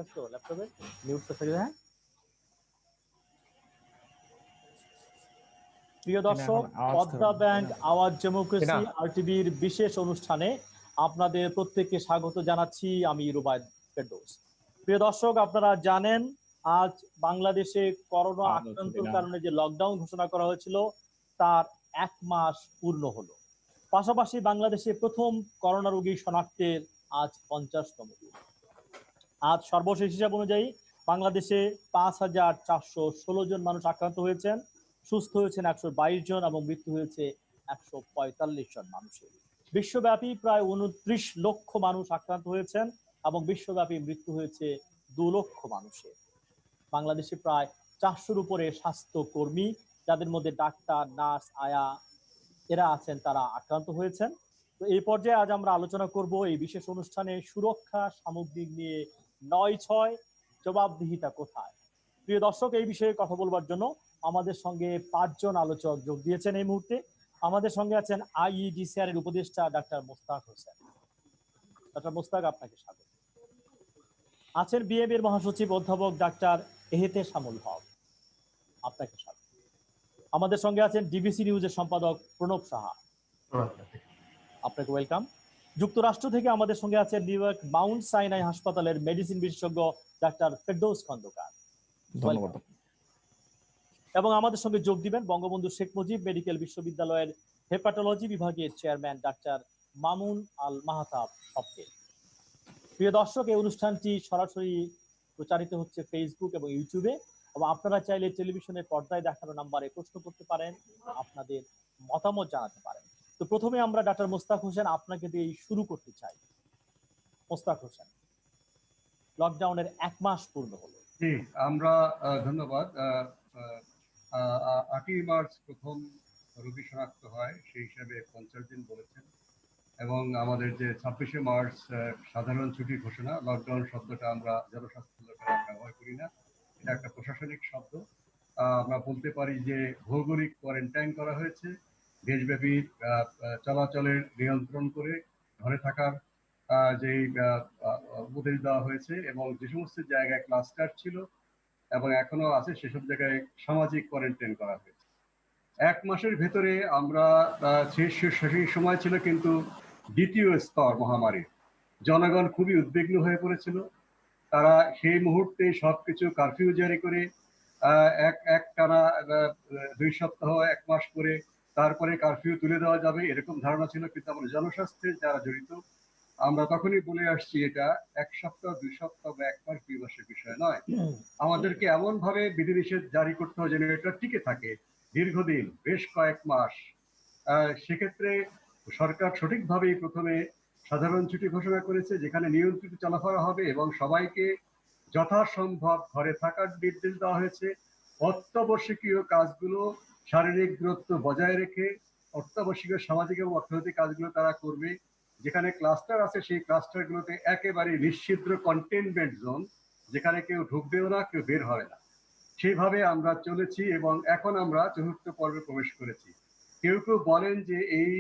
আছে তো ল্যাপটপে মিউটটা থেকে হ্যাঁ। প্রিয় দর্শক, পদ্মা ব্যাংক আওয়াজ ডেমোক্রেসি আরটিভির বিশেষ অনুষ্ঠানে আপনাদের প্রত্যেককে স্বাগত জানাচ্ছি। আমি রুবায়েত ফেরদৌস। প্রিয় দর্শক, আপনারা জানেন আজ বাংলাদেশে করোনা আক্রান্তের কারণে যে লকডাউন ঘোষণা করা হয়েছিল তার 1 মাস পূর্ণ হলো। পাশাপাশি বাংলাদেশে প্রথম করোনা রোগী শনাক্তের আজ 50তম দিন। আজ সর্বশেষ হিসাব অনুযায়ী বাংলাদেশে 5,416 জন মানুষ আক্রান্ত হয়েছেন, সুস্থ হয়েছেন 122 জন এবং মৃত্যু হয়েছে 145 জন মানুষের। বিশ্বব্যাপী প্রায় 29 লক্ষ মানুষ আক্রান্ত হয়েছেন এবং বিশ্বব্যাপী মৃত্যু হয়েছে 2 লক্ষ মানুষের। বাংলাদেশে প্রায় 400-র উপরে স্বাস্থ্যকর্মী, যাদের মধ্যে ডাক্তার, নার্স, আয়া এরা আছেন, তারা আক্রান্ত হয়েছেন। তো এই পর্যায়ে আজ আমরা আলোচনা করব এই বিশেষ অনুষ্ঠানে সুরক্ষা সামগ্রিক নিয়ে 9-6 জবাবদিহিতা কোথায়। প্রিয় দর্শক, এই বিষয়ে কথা বলবার জন্য আমাদের সঙ্গে 5 জন আলোচক যোগ দিয়েছেন এই মুহূর্তে। আমাদের সঙ্গে আছেন আইইডিসিআর এর উপদেষ্টা ডাক্তার মোস্তাক হোসেন। ডাক্তার মোস্তাক, আপনাকে স্বাগত। আছেন বিএমএর মহাসচিব অধ্যাপক ডাক্তার এহতেশামুল হক, আপনাকে স্বাগত। আমাদের সঙ্গে আছেন ডিবিসি নিউজের সম্পাদক প্রণব সাহা, আপনাকে ওয়েলকাম। যুক্তরাষ্ট্র থেকে আমাদের সঙ্গে আছেন নিউ ইয়র্ক মাউন্ট সাইনাই হাসপাতালের মেডিসিন বিশেষজ্ঞ ডাক্তার ফেরদৌস খন্দকার, ধন্যবাদ। এবং আমাদের সঙ্গে যোগ দিবেন বঙ্গবন্ধু শেখ মুজিব মেডিকেল বিশ্ববিদ্যালয়ের হেপাটোলজি বিভাগের চেয়ারম্যান ডাক্তার মামুন আল মাহতাব সবকে। প্রিয় দর্শক, এই অনুষ্ঠানটি সরাসরি প্রচারিত হচ্ছে ফেসবুক এবং ইউটিউবে, এবং আপনারা চাইলে টেলিভিশনের পর্দায় দেখানো নাম্বারে প্রশ্ন করতে পারেন, আপনাদের মতামত জানাতে পারেন। তো প্রথমে আমরা ডাক্তার মোস্তাক হোসেন আপনাকে দিয়ে শুরু করতে চাই। মোস্তাক হোসেন, লকডাউনের 1 মাস পূর্ণ হলো। আমরা ধন্যবাদ। 8ই মার্চ প্রথম রোগী শনাক্ত হয়, সেই হিসাবে 50 দিন বলেছেন, এবং আমাদের যে 26শে মার্চ সাধারণ ছুটি ঘোষণা, লকডাউন শব্দটা আমরা জনস্বাস্থ্য লোকেরা ব্যবহার করি না, এটা একটা প্রশাসনিক শব্দ। আমরা বলতে পারি যে ভৌগোলিক কোয়ারেন্টাইন করা হয়েছে, দেশব্যাপী চলাচলের নিয়ন্ত্রণ করে ঘরে থাকার যে উপদেশ দেওয়া হয়েছে, এবং যে সমস্ত জায়গায় ক্লাস্টার ছিল এবং এখনো আছে সেসব জায়গায় সামাজিক কোয়ারেন্টাইন করা হয়েছে। 1 মাসের ভেতরে আমরা সেই সময় ছিল কিন্তু দ্বিতীয় স্তর মহামারীর, জনগণ খুবই উদ্বিগ্ন হয়ে পড়েছিল। তারা সেই মুহূর্তে সবকিছু কারফিউ জারি করে এক টানা 2 সপ্তাহ 1 মাস করে তারপরে কারফিউ তুলে দেওয়া যাবে এরকম ধারণা ছিল, কিন্তু আমরা জনস্বাস্থ্যে যারা জড়িত আমরা তখনই বলে আসছি এটা 1 সপ্তাহ 2 সপ্তাহ বা 1 মাস 2 মাসের বিষয় নয়। আমাদেরকে এমন ভাবে বিধিনিষেধ জারি করতে হয় যেন এটা টিকে থাকে দীর্ঘদিন, বেশ কয়েক মাস। সেক্ষেত্রে সরকার সঠিকভাবেই প্রথমে সাধারণ ছুটি ঘোষণা করেছে, যেখানে নিয়ন্ত্রিত চলাফেরা হবে এবং সবাইকে যথাসম্ভব ঘরে থাকার নির্দেশ দেওয়া হয়েছে। অত্যাবশ্যকীয় কাজগুলো শারীরিক দূরত্ব বজায় রেখে অত্যাবশ্যকীয় সামাজিক এবং অর্থনৈতিক কাজগুলো তারা করবে। যেখানে ক্লাস্টার আছে সেই ক্লাস্টারগুলোতে একেবারে নিশ্চিদ্র কন্টেইনমেন্ট জোন, যেখানে কেউ ঢুকবেও না, কেউ বের হয় না, সেইভাবে আমরা চলেছি এবং এখন আমরা চতুর্থ পর্বে প্রবেশ করেছি। কেউ কেউ বলেন যে এই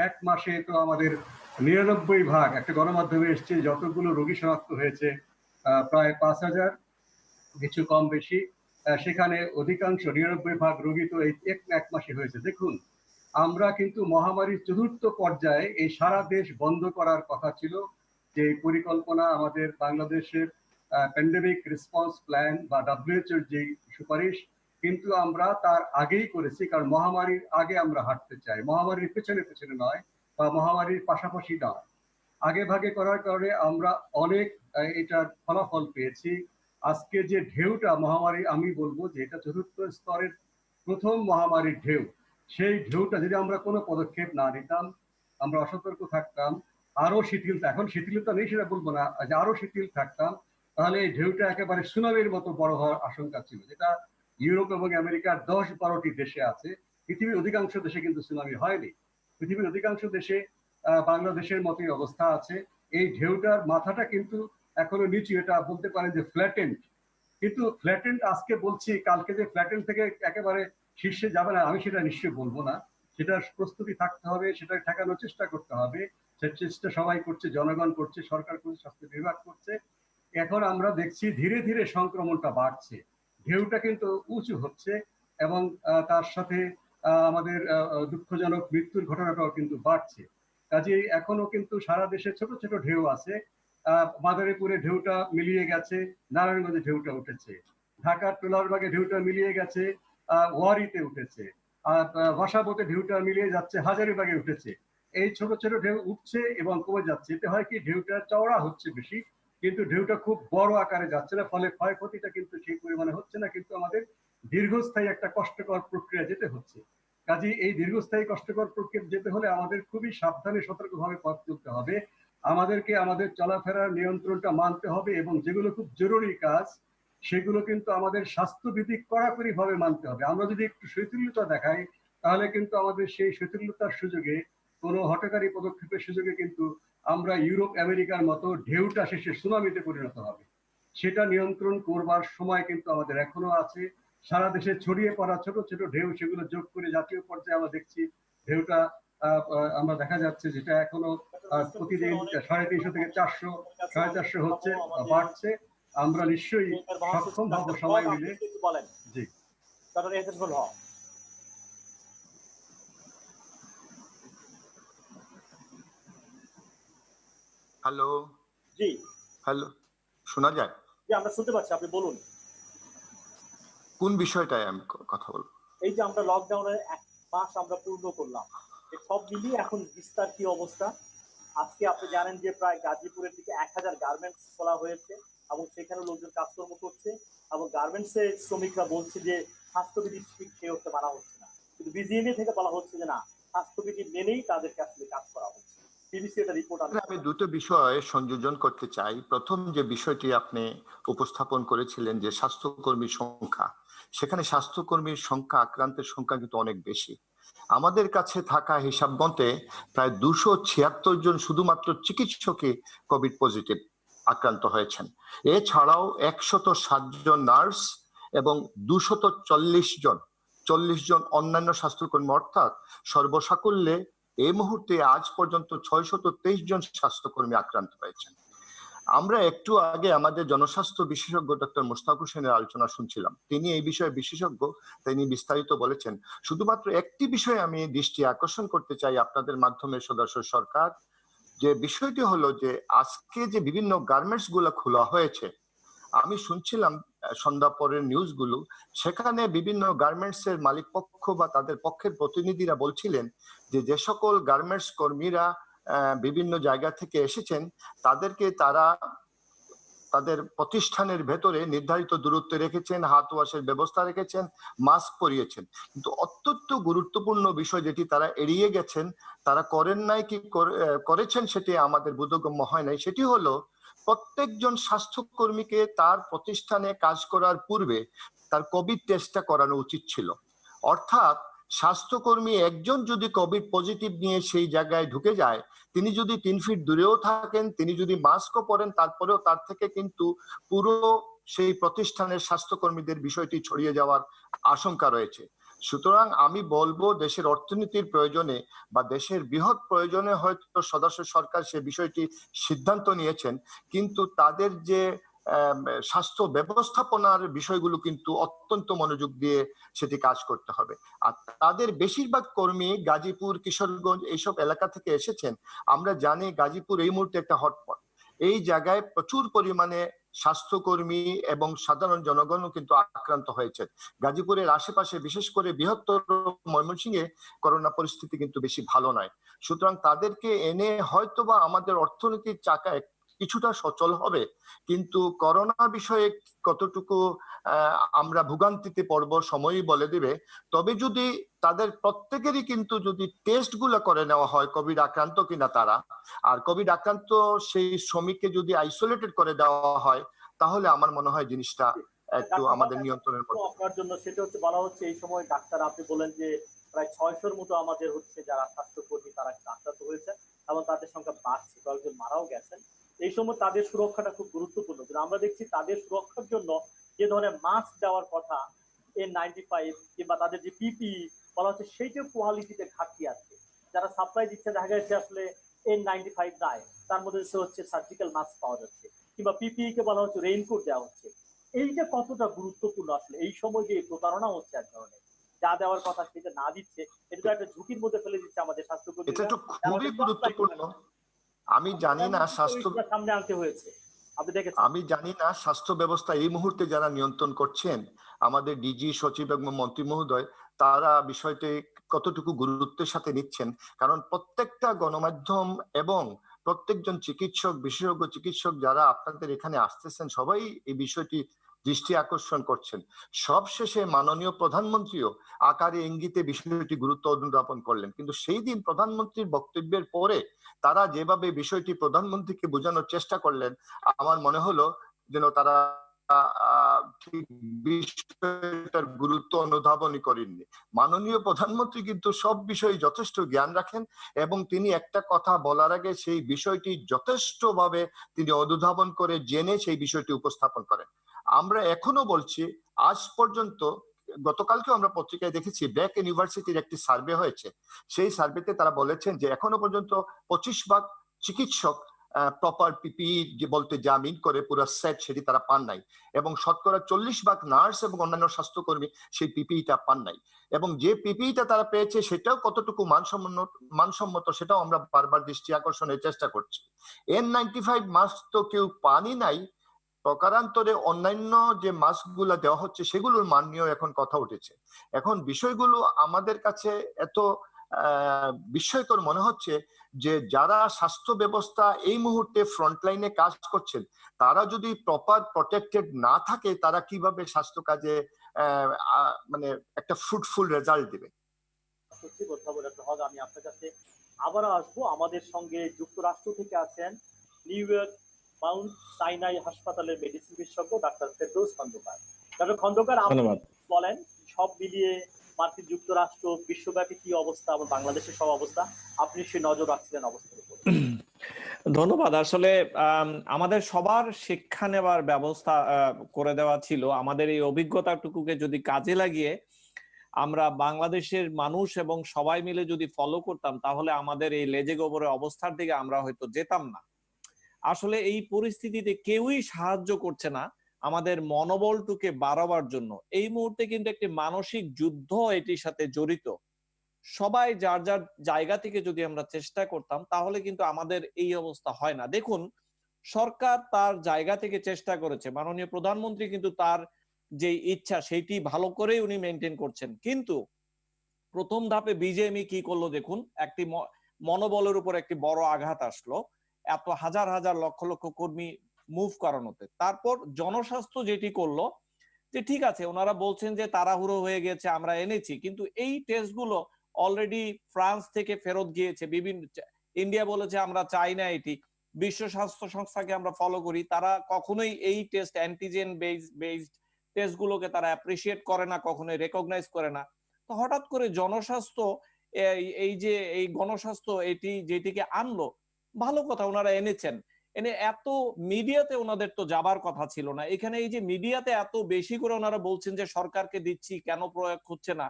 1 মাসে তো আমাদের 99 একটা গণমাধ্যমে এসছে যতগুলো রোগী শনাক্ত হয়েছে প্রায় 5,000 কিছু কম বেশি, সেখানে অধিকাংশ 99 রোগী তো এই 1 মাসে হয়েছে। দেখুন, আমরা কিন্তু মহামারীর চতুর্থ পর্যায়ে এই সারা দেশ বন্ধ করার কথা ছিল, যে পরিকল্পনা আমাদের বাংলাদেশের প্যান্ডেমিক রেসপন্স প্ল্যান বা WHO যে সুপারিশ, কিন্তু আমরা তার আগেই করেছি, কারণ মহামারীর আগে আমরা হাঁটতে চাই, মহামারীর পেছনে পেছনে নয় বা মহামারীর পাশাপাশি নয়। আগে ভাগে করার কারণে আমরা অনেক এটার ফলাফল পেয়েছি। আজকে যে ঢেউটা মহামারী, আমি বলবো যে এটা চতুর্থ স্তরের প্রথম মহামারীর ঢেউ। সেই ঢেউটা যদি আমরা কোনো পদক্ষেপ না নিতাম, আমরা অসতর্ক থাকতাম, আরো শিথিল, এখন শিথিলতা নেই সেটা বলবো না, যে আরো শিথিল থাকতাম, তাহলে এই ঢেউটা একেবারে সুনামির মতো বড় হওয়ার আশঙ্কা ছিল, যেটা ইউরোপ এবং আমেরিকার 10-12টি দেশে আছে। পৃথিবীর অধিকাংশ দেশে কিন্তু সুনামি হয়নি। পৃথিবীর অধিকাংশ দেশে বাংলাদেশের মতোই অবস্থা আছে। এই ঢেউটার মাথাটা কিন্তু এখনো নিচু, এটা বলতে পারেন যে ফ্ল্যাটেন্ড। কিন্তু ফ্ল্যাটেন্ড আজকে বলছি, কালকে যে ফ্ল্যাটেন্ড থেকে একেবারে শীর্ষে যাবে না আমি সেটা নিশ্চয়ই বলবো না। সেটার প্রস্তুতি থাকতে হবে, সেটা ঠেকানোর চেষ্টা করতে হবে। সে চেষ্টা সবাই করছে, জনগণ করছে, সরকার করছে, স্বাস্থ্য বিভাগ করছে। এখন আমরা দেখছি ধীরে ধীরে সংক্রমণটা বাড়ছে, ঢেউটা কিন্তু উঁচু হচ্ছে এবং তার সাথে আমাদের দুঃখজনক মৃত্যুর ঘটনাটাও কিন্তু বাড়ছে। কাজেই এখনো কিন্তু সারা দেশে ছোট ছোট ঢেউ আছে। মাদারীপুরে ঢেউটা মিলিয়ে গেছে, নারায়ণগঞ্জে ঢেউটা উঠেছে, ঢাকার টোলারবাগে ঢেউটা মিলিয়ে গেছে, ওয়ারিতে উঠেছে, বাসাবোতে ঢেউটা মিলিয়ে যাচ্ছে, হাজারীবাগে উঠেছে। এই ছোট ছোট ঢেউ উঠছে এবং কমে যাচ্ছে। এতে হয় কি, ঢেউটা চওড়া হচ্ছে বেশি, কিন্তু ঢেউটা খুব বড় আকারে যাচ্ছে না, ফলে ক্ষয়ক্ষতিটা কিন্তু সেই পরিমাণে হচ্ছে না, কিন্তু আমাদের দীর্ঘস্থায়ী একটা কষ্টকর প্রক্রিয়া যেতে হচ্ছে। কাজেই এই দীর্ঘস্থায়ী কষ্টকর প্রক্রিয়া যেতে হলে আমাদের খুবই সাবধানে সতর্কভাবে পথ চলতে হবে। আমাদেরকে আমাদের চলাফেরার নিয়ন্ত্রণটা মানতে হবে এবং যেগুলো খুব জরুরি কাজ সেগুলো কিন্তু আমাদের স্বাস্থ্যবিধি কড়াকড়ি ভাবে মানতে হবে। আমরা যদি একটু শৈথিল্যতা দেখাই তাহলে কিন্তু আমাদের সেই শৈথিল্যতার সুযোগে, কোনো হঠকারী পদক্ষেপের সুযোগে কিন্তু আমরা ইউরোপ আমেরিকার মতো ঢেউটা শেষে সুনামিতে পরিণত হবে। সেটা নিয়ন্ত্রণ করবার সময় কিন্তু আমাদের এখনো আছে। সারা দেশে ছড়িয়ে পড়া ছোট ছোট ঢেউ, সেগুলো যোগ করে জাতীয় পর্যায়ে আমরা দেখছি ঢেউটা আমরা দেখা যাচ্ছে যেটা এখনো প্রতিদিন 350 থেকে 400, 450 হচ্ছে, বাড়ছে। আমরা নিশ্চয়ই সক্ষম হব সবাই মিলে। জি, হ্যালো। জি হ্যালো, শোনা যায়? জি, আমরা শুনতে পাচ্ছি, আপনি বলুন। কোন বিষয়টায় আমি কথা বলবো? এই যে আমরা লকডাউনের 1 মাস আমরা পূর্ণ করলাম, সব মিলিয়ে এখন বিস্তার কি অবস্থা? আজকে আপনি জানেন যে প্রায় গাজীপুরের দিকে 1000 গার্মেন্টস খোলা হয়েছে এবং সেখানে লোকজন কাজকর্ম করছে, এবং গার্মেন্টস এর শ্রমিকরা বলছে যে স্বাস্থ্যবিধি ঠিক সেই হতে মানা হচ্ছে না, কিন্তু বিজিএমএ থেকে বলা হচ্ছে যে না, স্বাস্থ্যবিধি মেনেই তাদেরকে আসলে কাজ করা হচ্ছে। বিবিসি এটা রিপোর্ট। আমি দুটো বিষয় সংযোজন করতে চাই। প্রথম যে বিষয়টি আপনি উপস্থাপন করেছিলেন যে স্বাস্থ্যকর্মীর সংখ্যা, সেখানে স্বাস্থ্যকর্মীর সংখ্যা, আক্রান্তের সংখ্যা কিন্তু অনেক বেশি। আমাদের কাছে থাকা হিসাব মতে প্রায় 276 জন শুধুমাত্র চিকিৎসকই কোভিড পজিটিভ আক্রান্ত হয়েছেন। এছাড়াও 160 জন নার্স এবং 240 জন অন্যান্য স্বাস্থ্যকর্মী, অর্থাৎ সর্বসাকুল্যে এই মুহূর্তে আজ পর্যন্ত 623 জন স্বাস্থ্যকর্মী আক্রান্ত হয়েছেন। আমরা একটু আগে আমাদের জনস্বাস্থ্য বিশেষজ্ঞ ডক্টর মোস্তাক হোসেনের আলোচনা শুনছিলাম, তিনি এই বিষয়ে বিশেষজ্ঞ, তিনি বিস্তারিত বলেছেন। শুধুমাত্র একটি বিষয়ে আমি দৃষ্টি আকর্ষণ করতে চাই আপনাদের মাধ্যমে সদস্য সরকার, যে বিষয়টি হলো যে আজকে যে বিভিন্ন গার্মেন্টস গুলো খোলা হয়েছে, আমি শুনছিলাম সন্ধ্যা পরের নিউজগুলো, সেখানে বিভিন্ন গার্মেন্টস এর মালিক পক্ষ বা তাদের পক্ষের প্রতিনিধিরা বলছিলেন যে যে সকল গার্মেন্টস কর্মীরা বিভিন্ন জায়গা থেকে এসেছেন তাদেরকে তারা তাদের প্রতিষ্ঠানের ভেতরে নির্ধারিত দূরত্বে রেখেছেন, হাত ওয়াশের ব্যবস্থা রেখেছেন, মাস্ক পরিয়েছেন। কিন্তু অত্যন্ত গুরুত্বপূর্ণ বিষয় যেটি তারা এড়িয়ে গেছেন, তারা করেন নাই কি করেছেন সেটি আমাদের বোধগম্য হয় নাই, সেটি হলো প্রত্যেকজন স্বাস্থ্যকর্মীকে তার প্রতিষ্ঠানে কাজ করার পূর্বে তার কোভিড টেস্টটা করানো উচিত ছিল। অর্থাৎ স্বাস্থ্যকর্মী একজন যদি কোভিড পজিটিভ নিয়ে সেই জায়গায় ঢুকে যায়, তিনি যদি 3 ফিট দূরেও থাকেন, তিনি যদি মাস্কও পরেন, তারপরেও তার থেকে কিন্তু পুরো সেই প্রতিষ্ঠানের স্বাস্থ্যকর্মীদের বিষয়টি ছড়িয়ে যাওয়ার আশঙ্কা রয়েছে। সুতরাং আমি বলবো দেশের অর্থনীতির প্রয়োজনে বা দেশের বৃহৎ প্রয়োজনে হয়তো সদস্য সরকার সে বিষয়টি সিদ্ধান্ত নিয়েছেন, কিন্তু তাদের যে স্বাস্থ্য ব্যবস্থাপনার বিষয়গুলো কিন্তু অত্যন্ত মনোযোগ দিয়ে সেটি কাজ করতে হবে। আর তাদের বেশিরভাগ কর্মী গাজীপুর, কিশোরগঞ্জ এইসব এলাকা থেকে এসেছেন। আমরা জানি গাজীপুর এই মুহূর্তে একটা হটস্পট, এই জায়গায় প্রচুর পরিমাণে স্বাস্থ্যকর্মী এবং সাধারণ জনগণও কিন্তু আক্রান্ত হয়েছে। গাজীপুরের আশেপাশে বিশেষ করে বৃহত্তর ময়মনসিংহে করোনা পরিস্থিতি কিন্তু বেশি ভালো নয়। সুতরাং তাদেরকে এনে হয়তোবা আমাদের অর্থনীতির চাকা কিছুটা সচল হবে, কিন্তু করোনা বিষয়ে কতটুকু আমরা ভোগান্তিতে পড়ব সময়ই বলে দিবে। তবে যদি তাদের প্রত্যেকেরই কিন্তু যদি টেস্ট গুলো করে নেওয়া হয় কোভিড আক্রান্ত কিনা তারা, আর কোভিড আক্রান্ত সেই শ্রমিককে যদি আইসোলেটেড করে দেওয়া হয়, তাহলে আমার মনে হয় জিনিসটা একটু আমাদের নিয়ন্ত্রণের মধ্যে। আপনার জন্য সেটা হচ্ছে বলা হচ্ছে এই সময় ডাক্তার, আপনি বলেন যে প্রায় 600-র মতো আমাদের হচ্ছে যারা স্বাস্থ্যকর্মী তারা আক্রান্ত হয়েছে এবং তাদের সংখ্যা বাড়ছে, কয়েকজন মারাও গেছেন। এই সময় তাদের সুরক্ষাটা খুব গুরুত্বপূর্ণ, কিন্তু আমরা দেখছি তাদের সুরক্ষার জন্য যে ধরনের মাস্ক দেওয়ার কথা, N95 কিংবা তাদের যে পিপিই বলা হচ্ছে, সেইটার কোয়ালিটিতে ঘাটতি আছে। যারা সাপ্লাই দিচ্ছে দেখা যাচ্ছে আসলে N95 নাই, তার মধ্যে হচ্ছে সার্জিক্যাল মাস্ক পাওয়া যাচ্ছে। কিংবা পিপিই কে বলা হচ্ছে রেইনকোট দেওয়া হচ্ছে। এইটা কতটা গুরুত্বপূর্ণ আসলে এই সময় যে প্রতারণা হচ্ছে এক ধরনের, যা দেওয়ার কথা সেটা না দিচ্ছে, এটা তো একটা ঝুঁকির মধ্যে ফেলে দিচ্ছে আমাদের এটা স্বাস্থ্যকর্মীরা। তো খুবই গুরুত্বপূর্ণ। আমি জানি না স্বাস্থ্য সামনে আনতে হয়েছে, আপনি দেখেছেন। আমি জানি না স্বাস্থ্য ব্যবস্থা এই মুহূর্তে যারা নিয়ন্ত্রণ করছেন, আমাদের ডিজি, সচিব এবং মন্ত্রী মহোদয়, তারা বিষয়টি কতটুকু গুরুত্বের সাথে নিচ্ছেন। কারণ প্রত্যেকটা গণমাধ্যম এবং প্রত্যেকজন চিকিৎসক, বিশেষজ্ঞ চিকিৎসক যারা আপনাদের এখানে আসতেছেন, সবাই এই বিষয়টি দৃষ্টি আকর্ষণ করছেন। সবশেষে মাননীয় প্রধানমন্ত্রীও আকারে ইঙ্গিতে বিষয়টি গুরুত্ব অনুধাবন করলেন, কিন্তু সেই দিন প্রধানমন্ত্রীর বক্তব্যের পরে তারা যেভাবে বিষয়টি প্রধানমন্ত্রীকে বোঝানোর চেষ্টা করলেন, আমার মনে হলো যেন তারা ঠিক বিষয়টার গুরুত্ব অনুধাবনই করেননি। মাননীয় প্রধানমন্ত্রী কিন্তু সব বিষয়ে যথেষ্ট জ্ঞান রাখেন এবং তিনি একটা কথা বলার আগে সেই বিষয়টি যথেষ্টভাবে তিনি অনুধাবন করে জেনে সেই বিষয়টি উপস্থাপন করেন। আমরা এখনো বলছি, আজ পর্যন্ত, গতকালকেও আমরা পত্রিকায় দেখেছি ব্র্যাক ইউনিভার্সিটির একটি সার্ভে হয়েছে। সেই সার্ভেতে তারা বলেছেন যে এখনো পর্যন্ত 25% চিকিৎসক প্রপার পিপিই যে বলতে যা মিন করে পুরো সেট সেটি তারা পান নাই, এবং শতকরা 40% নার্স এবং অন্যান্য স্বাস্থ্যকর্মী সেই পিপিইটা পান নাই। এবং যে পিপিইটা তারা পেয়েছে সেটাও কতটুকু মানসম্মত সেটাও আমরা বারবার দৃষ্টি আকর্ষণের চেষ্টা করছি। N95 মাস্ক তো কেউ পানি নাই, প্রকারান্তরে অন্যান্য যে মাস্ক গুলা দেওয়া হচ্ছে সেগুলোর মান নিয়েও এখন কথা উঠেছে। এখন বিষয়গুলো আমাদের কাছে এত বিস্ময়কর মনে হচ্ছে যে যারা স্বাস্থ্য ব্যবস্থা এই মুহূর্তে ফ্রন্টলাইনে কাজ করছেন, তারা যদি প্রপার প্রটেক্টেড না থাকে, তারা কিভাবে স্বাস্থ্য কাজে মানে একটা ফ্রুটফুল রেজাল্ট দিবে। সত্যি কথা বলে হক, আমি আপনার কাছে আবারও আসবো। আমাদের সঙ্গে যুক্তরাষ্ট্র থেকে আছেন নিউ ইয়র্ক মাউন্ট সাইনাই হাসপাতালের মেডিসিন বিশেষজ্ঞ ডাক্তার ফেরদৌস খন্দকার। ডক্টর খন্দকার, আপনি বলেন সব মিলিয়ে মার্কিন যুক্তরাষ্ট্র বিশ্বব্যাপী কি অবস্থা, এবং বাংলাদেশের সব অবস্থা, আপনি সে নজর রাখছিলেন অবস্থার উপর। ধন্যবাদ। আসলে আমাদের সবার শিক্ষা নেওয়ার ব্যবস্থা করে দেওয়া ছিল। আমাদের এই অভিজ্ঞতাটুকুকে যদি কাজে লাগিয়ে আমরা বাংলাদেশের মানুষ এবং সবাই মিলে যদি ফলো করতাম, তাহলে আমাদের এই লেজে গোবরে অবস্থার দিকে আমরা হয়তো যেতাম না। আসলে এই পরিস্থিতিতে কেউই সাহায্য করছে না আমাদের মনোবলটুকে বাড়াবার জন্য। এই মুহূর্তে কিন্তু একটি মানসিক যুদ্ধ এটির সাথে জড়িত। সবাই যার যার জায়গা থেকে যদি আমরা চেষ্টা করতাম, তাহলে কিন্তু আমাদের এই অবস্থা হয় না। দেখুন, সরকার তার জায়গা থেকে চেষ্টা করেছে, মাননীয় প্রধানমন্ত্রী কিন্তু তার যে ইচ্ছা সেইটি ভালো করেই উনি মেনটেন করছেন। কিন্তু প্রথম ধাপে বিজেএমই কি করলো দেখুন, একটি মনোবলের উপর একটি বড় আঘাত আসলো, এত হাজার হাজার লক্ষ লক্ষ কর্মী মুভ করানোতে। তারপর জনস্বাস্থ্য যেটি করলো, যে ঠিক আছে ওনারা বলছেন যে তাড়াহুড়ো হয়ে গেছে, আমরা এনেছি, কিন্তু এই টেস্টগুলো অলরেডি ফ্রান্স থেকে ফেরত গিয়েছে। বিভিন্ন ইন্ডিয়া বলেছে আমরা চাই না এটি। বিশ্ব স্বাস্থ্য সংস্থাকে আমরা ফলো করি, তারা কখনোই এই টেস্ট অ্যান্টিজেন বেসড টেস্ট গুলোকে তারা অ্যাপ্রিসিয়েট করে না, কখনোই রেকগনাইজ করে না। তো হঠাৎ করে জনস্বাস্থ্য এই যে এই গণস্বাস্থ্য এটি যেটিকে আনলো, ভালো কথা ওনারা এনেছেন, এনে এত মিডিয়াতে ওনাদের তো যাবার কথা ছিল না। এখানে এই যে মিডিয়াতে এত বেশি করে ওনারা বলছেন যে সরকারকে দিচ্ছি, কেন প্রয়োগ হচ্ছে না,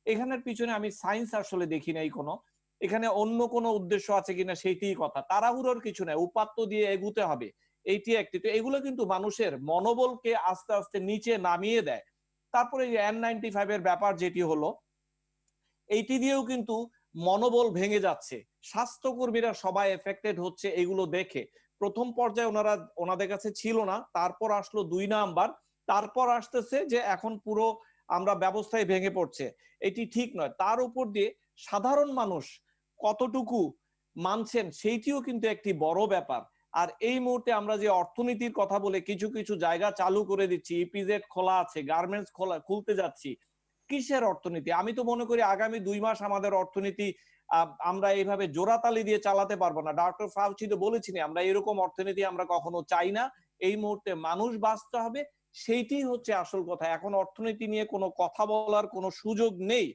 এখানের পিছনে আমি সায়েন্স আসলে দেখি নাই কোনো। এখানে অন্য কোনো উদ্দেশ্য আছে কিনা সেইটিই কথা। তাড়াহুড়োর কিছু নাই, উপাত্ত দিয়ে এগুতে হবে, এইটি একটি। তো এগুলো কিন্তু মানুষের মনোবলকে আস্তে আস্তে নিচে নামিয়ে দেয়। তারপরে যে N95 এর ব্যাপার যেটি হলো, এইটি দিয়েও কিন্তু মনোবল ভেঙে যাচ্ছে। স্বাস্থ্যকর্মীরা সবাই এফেক্টেড হচ্ছে এগুলো দেখে। প্রথম পর্যায়ে ওনাদের কাছে ছিল না, তারপর আসলো 2 নাম্বার, তারপর আসতেছে যে এখন পুরো আমরা ব্যবস্থায় ভেঙে পড়ছে। এটি ঠিক নয়। তার উপর দিয়ে সাধারণ মানুষ কতটুকু মানছেন সেইটিও কিন্তু একটি বড় ব্যাপার। আর এই মুহূর্তে আমরা যে অর্থনীতির কথা বলে কিছু কিছু জায়গা চালু করে দিচ্ছি, ইপিজেড খোলা আছে, গার্মেন্টস খুলতে যাচ্ছি, কিসের অর্থনীতি? আমি তো মনে করি আগামী 2 মাস আমাদের অর্থনীতি আমরা এইভাবে জোড়াতালি দিয়ে চালাতে পারবো না। ডক্টর ফাউচি তো বলেছিলেন আমরা এরকম অর্থনীতি আমরা কখনো চাই না। এই মুহূর্তে মানুষ বাঁচতে হবে, সেইটি হচ্ছে আসল কথা। এখন অর্থনীতি নিয়ে কোনো কথা বলার কোনো সুযোগ নেই।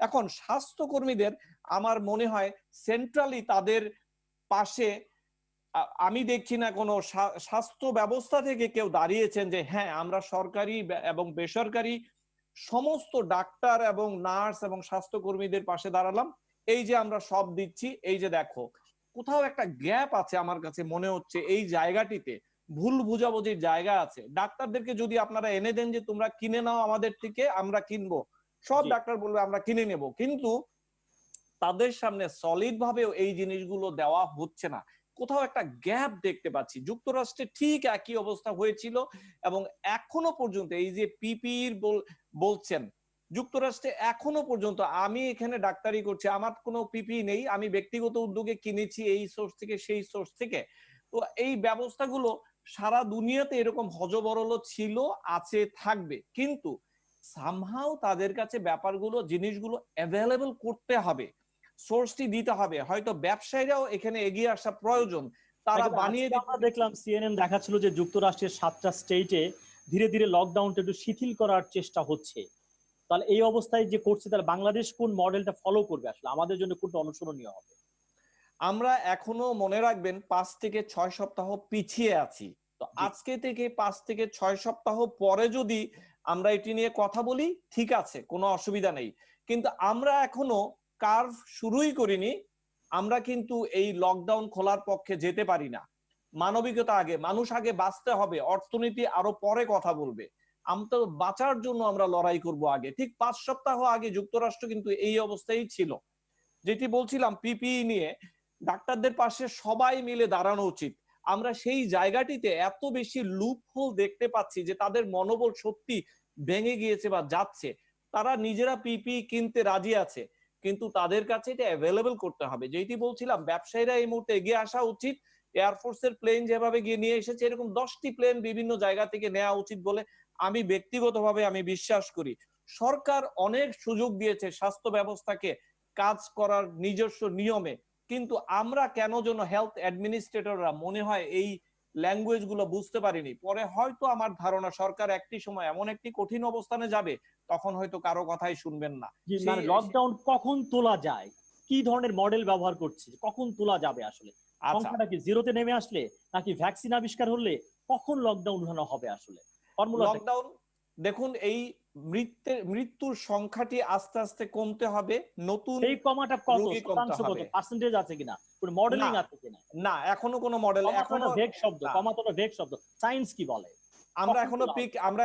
এখন স্বাস্থ্যকর্মীদের আমার মনে হয় সেন্ট্রালি তাদের পাশে আমি দেখছি না কোনো স্বাস্থ্য ব্যবস্থা থেকে কেউ দাঁড়িয়েছেন যে হ্যাঁ আমরা সরকারি এবং বেসরকারি সমস্ত ডাক্তার এবং নার্স এবং স্বাস্থ্যকর্মীদের পাশে দাঁড়ালাম, এই যে আমরা সব দিচ্ছি, এই যে দেখো। কোথাও একটা গ্যাপ আছে আমার কাছে মনে হচ্ছে এই জায়গাটিতে। ভুল বুঝাবুঝির জায়গা আছে। ডাক্তারদেরকে যদি আপনারা এনে দেন যে তোমরা কিনে নাও আমাদের থেকে, আমরা কিনবো, সব ডাক্তার বলবে আমরা কিনে নেব, কিন্তু তাদের সামনে সলিড ভাবেও এই জিনিসগুলো দেওয়া হচ্ছে না। কোথাও একটা গ্যাপ দেখতে পাচ্ছি। যুক্তরাষ্ট্রে ঠিক একই অবস্থা হয়েছিল এবং এখনো পর্যন্ত এই যে পিপিইর বলছেন, যুক্তরাষ্ট্রে এখনো পর্যন্ত, আমি এখানে ডাক্তারি করছি, আমার কোনো পিপিই নেই, আমি ব্যক্তিগত উদ্যোগে কিনেছি এই সোর্স থেকে সেই সোর্স থেকে। তো এই ব্যবস্থাগুলো সারা দুনিয়াতে এরকম হজবরল ছিল, আছে, থাকবে, কিন্তু সামহাও তাদের কাছে ব্যাপারগুলো, জিনিসগুলো অ্যাভেলেবল করতে হবে, সোর্সটি দিতে হবে। হয়তো ব্যবসায়ীরাও এখানে এগিয়ে আসা প্রয়োজন, তারা বানিয়ে। আমরা দেখলাম সিএনএন দেখাচ্ছিল যে যুক্তরাষ্ট্রের 7টা স্টেটে ধীরে ধীরে লকডাউনটা একটু শিথিল করার চেষ্টা হচ্ছে। তাহলে এই অবস্থায় যে করছে, তাহলে বাংলাদেশ কোন মডেলটা ফলো করবে আসলে, আমাদের জন্য কোনটা অনুসরণীয় হবে? আমরা এখনো মনে রাখবেন 5 থেকে 6 সপ্তাহ পিছিয়ে আছি। তো আজকে থেকে 5 থেকে 6 সপ্তাহ পরে যদি আমরা এটি নিয়ে কথা বলি, ঠিক আছে, কোনো অসুবিধা নেই, কিন্তু আমরা এখনো কার্ভ শুরুই করিনি। আমরা কিন্তু এই লকডাউন খোলার পক্ষে যেতে পারি না। মানবিকতা আগে, মানুষ আগে বাঁচতে হবে, অর্থনীতি আরো পরে কথা বলবে। আমরা বাঁচার জন্য আমরা লড়াই করব আগে। ঠিক 5 সপ্তাহ আগে যুক্তরাষ্ট্র কিন্তু এই অবস্থায় ছিল। যেটি বলছিলাম পিপিই নিয়ে, ডাক্তারদের পাশে সবাই মিলে দাঁড়ানো উচিত। আমরা সেই জায়গাটিতে এত বেশি লুপহোল দেখতে পাচ্ছি যে তাদের মনোবল সত্যি ভেঙে গিয়েছে বা যাচ্ছে। তারা নিজেরা পিপিই কিনতে রাজি আছে, কিন্তু তাদের কাছে এটা অ্যাভেলেবল করতে হবে। যেটি বলছিলাম, ব্যবসায়ীরা এই মুহূর্তে এগিয়ে আসা উচিত। এয়ারফোর্সের প্লেন যেভাবে গিয়ে নিয়ে এসেছে, এরকম 10টি প্লেন বিভিন্ন জায়গা থেকে নেওয়া উচিত বলে আমি ব্যক্তিগতভাবে আমি বিশ্বাস করি। সরকার অনেক সুযোগ দিয়েছে স্বাস্থ্য ব্যবস্থাকে কাজ করার নিজস্ব নিয়মে, কিন্তু আমরা কেন যেন হেলথ অ্যাডমিনিস্ট্রেটররা মনে হয় এই ল্যাঙ্গুয়েজ গুলো বুঝতে পারিনি। পরে হয়তো আমার ধারণা সরকার একটি সময় এমন একটি কঠিন অবস্থানে যাবে, তখন হয়তো কারো কথাই শুনবেন না। মানে লকডাউন কখন তোলা যায়, কি ধরনের মডেল ব্যবহার করছে, কখন তোলা যাবে আসলে? সংখ্যাটা কি জিরোতে নেমে আসলে, নাকি ভ্যাকসিন আবিষ্কার হলে কখন লকডাউন উঠানো হবে আসলে? লকডাউন, দেখুন, এই মৃত্যুর সংখ্যাটি আস্তে আস্তে কমতে হবে, নতুন এই কমাটা কত রোগী কমতে শতাংশ, কত হবে। পার্সেন্টেজ আছে কিনা, কোন মডেলিং আছে কিনা? না, এখনো কোনো মডেল, এখনো ভেগ শব্দ, কমাতটা ভেগ শব্দ, সায়েন্স কি বলে? আমরা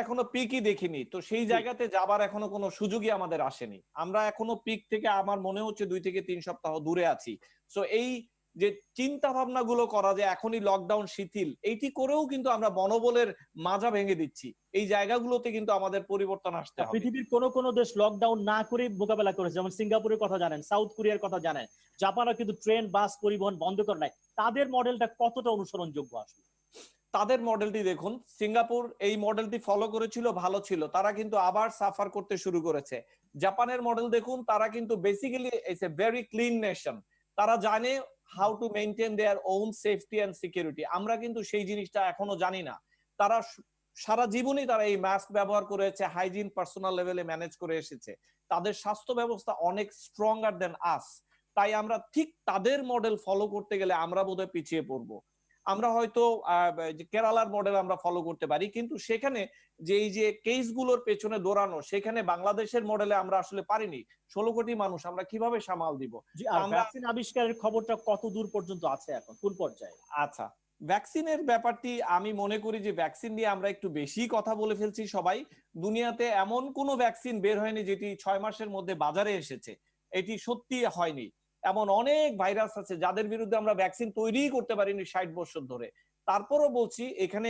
এখনো পিকই দেখিনি, তো সেই জায়গাতে যাবার এখনো কোনো সুযোগই আমাদের আসেনি। আমরা এখনো পিক থেকে আমার মনে হচ্ছে 2 থেকে 3 সপ্তাহ দূরে আছি। সো এই যে চিন্তা ভাবনা গুলো করা যে এখনই লকডাউন শিথিল, এইটি করেও কিন্তু আমরা মনোবলের মাজা ভেঙে দিচ্ছি। এই জায়গাগুলোতে কিন্তু আমাদের পরিবর্তন আসতে হবে। পৃথিবীর কোন কোন দেশ লকডাউন না করে মোকাবেলা করেছে, যেমন সিঙ্গাপুরের কথা জানেন, সাউথ কোরিয়ার কথা জানেন, জাপানও কিন্তু ট্রেন বাস পরিবহন বন্ধ করে নাই। তাদের মডেলটা কতটা অনুসরণযোগ্য আসলে? তাদের মডেলটি দেখুন, সিঙ্গাপুর এই মডেলটি ফলো করেছিল, ভালো ছিল, তারা কিন্তু আবার সাফার করতে শুরু করেছে। জাপানের মডেল দেখুন, তারা কিন্তু basically it's a very clean nation, তারা জানে how to maintain their own safety and security. আমরা কিন্তু সেই জিনিসটা এখনো জানি না। তারা সারা জীবনই তারা এই মাস্ক ব্যবহার করেছে, হাইজিন পার্সোনাল লেভেলে ম্যানেজ করে এসেছে, তাদের স্বাস্থ্য ব্যবস্থা অনেক স্ট্রঙ্গার দেন আস। তাই আমরা ঠিক তাদের মডেল ফলো করতে গেলে আমরা বোধহয় পিছিয়ে পড়বো। আমরা হয়তো কেরালার মডেল আমরা ফলো করতে পারি, কিন্তু সেখানে যে এই যে কেসগুলোর পেছনে দৌড়ানো, সেখানে বাংলাদেশের মডেলে আমরা আসলে পারিনি। 16 কোটি মানুষ আমরা কিভাবে সামাল দিব? ভ্যাকসিন আবিষ্কারের খবরটা কত দূর পর্যন্ত আছে এখন, কোন পর্যায়ে? আচ্ছা, ভ্যাকসিনের ব্যাপারটি আমি মনে করি যে ভ্যাকসিন নিয়ে আমরা একটু বেশি কথা বলে ফেলছি সবাই। দুনিয়াতে এমন কোনো ভ্যাকসিন বের হয়নি যেটি 6 মাসের মধ্যে বাজারে এসেছে, এটি সত্যি হয়নি। এমন অনেক ভাইরাস আছে যাদের বিরুদ্ধে আমরা ভ্যাকসিন তৈরি করতে পারিনি 60 বছর ধরে। তারপরও বলছি, এখানে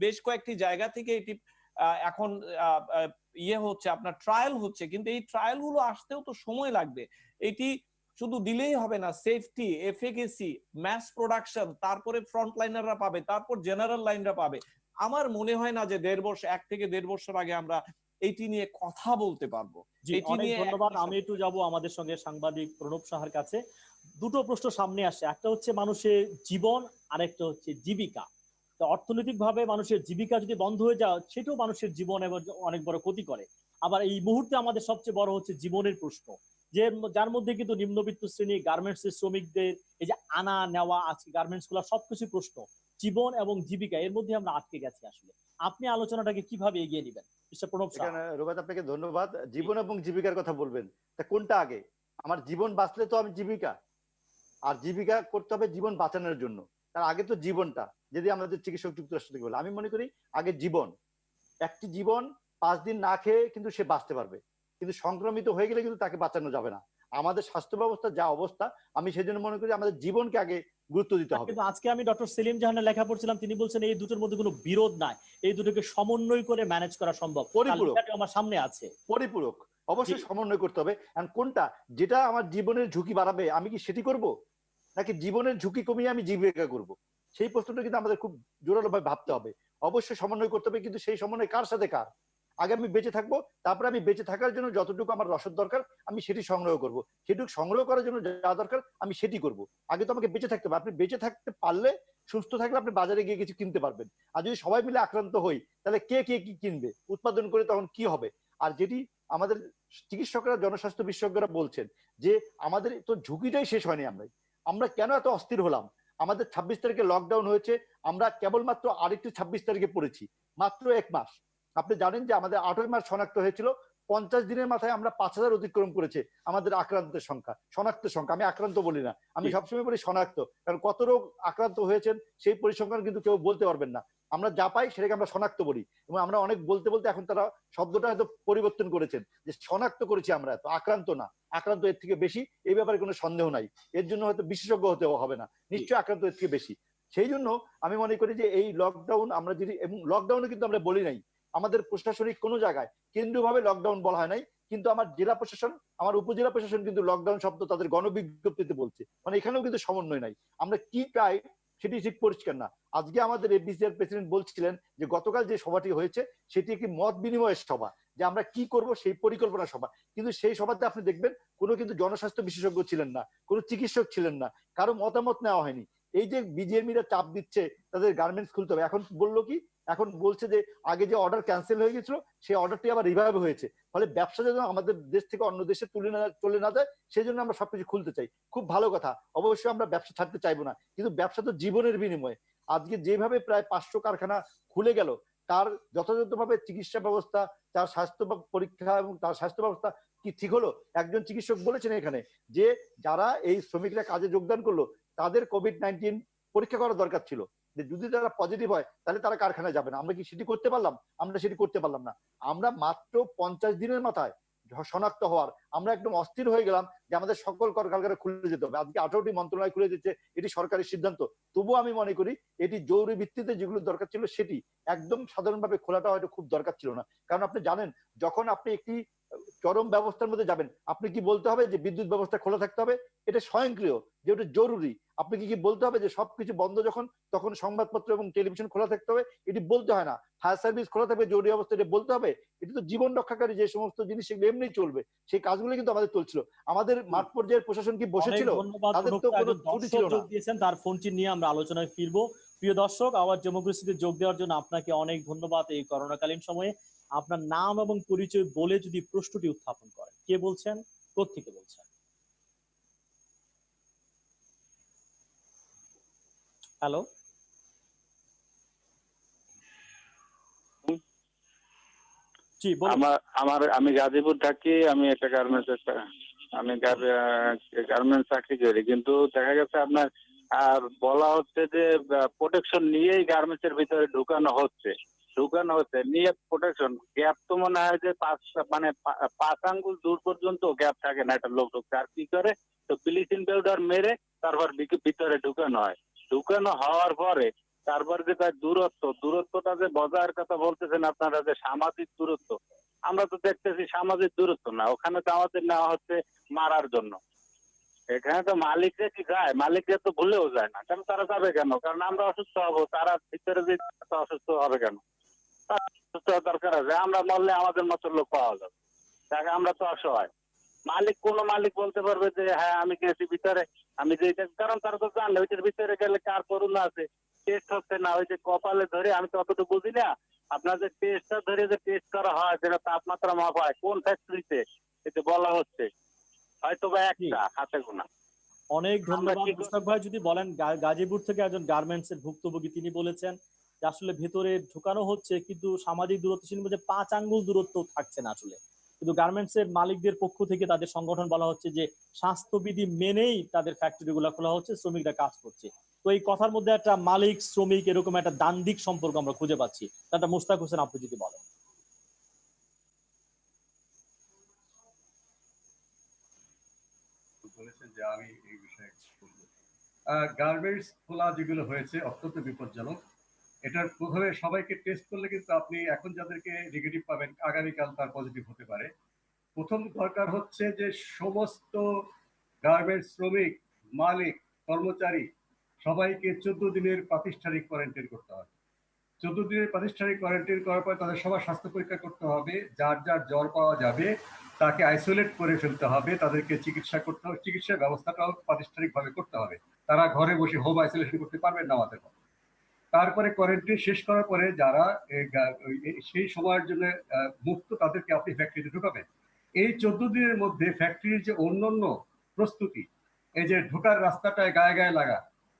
বেশ কয়েকটি জায়গা থেকে এটি এখন হচ্ছে, আপনার ট্রায়াল হচ্ছে, কিন্তু এই ট্রায়াল গুলো আসতেও তো সময় লাগবে। এটি শুধু দিলেই হবে না, সেফটি, এফিকেসি, ম্যাস প্রোডাকশন, তারপরে ফ্রন্টলাইনাররা পাবে, তারপর জেনারেল লাইনরা পাবে। আমার মনে হয় না যে 1 থেকে 1.5 বছর আগে আমরা এইটি নিয়ে কথা বলতে পারবো। অনেক ধন্যবাদ। আমি একটু যাব আমাদের সঙ্গে সাংবাদিক প্রণব সাহার কাছে। দুটো প্রশ্ন সামনে আসে, একটা হচ্ছে মানুষের জীবন, আর একটা হচ্ছে জীবিকা। তো অর্থনৈতিক ভাবে মানুষের জীবিকা যদি বন্ধ হয়ে যায়, সেটাও মানুষের জীবন অনেক বড় ক্ষতি করে। আবার এই মুহূর্তে আমাদের সবচেয়ে বড় হচ্ছে জীবনের প্রশ্ন, যে যার মধ্যে কিন্তু নিম্নবিত্ত শ্রেণী, গার্মেন্টস এর শ্রমিকদের এই যে আনা নেওয়া আছে, গার্মেন্টস গুলা সবকিছু প্রশ্ন, জীবন এবং জীবিকা, এর মধ্যে আমরা আটকে গেছি আসলে। আপনি আলোচনাটাকে কিভাবে এগিয়ে নেবেন মিস্টার প্রণব সাহা? রোবাত, আপনাকে ধন্যবাদ। জীবন এবং জীবিকার কথা বলবেন, তা কোনটা আগে? আমার জীবন বাঁচলে তো আমি জীবিকা, আর জীবিকা করতে হবে জীবন বাঁচানোর জন্য, তার আগে তো জীবনটা। যদি আমাদের চিকিৎসক যুক্তরাষ্ট্র থেকে বলে। আমি মনে করি আগে জীবন, একটি জীবন 5 দিন না খেয়ে কিন্তু সে বাঁচতে পারবে, কিন্তু সংক্রমিত হয়ে গেলে কিন্তু তাকে বাঁচানো যাবে না। আমাদের স্বাস্থ্য ব্যবস্থা যা অবস্থা, আমি সেজন্য মনে করি আমাদের জীবনকে আগে গুরুত্ব দিতে হবে। কিন্তু আজকে আমি ডক্টর সেলিম জাহানের লেখা পড়ছিলাম, তিনি বলছেন এই দুটোর মধ্যে কোনো বিরোধ নাই, এই দুটোকে সমন্বয় করে ম্যানেজ করা সম্ভব। পরিপূরক, আমার সামনে আছে, পরিপূরক, অবশ্যই সমন্বয় করতে হবে। কোনটা যেটা আমার জীবনের ঝুঁকি বাড়াবে আমি কি সেটি করব, নাকি জীবনের ঝুঁকি কমিয়ে আমি জীবিকা করব? সেই প্রশ্নটা কিন্তু আমাদের খুব জোরালো ভাবে ভাবতে হবে। অবশ্যই সমন্বয় করতে হবে, কিন্তু সেই সমন্বয় কার সাথে কার? আগে আমি বেঁচে থাকবো, তারপরে আমি বেঁচে থাকার জন্য যতটুকু আমার রসদ দরকার আমি সেটি সংগ্রহ করব, সেটুকু সংগ্রহ করার জন্য যা দরকার আমি সেটি করব। আগে তো আমাকে বেঁচে থাকতে হবে। আপনি বেঁচে থাকতে পারলে, সুস্থ থাকলে আপনি বাজারে গিয়ে কিছু কিনতে পারবেন। আর যদি সবাই মিলে আক্রান্ত হই, তাহলে কে কে কি কিনবে, উৎপাদন করে তখন কি হবে? আর যেটি আমাদের চিকিৎসকরা, জনস্বাস্থ্য বিশেষজ্ঞরা বলছেন যে আমাদের তো ঝুঁকিটাই শেষ হয়নি। আমরা কেন এত অস্থির হলাম? আমাদের 26 তারিখে লকডাউন হয়েছে, আমরা কেবলমাত্র আরেকটি 26 তারিখে পড়েছি, মাত্র 1 মাস। আপনি জানেন যে আমাদের 8 মাস শনাক্ত হয়েছিল, 50 দিনের মাথায় আমরা 5000 অতিক্রম করেছে আমাদের আক্রান্তের সংখ্যা, শনাক্ত সংখ্যা। আমি আক্রান্ত বলি না, আমি সবসময় বলি শনাক্ত, কারণ কত রোগ আক্রান্ত হয়েছেন সেই পরিসংখ্যান কিন্তু কেউ বলতে পারবেন না। আমরা যা পাই সেটাকে আমরা শনাক্ত বলি, এবং আমরা অনেক বলতে বলতে এখন তারা শব্দটা হয়তো পরিবর্তন করেছেন, যে শনাক্ত করেছি আমরা, এত আক্রান্ত না, আক্রান্ত এর থেকে বেশি, এই ব্যাপারে কোনো সন্দেহ নাই। এর জন্য হয়তো বিশেষজ্ঞ হতে হবে না, নিশ্চয়ই আক্রান্ত এর থেকে বেশি। সেই জন্য আমি মনে করি যে এই লকডাউন আমরা যদি, এবং লকডাউনে কিন্তু আমরা বলি নাই, আমাদের প্রশাসনিক কোনো জায়গায় কেন্দ্রীয়ভাবে লকডাউন বলা হয় নাই, কিন্তু আমার জেলা প্রশাসন, আমার উপজেলা প্রশাসন কিন্তু লকডাউন শব্দ তাদের গণবিজ্ঞপ্তিতে বলছে। মানে এখানেও কিন্তু সমন্বয় নাই। আমরা কি চাই সেটি ঠিক পরিষ্কার না। আজকে আমাদের এফবিসিআর প্রেসিডেন্ট বলছিলেন যে গতকাল যে সভাটি হয়েছে সেটি একটি মত বিনিময়ের সভা, যে আমরা কি করব সেই পরিকল্পনা সভা। কিন্তু সেই সভাতে আপনি দেখবেন কোনো কিন্তু জনস্বাস্থ্য বিশেষজ্ঞ ছিলেন না, কোনো চিকিৎসক ছিলেন না, কারো মতামত নেওয়া হয়নি। এই যে বিজিএমইরা চাপ দিচ্ছে তাদের গার্মেন্টস খুলতে হবে, এখন বললো কি, এখন বলছে যে আগে যে অর্ডার ক্যান্সেল হয়ে গেছিল সেই অর্ডারটি আবার রিভাইভ হয়েছে। ফলে ব্যবসা যেন আমাদের দেশ থেকে অন্য দেশে চলে না যায়, সেই জন্য আমরা সবকিছু খুলতে চাই। খুব ভালো কথা, অবশ্যই আমরা ব্যবসা ছাড়তে চাইবো না, কিন্তু ব্যবসা তো জীবনের বিনিময়ে। আজকে যেভাবে প্রায় 500 কারখানা খুলে গেল, তার যথাযথভাবে চিকিৎসা ব্যবস্থা, তার স্বাস্থ্য পরীক্ষা এবং তার স্বাস্থ্য ব্যবস্থা কি ঠিক হলো? একজন চিকিৎসক বলেছেন এখানে যে যারা এই শ্রমিকরা কাজে যোগদান করলো তাদের কোভিড-19 পরীক্ষা করা দরকার ছিল, যে যদি তারা পজিটিভ হয় তাহলে তারা কারখানায় যাবে না। আমরা কি সেটি করতে পারলাম? আমরা সেটি করতে পারলাম না। আমরা মাত্র 50 দিনের মাথায় শনাক্ত হওয়ার আমরা একদম অস্থির হয়ে গেলাম যে আমাদের সকল কলকারখানা খুলে যেতে হবে। আজকে 18টি মন্ত্রণালয় খুলে দিচ্ছে, এটি সরকারি সিদ্ধান্ত। তবুও আমি মনে করি এটি জরুরি ভিত্তিতে যেগুলো দরকার ছিল সেটি একদম সাধারণভাবে খোলাটা হয়তো খুব দরকার ছিল না। কারণ আপনি জানেন, যখন আপনি একটি চরম ব্যবস্থার মধ্যে যাবেন, আপনি কি বলতে হবে যে বিদ্যুৎ ব্যবস্থা খোলা থাকতে হবে? এটা স্বয়ংক্রিয়, যে ওটা জরুরি। আপনি কি বলতে হবে যে সবকিছু বন্ধ যখন, তখন সংবাদপত্র এবং টেলিভিশন খোলা থাকতে হবে? এটি বলতে হয় না। ফায়ার সার্ভিস খোলা থাকবে জরুরি অবস্থা, এটা বলতে হবে? এটা তো জীবন রক্ষাকারী যে সমস্ত জিনিস সেগুলো এমনি চলবে, সেই কাজগুলো কিন্তু আমাদের চলছিল। আমাদের মাঠ পর্যায়ের প্রশাসন কি বসেছিল? তাদের তো কোনো ত্রুটি ছিল না। দিয়েছেন, তার ফোনটি নিয়ে আমরা আলোচনায় ফিরবো। প্রিয় দর্শক, আওয়াজ ডেমোক্রেসিতে যোগ দেওয়ার জন্য আপনাকে অনেক ধন্যবাদ। এই করোনাকালীন সময়ে আপনার নাম এবং পরিচয় বলে যদি প্রশ্নটি উত্থাপন করেন, কে বলছেন, কোত্থেকে বলছেন? হ্যালো, জি বলুন। আমি গাজীপুর থাকি। আমি একটা গার্মেন্টস চাকরি করি, কিন্তু দেখা গেছে আপনার আর বলা হচ্ছে যে প্রোটেকশন নিয়েই গার্মেন্টস এর ভিতরে ঢুকানো হচ্ছে নিয়ে প্রোটেকশন গ্যাপ তো মনে হয় যে 5 আঙ্গুল দূর পর্যন্ত গ্যাপ থাকে না একটা লোক ঢুকছে। আর কি করে, তো ব্লিচিং পাউডার মেরে তারপর ভিতরে ঢুকানো হয়। ঢুকানো হওয়ার পরে তারপর যে তার দূরত্বটা যে বজায়ের কথা বলতেছেন আপনারা, যে সামাজিক দূরত্ব, আমরা তো দেখতেছি সামাজিক দূরত্ব না, ওখানে তো আমাদের নেওয়া হচ্ছে মারার জন্য। এখানে তো মালিকরা কি যায়? মালিকরা তো ভুলেও যায় না, কারণ তারা যাবে কেন? কারণ আমরা অসুস্থ হবো, তারা ভিতরে যে অসুস্থ হবে কেন? সুস্থ হওয়ার দরকার আছে। আমরা মরলে আমাদের মতো লোক পাওয়া যাবে, তাকে আমরা তো অসহায়। কোনো মালিক বলতে পারবে যে হ্যাঁ আমি গেছি ভিতরে, আমি যে, কারণ তারা তো জানলে ওইটার ভিতরে গেলে কার করোনা আছে টেস্ট হচ্ছে না। ওই যে কপালে ধরে, আমি তো অতটুকু বুঝি না, আপনার যে টেস্টটা ধরে যে টেস্ট করা হয়, যেটা তাপমাত্রা মাপা হয় কোন ফ্যাক্টরিতে, এটা বলা হচ্ছে হয়তো বা একটা হাতে গোনা। অনেক ধন্যবাদ মুস্তাক ভাই। যদি বলেন, গাজীপুর থেকে একজন গার্মেন্টস এর ভুক্তভোগী, তিনি বলেছেন যে আসলে ভেতরে ঢুকানো হচ্ছে কিন্তু সামাজিক দূরত্ব ছিল যে 5 আঙ্গুল দূরত্ব থাকছে না আসলে। কিন্তু গার্মেন্টস এর মালিকদের পক্ষ থেকে তাদের সংগঠন বলা হচ্ছে যে স্বাস্থ্যবিধি মেনেই তাদের ফ্যাক্টরি গুলা খোলা হচ্ছে, শ্রমিকরা কাজ করছে। তো এই কথার মধ্যে একটা মালিক শ্রমিক এরকম একটা দ্বান্দ্বিক সম্পর্ক আমরা খুঁজে পাচ্ছি। ডাক্তার মুস্তাক হোসেন, আপনি যদি বলেন। বলেছেন যে আমি এই বিষয়ে বলবো। গার্মেন্টস খোলা যেগুলো হয়েছে অত্যন্ত বিপজ্জনক। এটার প্রথমে সবাইকে টেস্ট করলে কিন্তু আপনি এখন যাদেরকে নেগেটিভ পাবেন আগামীকাল তার পজিটিভ হতে পারে। প্রথম দরকার হচ্ছে যে সমস্ত গার্মেন্টস শ্রমিক, মালিক, কর্মচারী সবাইকে 14 দিনের প্রাতিষ্ঠানিক কোয়ারেন্টাইন করতে হবে। 14 দিনের প্রাতিষ্ঠানিক কোয়ারেন্টাইন করার পর তাদের সবার স্বাস্থ্য পরীক্ষা করতে হবে। যার যার জ্বর পাওয়া যাবে তাকে আইসোলেট করে ফেলতে হবে, তাদেরকে চিকিৎসা করতে হবে, চিকিৎসার ব্যবস্থাটাও প্রাতিষ্ঠানিকভাবে করতে হবে। তারা ঘরে বসে হোম আইসোলেশন করতে পারবেন না আমাদের মতো। তারপরে কোয়ারেন্টাইন শেষ করার পরে যারা সেই সময়ের জন্য মুক্ত তাদেরকে আপনি ফ্যাক্টরিতে ঢুকাবেন। এই 14 দিনের মধ্যে ফ্যাক্টরির যে অন্যান্য প্রস্তুতি, এই যে ঢোকার রাস্তাটায় গায়ে গায়ে লাগা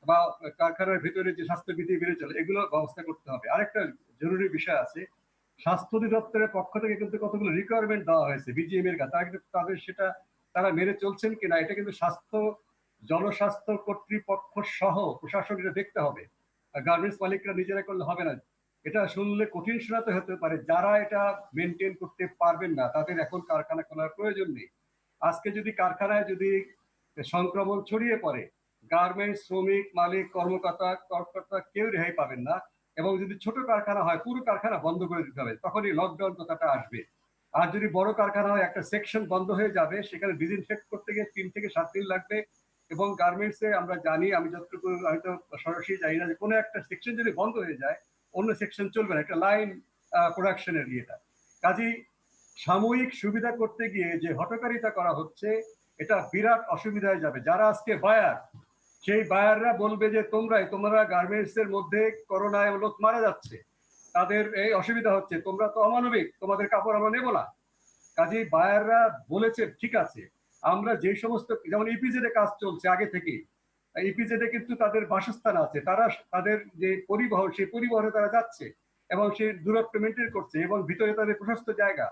বা কারখানার ভিতরে যে স্বাস্থ্যবিধি মেনে চলে, এগুলো ব্যবস্থা করতে হবে। আরেকটা জরুরি বিষয় আছে, স্বাস্থ্য অধিদপ্তরের পক্ষ থেকে কিন্তু কতগুলো রিকোয়ারমেন্ট দেওয়া হয়েছে বিজিএম এর কাছে, তাদের সেটা তারা মেনে চলছেন কিনা এটা কিন্তু জনস্বাস্থ্য কর্তৃপক্ষ সহ প্রশাসন এটা দেখতে হবে। গার্মেন্টস মালিকরা নিজেরা করলে হবে না। এটা শুনলে কঠিন শোনাতে হতে পারে, যারা এটা মেনটেন করতে পারবেন না তাদের এখন কারখানা খোলার প্রয়োজন নেই। আজকে যদি কারখানায় যদি সংক্রমণ ছড়িয়ে পড়ে, গার্মেন্টস শ্রমিক, মালিক, কর্মকর্তা কেউ রেহাই পাবেন না। এবং যদি ছোট কারখানা হয় পুরো কারখানা বন্ধ করে দিতে হবে, তখনই লকডাউন কথাটা আসবে। আর যদি বড় কারখানা হয় একটা সেকশন বন্ধ হয়ে যাবে, সেখানে ডিসইনফেক্ট করতে গিয়ে 3 থেকে 7 দিন লাগবে। এবং গার্মেন্টসে আমরা জানি, আমি যতটুকু হয়তো সরাসরি জানি না, যে কোনো একটা সেকশন যদি বন্ধ হয়ে যায় অন্য সেকশন চলবে না, একটা লাইন প্রোডাকশনের ইয়েটা। কাজেই সাময়িক সুবিধা করতে গিয়ে যে হঠকারিতা করা হচ্ছে, এটা বিরাট অসুবিধায় যাবে। যারা আজকে বায়ার, সেই বায়াররা বলবে যে তোমরা গার্মেন্টস এর মধ্যে করোনায় লোক মারা যাচ্ছে, তাদের এই অসুবিধা হচ্ছে, তোমরা তো অমানবিক, তোমাদের কাপড় আমরা নেবো না। কাজেই বায়াররা বলেছে ঠিক আছে, আমরা যে সমস্ত, যেমন ইপিজেড এ কাজ চলছে আগে থেকে, ইপিজেড এ কিন্তু তাদের বাসস্থান আছে, তারা তাদের যে পরিবহন, সেই পরিবহনে তারা যাচ্ছে এবং সেই দূরত্ব মেনটেন করছে এবং ভিতরে তাদের প্রশস্ত জায়গা।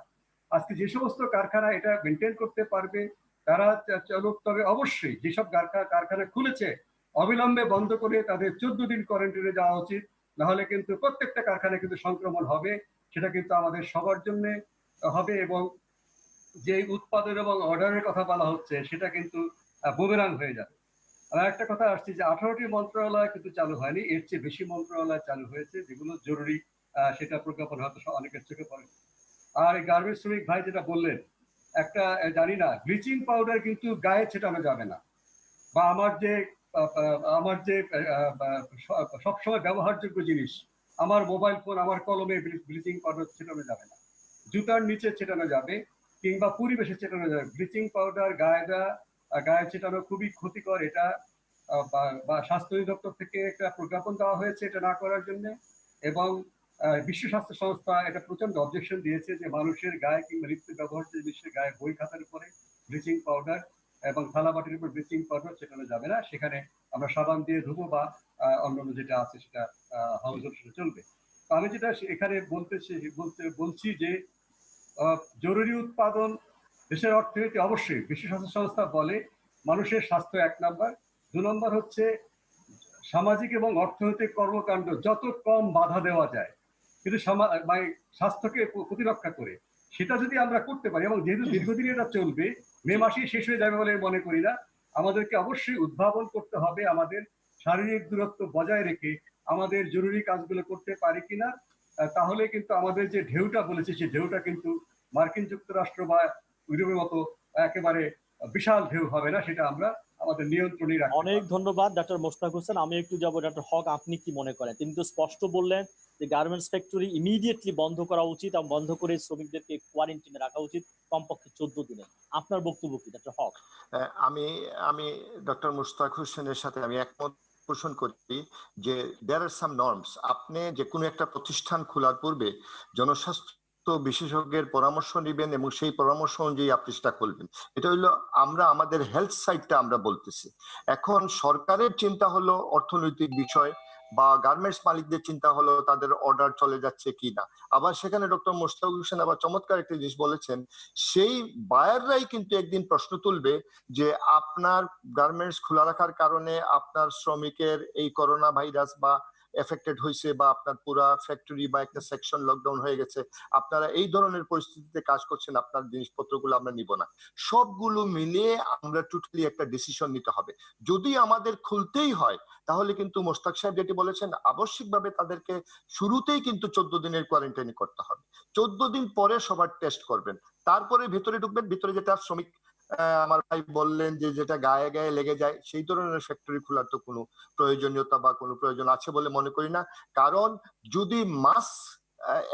আজকে যে সমস্ত কারখানা এটা মেনটেন করতে পারবে তারা চলুক, তবে অবশ্যই যেসব কারখানা খুলেছে অবিলম্বে বন্ধ করে তাদের 14 দিন কোয়ারেন্টাইনে যাওয়া উচিত। নাহলে কিন্তু প্রত্যেকটা কারখানায় কিন্তু সংক্রমণ হবে, সেটা কিন্তু আমাদের সবার জন্য হবে। এবং যে উৎপাদন এবং অর্ডারের কথা বলা হচ্ছে সেটা কিন্তু বুমেরাং হয়ে যাবে। আর একটা কথা আসছে যে 18টি মন্ত্রণালয় কিন্তু চালু হয়নি, এর চেয়ে বেশি মন্ত্রণালয় চালু হয়েছে যেগুলো জরুরি, সেটা প্রজ্ঞাপন হয়তো অনেকের চোখে পড়ে। আর গার্মেন্টস শ্রমিক ভাই যেটা বললেন, একটা জানি না, ব্লিচিং পাউডার কিন্তু গায়ে ছেটানো যাবে না, বা আমার যে সবসময় ব্যবহারযোগ্য জিনিস, আমার মোবাইল ফোন, আমার কলমে ব্লিচিং পাউডার ছেটানো যাবে না। জুতার নিচে ছেটানো যাবে কিংবা পরিবেশে ছেটানো যাবে। ব্লিচিং পাউডার গায়ে ছেটানো খুবই ক্ষতিকর। এটা বা স্বাস্থ্য অধিদপ্তর থেকে একটা প্রজ্ঞাপন দেওয়া হয়েছে এটা না করার জন্য। এবং বিশ্ব স্বাস্থ্য সংস্থা এটা প্রচন্ড অবজেকশন দিয়েছে যে মানুষের গায়ে কিংবা নিত্য ব্যবহার্য জিনিসের গায়ে, বই খাতার উপরে ব্লিচিং পাউডার এবং থালাবাটির উপর ব্লিচিং পাউডার ছেটানো যাবে না। সেখানে আমরা সাবান দিয়ে ধুবো বা অন্যান্য যেটা আছে সেটা হাউস হোল্ড চলবে। তো আমি যেটা এখানে বলছি যে জরুরি উৎপাদন দেশের অর্থনীতি, অবশ্যই বিশ্ব স্বাস্থ্য সংস্থা বলে মানুষের স্বাস্থ্য 1 নাম্বার, 2 নম্বর হচ্ছে সামাজিক এবং অর্থনৈতিক কর্মকাণ্ড যত কম বাধা দেওয়া যায়, কিন্তু স্বাস্থ্যকে প্রতিরক্ষা করে সেটা যদি আমরা করতে পারি, এবং যেহেতু দীর্ঘদিন এটা চলবে, মে মাসেই শেষ হয়ে যাবে বলে মনে করি না, আমাদেরকে অবশ্যই উদ্ভাবন করতে হবে আমাদের শারীরিক দূরত্ব বজায় রেখে আমাদের জরুরি কাজগুলো করতে পারি কিনা। তাহলে কিন্তু আমাদের যে ঢেউটা বলেছে সেই ঢেউটা কিন্তু মার্কিন যুক্তরাষ্ট্র বা ইউরোপের মতো একেবারে বিশাল ঢেউ হবে না, সেটা আমরা আমাদের নিয়ন্ত্রণে রাখতে। অনেক ধন্যবাদ ডাক্তার মোস্তাক হোসেন। আমি একটু যাবো ডাক্তার হক, আপনি কি মনে করেন? তিনি তো স্পষ্ট বললেন যে গার্মেন্টস ফ্যাক্টরি ইমিডিয়েটলি বন্ধ করা উচিত এবং বন্ধ করে শ্রমিকদেরকে কোয়ারেন্টাইনে রাখা উচিত কমপক্ষে 14 দিনে। আপনার বক্তব্য কি ডাক্তার হক? আমি ডক্টর মুস্তাক হোসেনের সাথে আমি একমত পোষণ করি যে দেয়ার আর সাম নর্মস। আপনি যে কোনো একটা প্রতিষ্ঠান খোলার পূর্বে জনস্বাস্থ্য বিশেষজ্ঞের পরামর্শ নেবেন এবং সেই পরামর্শ অনুযায়ী আপনি সেটা খুলবেন। এটা হলো আমরা আমাদের হেলথ সাইডটা আমরা বলতেছি। এখন সরকারের চিন্তা হলো অর্থনৈতিক বিষয়, বা গার্মেন্টস মালিকদের চিন্তা হলো তাদের অর্ডার চলে যাচ্ছে কিনা। আবার সেখানে ডক্টর মোশতাকুর হোসেন আবার চমৎকার একটা জিনিস বলেছেন, সেই বায়াররাই কিন্তু একদিন প্রশ্ন তুলবে যে আপনার গার্মেন্টস খোলা রাখার কারণে আপনার শ্রমিকের এই করোনা ভাইরাস বা এফেক্টেড হয়েছে, বা আপনার পুরা ফ্যাক্টরি বা একটা সেকশন লকডাউন হয়ে গেছে, আপনারা এই ধরনের পরিস্থিতিতে কাজ করছেন, আপনার জিনিসপত্রগুলো আমরা নিব না। সবগুলো মিলিয়ে আমরা টোটালি একটা ডিসিশন নিতে হবে। যদি আমাদের খুলতেই হয় তাহলে কিন্তু মোশতাক সাহেব যেটি বলেছেন, আবশ্যিকভাবে তাদেরকে শুরুতেই কিন্তু 14 দিনের কোয়ারেন্টাইন করতে হবে। 14 দিন পরে সবার টেস্ট করবেন, তারপরে ভিতরে ঢুকবেন। ভিতরে যেটা শ্রমিক আমার ভাই বললেন যে যেটা গায়ে গায়ে লেগে যায়, সেই ধরনের ফ্যাক্টরি খোলার তো কোনো প্রয়োজনীয়তা বা কোনো প্রয়োজন আছে বলে মনে করি না। কারণ যদি মাস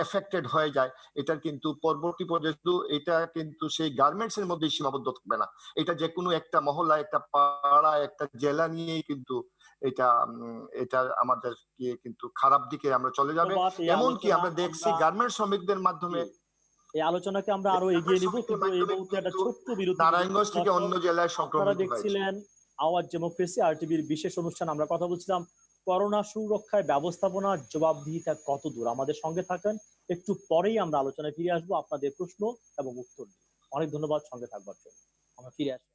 এফেক্টেড হয়ে যায়, এটার কিন্তু পরবর্তী পর্যায়ে এটা কিন্তু সেই গার্মেন্টস এর মধ্যে সীমাবদ্ধ থাকবে না, এটা যে কোনো একটা মহল্লা, একটা পাড়া, একটা জেলা নিয়েই কিন্তু এটা আমাদের কিন্তু খারাপ দিকে আমরা চলে যাবে। এমনকি আমরা দেখছি গার্মেন্টস শ্রমিকদের মাধ্যমে এই আলোচনাকে আমরা আরো এগিয়ে নিব, কিন্তু এই মুহূর্তে একটা ছোট্ট বিরতি। নারায়ণগঞ্জ থেকে অন্য জেলায় সংক্রমিত আপনারা দেখছিলেন আওয়াজ ডেমোক্রেসি আরটিভির বিশেষ অনুষ্ঠান। আমরা কথা বলছিলাম করোনা সুরক্ষায় ব্যবস্থাপনার জবাবদিহিতা কত দূর। আমাদের সঙ্গে থাকেন, একটু পরেই আমরা আলোচনায় ফিরে আসবো আপনাদের প্রশ্ন এবং উত্তর নিয়ে। অনেক ধন্যবাদ সঙ্গে থাকবার জন্য। আমরা ফিরে আসবো।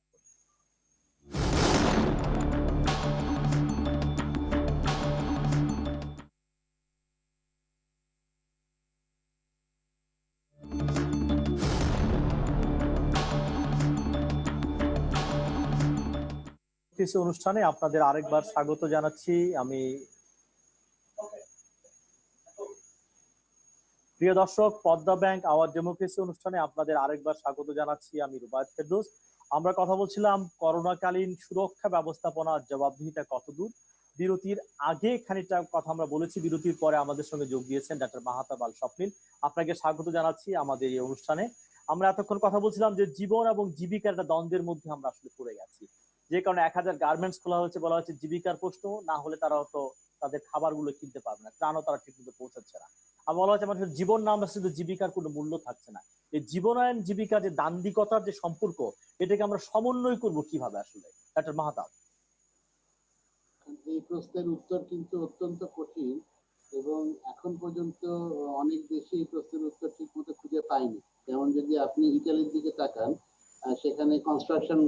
অনুষ্ঠানে আপনাদের আরেকবার স্বাগত জানাচ্ছি। আমি প্রিয় দর্শক, পদ্মা ব্যাংক আওয়াজ ডেমোক্রেসি অনুষ্ঠানে আপনাদের আরেকবার স্বাগত জানাচ্ছি। আমি রুবায়েত ফেরদৌস। আমরা কথা বলছিলাম করোনাকালীন সুরক্ষা ব্যবস্থাপনার জবাবদিহিতা কতদূর। বিরতির আগে খানিকটা কথা আমরা বলেছি, বিরতির পরে আমাদের সঙ্গে যোগ দিয়েছেন ডাক্তার মাহাতাব আল স্বপ্নিল। আপনাকে স্বাগত জানাচ্ছি আমাদের এই অনুষ্ঠানে। আমরা এতক্ষণ কথা বলছিলাম যে জীবন এবং জীবিকার একটা দ্বন্দ্বের মধ্যে আমরা আসলে পড়ে গেছি, যে কারণে 1000 গার্মেন্টস খোলা হয়েছে, বলা হচ্ছে জীবিকার প্রশ্ন, না হলে তারা হয়তো তাদের খাবারগুলো কিনতে পারবে না, ত্রাণও তারা ঠিকমতো পৌঁছাচ্ছে না। আর বলা হচ্ছে মানুষের জীবন নাম শুধু জীবিকার কোনো মূল্য থাকছে না। এই জীবনায়ন জীবিকা যে দান্দিকতার যে সম্পর্ক, এটাকে আমরা সমন্বয় করব কিভাবে আসলে, ডাক্তার মাহাতাব? এই প্রশ্নের উত্তর কিন্তু অত্যন্ত কঠিন, এবং এখন পর্যন্ত অনেক দেশে এই প্রশ্নের উত্তর ঠিক মতো খুঁজে পায়নি। যেমন যদি আপনি ইটালির দিকে তাকান, সেখানে কনস্ট্রাকশন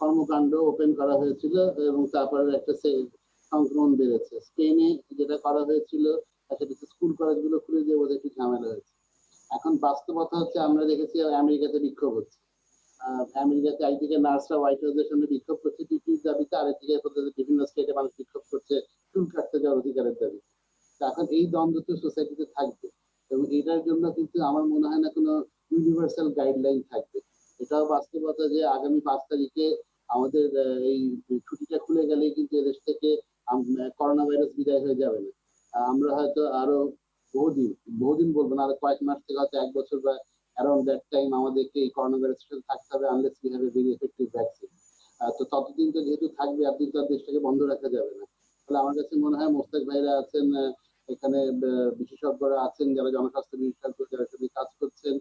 কর্মকাণ্ড ওপেন করা হয়েছিল এবং তারপরে একটা সংক্রমণ বেড়েছে। স্পেনে যেটা করা হয়েছিল সেটা স্কুল কলেজগুলো খুলে দিয়ে বোধহয় একটু ঝামেলা হয়েছে। এখন বাস্তবতা হচ্ছে আমরা দেখেছি আমেরিকাতে বিক্ষোভ হচ্ছে। আমেরিকাতে একদিকে নার্সরা হোয়াইট হাউসের সামনে বিক্ষোভ করছে ডিউটির দাবিতে, আরেকদিকে বিভিন্ন স্টেটে মানুষ বিক্ষোভ করছে চুল কাটতে যাওয়ার অধিকারের দাবি। এখন এই দ্বন্দ্ব তো সোসাইটিতে থাকবে, এবং এটার জন্য কিন্তু আমার মনে হয় না কোনো ইউনিভার্সাল গাইডলাইন থাকবে। এটাও বাস্তবতা যে আগামী 5 তারিখে আমাদের এই ছুটিটা খুলে গেলেই কিন্তু এদেশ থেকে করোনা ভাইরাস বিদায় হয়ে যাবে না। আমরা হয়তো আরো বহুদিন বলবো না, আরো কয়েক মাস থেকে হয়তো 1 বছর বা অ্যারাউন্ড দ্যাট টাইম আমাদেরকে এই করোনা ভাইরাসের সাথে থাকতে হবে, unless we have a very effective vaccine. তো ততদিন তো যেহেতু থাকবে, আপনি তো দেশটাকে বন্ধ রাখা যাবে না। তাহলে আমার কাছে মনে হয় মোস্তাক ভাইরা আছেন, এখানে বিশেষজ্ঞরা আছেন, যারা জনস্বাস্থ্য বিশেষজ্ঞ, যারা সাথে কাজ করছেন,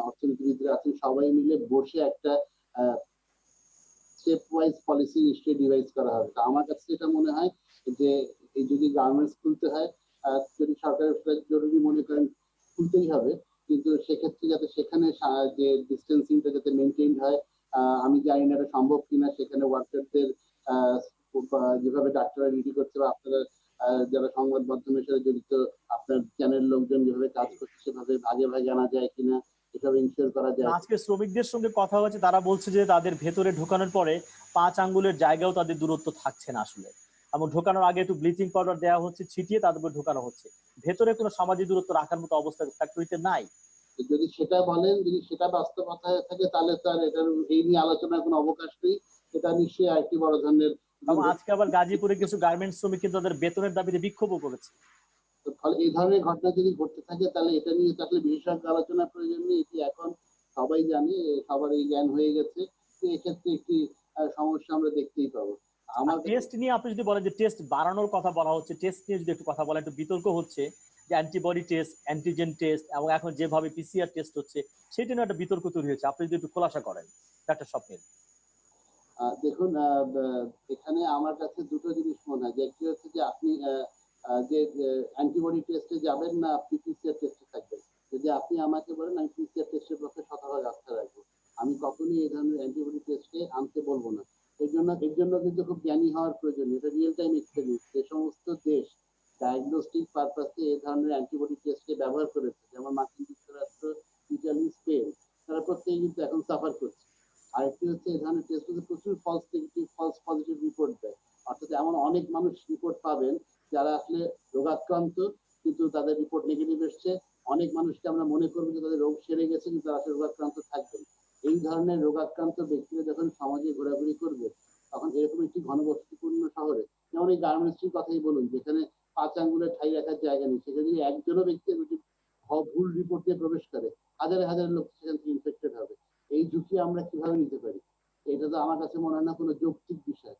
অর্থনীতিবিদরা আছেন, সবাই মিলে বসে একটা স্টেপ ওয়াইজ পলিসি নিশ্চয়ই ডিভাইস করা হবে। তো আমার কাছে এটা মনে হয় যে এই যদি গার্মেন্টস খুলতে হয়, যদি সরকারের জরুরি মনে করেন খুলতেই হবে, কিন্তু সেক্ষেত্রে যাতে সেখানে যে ডিস্টেন্সিংটা যাতে মেনটেইন হয়, আমি জানি না এটা সম্ভব কিনা। সেখানে ওয়ার্কারদের যেভাবে ডাক্তাররা ডিউটি করছে বা আপনারা যারা সংবাদ মাধ্যমের সাথে জড়িত, আপনার চ্যানেল লোকজন যেভাবে কাজ করছে সেভাবে ভাগে ভাগে আনা যায় কিনা, এভাবে ইনশিওর করা যায়। আজকে শ্রমিকদের সঙ্গে কথা হচ্ছে, তারা বলছে যে তাদের ভেতরে ঢোকানোর পরে 5 আঙ্গুলের জায়গাও তাদের দূরত্ব থাকছে না আসলে, এবং ঢোকানোর আগে একটু ব্লিচিং পাউডার দেওয়া হচ্ছে, ছিটিয়ে তাদের উপর ঢোকানো হচ্ছে। ভেতরে কোনো সামাজিক দূরত্ব রাখার মতো অবস্থা ফ্যাক্টরিতে নাই। যদি সেটা বলেন, যদি সেটা বাস্তবতা হয়ে থাকে, তাহলে তো আর এটার এই নিয়ে আলোচনার কোনো অবকাশ নেই। এটা নিশ্চয়ই আরেকটি বড় ধরনের। আজকে আবার গাজীপুরে কিছু গার্মেন্টস শ্রমিক কিন্তু তাদের বেতনের দাবিতে বিক্ষোভও করেছে। ফলে এই ধরনের ঘটনা যদি ঘটতে থাকে, তাহলে এটা নিয়ে তাহলে বিশেষজ্ঞ আলোচনার প্রয়োজন নেই। এটি এখন সবাই জানে, সবার এই জ্ঞান হয়ে গেছে। এক্ষেত্রে একটি সমস্যা আমরা দেখতেই পাবো। আমার টেস্ট নিয়ে আপনি যদি বলেন যে টেস্ট বাড়ানোর কথা বলা হচ্ছে, টেস্ট নিয়ে যদি একটু কথা বলেন, একটু বিতর্ক হচ্ছে যে অ্যান্টিবডি টেস্ট, অ্যান্টিজেন টেস্ট, এবং এখন যেভাবে পিসিআর টেস্ট হচ্ছে, সেটা নিয়ে একটা বিতর্ক তৈরি হয়েছে। আপনি যদি একটু খোলাসা করেন ডাক্তার স্বপ্নিল। দেখুন, এখানে আমার কাছে দুটো জিনিস মনে হয়। একটি হচ্ছে যে আপনি যে অ্যান্টিবডি টেস্টে যাবেন না আপনি পিসিআর টেস্টে থাকবেন। যদি আপনি আমাকে বলেন আমি পিসিআর টেস্টের পক্ষে শতভাগ আস্থা রাখবো। আমি কখনোই এই ধরনের অ্যান্টিবডি টেস্টকে আনতে বলবো না। এর জন্য কিন্তু খুব জ্ঞানী হওয়ার প্রয়োজন। এটা রিয়েল টাইম এক্সপেরিয়েন্স। যে সমস্ত দেশ ডায়াগনস্টিক পারপাসে এই ধরনের অ্যান্টিবডি টেস্টকে ব্যবহার করেছে, যেমন মার্কিন যুক্তরাষ্ট্র, ইটালি, স্পেন, তারা প্রত্যেকে কিন্তু এখন সাফার করছে। আরেকটি হচ্ছে এই ধরনের টেস্ট করতে প্রচুর false negative, false positive report দেয়। অর্থাৎ এমন অনেক মানুষ রিপোর্ট পাবেন যারা আসলে রোগাক্রান্ত কিন্তু তাদের রিপোর্ট নেগেটিভ এসছে। অনেক মানুষকে আমরা মনে করবো যে তাদের রোগ সেরে গেছে কিন্তু তারা আসলে রোগাক্রান্ত থাকবেন। এই ধরনের রোগাক্রান্ত ব্যক্তিরা যখন সমাজে ঘোরাঘুরি করবে তখন এরকম একটি ঘনবসতিপূর্ণ শহরে, যেমন এই গার্মেন্টসটির কথাই বলুন, যেখানে 5 আঙ্গুলের ঠাই রাখার জায়গা নেই, সেখানে যদি একজনও ব্যক্তি ভুল রিপোর্ট দিয়ে প্রবেশ করে হাজারে হাজারে লোক সেখান থেকে ইনফেক্টেড হবে। এই ঝুঁকি আমরা কিভাবে নিতে পারি? এটা তো আমার কাছে মনে হয় না কোনো যৌক্তিক বিষয়।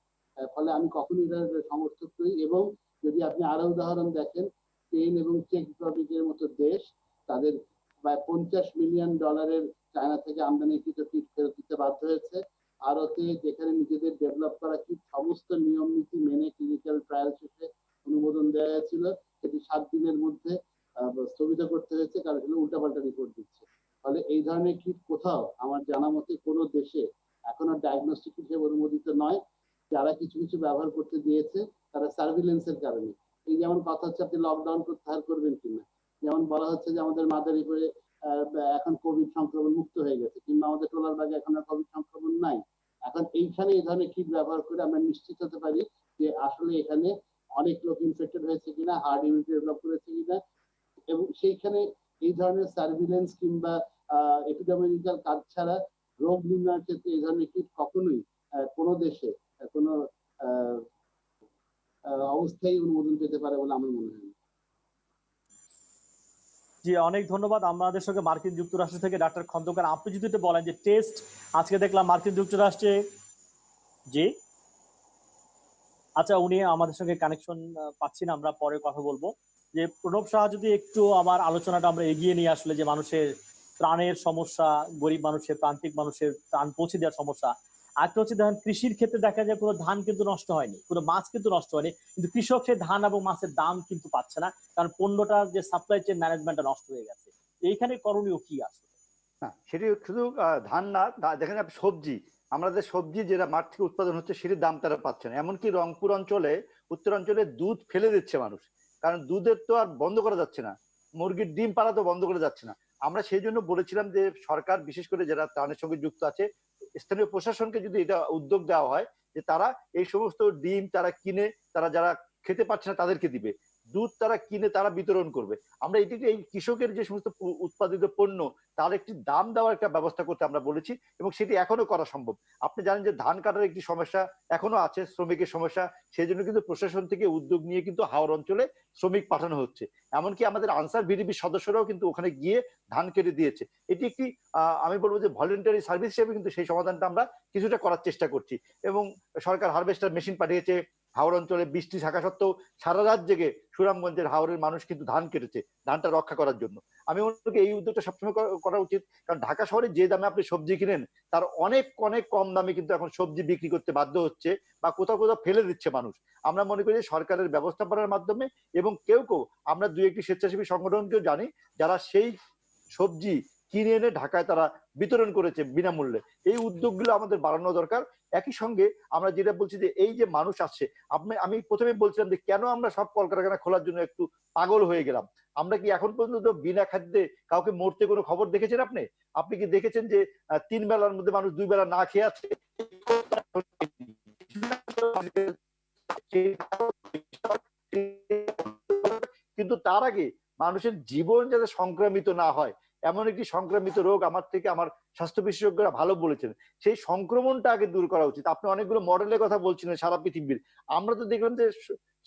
ফলে আমি কখনোই এটার সমর্থক নই। এবং যদি আপনি আরো উদাহরণ দেখেন, স্পেন এবং চেক রিপাবলিকের মতো দেশ তাদের প্রায় $50 মিলিয়ন চায়না থেকে আমদানিকৃত কিট ফেরত দিতে বাধ্য হয়েছে। ভারতে যেখানে নিজেদের ডেভেলপ করা কিট সমস্ত নিয়ম নীতি মেনে ক্লিনিক্যাল ট্রায়াল শেষে অনুমোদন দেওয়া হয়েছিল, সেটি 7 দিনের মধ্যে স্থগিত করতে হয়েছে, কারণ এগুলো উল্টাপাল্টা রিপোর্ট দিচ্ছে। ফলে এই ধরনের কিট কোথাও আমার জানা মতে কোনো দেশে এখনো ডায়াগনস্টিক হিসেবে অনুমোদিত নয়। যারা কিছু কিছু ব্যবহার করতে দিয়েছে তারা সার্ভিলেন্সের কারণে। এই যেমন কথা হচ্ছে আপনি লকডাউন প্রত্যাহার করবেন কিনা, যেমন বলা হচ্ছে যে আমাদের মাদারীপুরে এখন কোভিড সংক্রমণ মুক্ত হয়ে গেছে, কিংবা আমাদের টোলারবাগে এখন আর কোভিড সংক্রমণ নাই। এখন এইখানে এই ধরনের কিট ব্যবহার করে আমরা নিশ্চিত হতে পারি যে আসলে এখানে অনেক লোক ইনফেক্টেড হয়েছে কিনা, হার্ড ইমিউনিটি ডেভেলপ করেছে কিনা। এবং সেইখানে এই ধরনের সার্ভিলেন্স কিংবা এপিডেমিওলজিক্যাল কাজ ছাড়া রোগ নির্ণয়ের ক্ষেত্রে এই ধরনের কিট কখনোই কোনো দেশে কোনো অবস্থায় অনুমোদন পেতে পারে বলে আমার মনে হয়। জি, অনেক ধন্যবাদ। আমাদের সঙ্গে মার্কিন যুক্তরাষ্ট্র থেকে ডাক্তার খন্দকার, আপনি যদি একটু বলেন যে টেস্ট আজকে দেখলাম মার্কিন যুক্তরাষ্ট্রে, জি আচ্ছা উনি আমাদের সঙ্গে কানেকশন পাচ্ছি না, আমরা পরে কথা বলবো। যে প্রণব সাহা যদি একটু আমার আলোচনাটা আমরা এগিয়ে নিয়ে আসলে, যে মানুষের ত্রাণের সমস্যা, গরিব মানুষের, প্রান্তিক মানুষের ত্রাণ পৌঁছে দেওয়ার সমস্যা। আরেকটা হচ্ছে দেখেন কৃষির ক্ষেত্রে দেখা যায় কোনো ধান কিন্তু নষ্ট হয়নি, কোনো মাছ কিন্তু নষ্ট হয়নি, কিন্তু কৃষক সে ধান এবং মাছের দাম কিন্তু পাচ্ছে না, কারণ পণ্যটা যে সাপ্লাই চেইন ম্যানেজমেন্টটা নষ্ট হয়ে গেছে। এইখানে করণীয় কি আছে? না, সেটি শুধু ধান না, দেখেন আপনি সবজি, আমাদের সবজি যেটা মাঠ থেকে উৎপাদন হচ্ছে সেটির দাম তারা পাচ্ছে না। এমনকি রংপুর অঞ্চলে, উত্তরাঞ্চলে দুধ ফেলে দিচ্ছে মানুষ, কারণ দুধের তো আর বন্ধ করা যাচ্ছে না, মুরগির ডিম পাড়া তো বন্ধ করা যাচ্ছে না। আমরা সেই জন্য বলেছিলাম যে সরকার, বিশেষ করে যারা ত্রাণের সঙ্গে যুক্ত আছে, স্থানীয় প্রশাসনকে যদি এটা উদ্যোগ দেওয়া হয় যে তারা এই সমস্ত ডিম তারা কিনে, তারা যারা খেতে পারছে না তাদেরকে দিবে, দুধ তারা কিনে তারা বিতরণ করবে। আমরা এটিকে এই কৃষকের যে সমস্ত উৎপাদিত পণ্য তার একটি দাম দেওয়ার একটা ব্যবস্থা করতে আমরা বলেছি, এবং সেটি এখনো করা সম্ভব। আপনি জানেন যে ধান কাটার একটি সমস্যা এখনো আছে, শ্রমিকের সমস্যা, সেই জন্য কিন্তু প্রশাসন থেকে উদ্যোগ নিয়ে কিন্তু হাওড় অঞ্চলে শ্রমিক পাঠানো হচ্ছে। এমনকি আমাদের আনসার ভিডিপি সদস্যরাও কিন্তু ওখানে গিয়ে ধান কেটে দিয়েছে। এটি একটি আমি বলবো যে ভলেন্টারি সার্ভিস হিসেবে কিন্তু সেই সমাধানটা আমরা কিছুটা করার চেষ্টা করছি। এবং সরকার হারভেস্টার মেশিন পাঠিয়েছে। হাওড় অঞ্চলে বৃষ্টি থাকা সত্ত্বেও সারা রাত জেগে সুনামগঞ্জের হাওড়ের মানুষ কিন্তু ধান কেটেছে ধানটা রক্ষা করার জন্য। আমি মনে করি এই উদ্যোগটা সবসময় করা উচিত, কারণ ঢাকা শহরে যে দামে আপনি সবজি কিনেন তার অনেক অনেক কম দামে কিন্তু এখন সবজি বিক্রি করতে বাধ্য হচ্ছে, বা কোথাও কোথাও ফেলে দিচ্ছে মানুষ। আমরা মনে করি সরকারের ব্যবস্থাপনার মাধ্যমে, এবং কেউ কেউ আমরা 2-1টি স্বেচ্ছাসেবী সংগঠনকেও জানি যারা সেই সবজি কিনে এনে ঢাকায় তারা বিতরণ করেছে বিনামূল্যে। এই উদ্যোগগুলো আমাদের বাড়ানো দরকার। একই সঙ্গে আমরা যেটা বলছি যে এই যে মানুষ আসছে, আমি প্রথমে বলছিলাম যে কেন আমরা সব কলকারখানা খোলার জন্য একটু পাগল হয়ে গেলাম। আমরা কি এখন পর্যন্ত বিনা খাদ্যে কাউকে মরতে কোনো খবর দেখেছেন? আপনি কি দেখেছেন যে 3 বেলার মধ্যে মানুষ 2 বেলা না খেয়ে আছে? কিন্তু তার আগে মানুষের জীবন যাতে সংক্রামিত না হয়, এমন একটি সংক্রামিত রোগ আমার থেকে আমার স্বাস্থ্য বিশেষজ্ঞরা ভালো বলেছেন, সেই সংক্রমণটা আগে দূর করা উচিত। আপনি অনেকগুলো মডেলের কথা বলছিলেন সারা পৃথিবীর, আমরা তো দেখলাম যে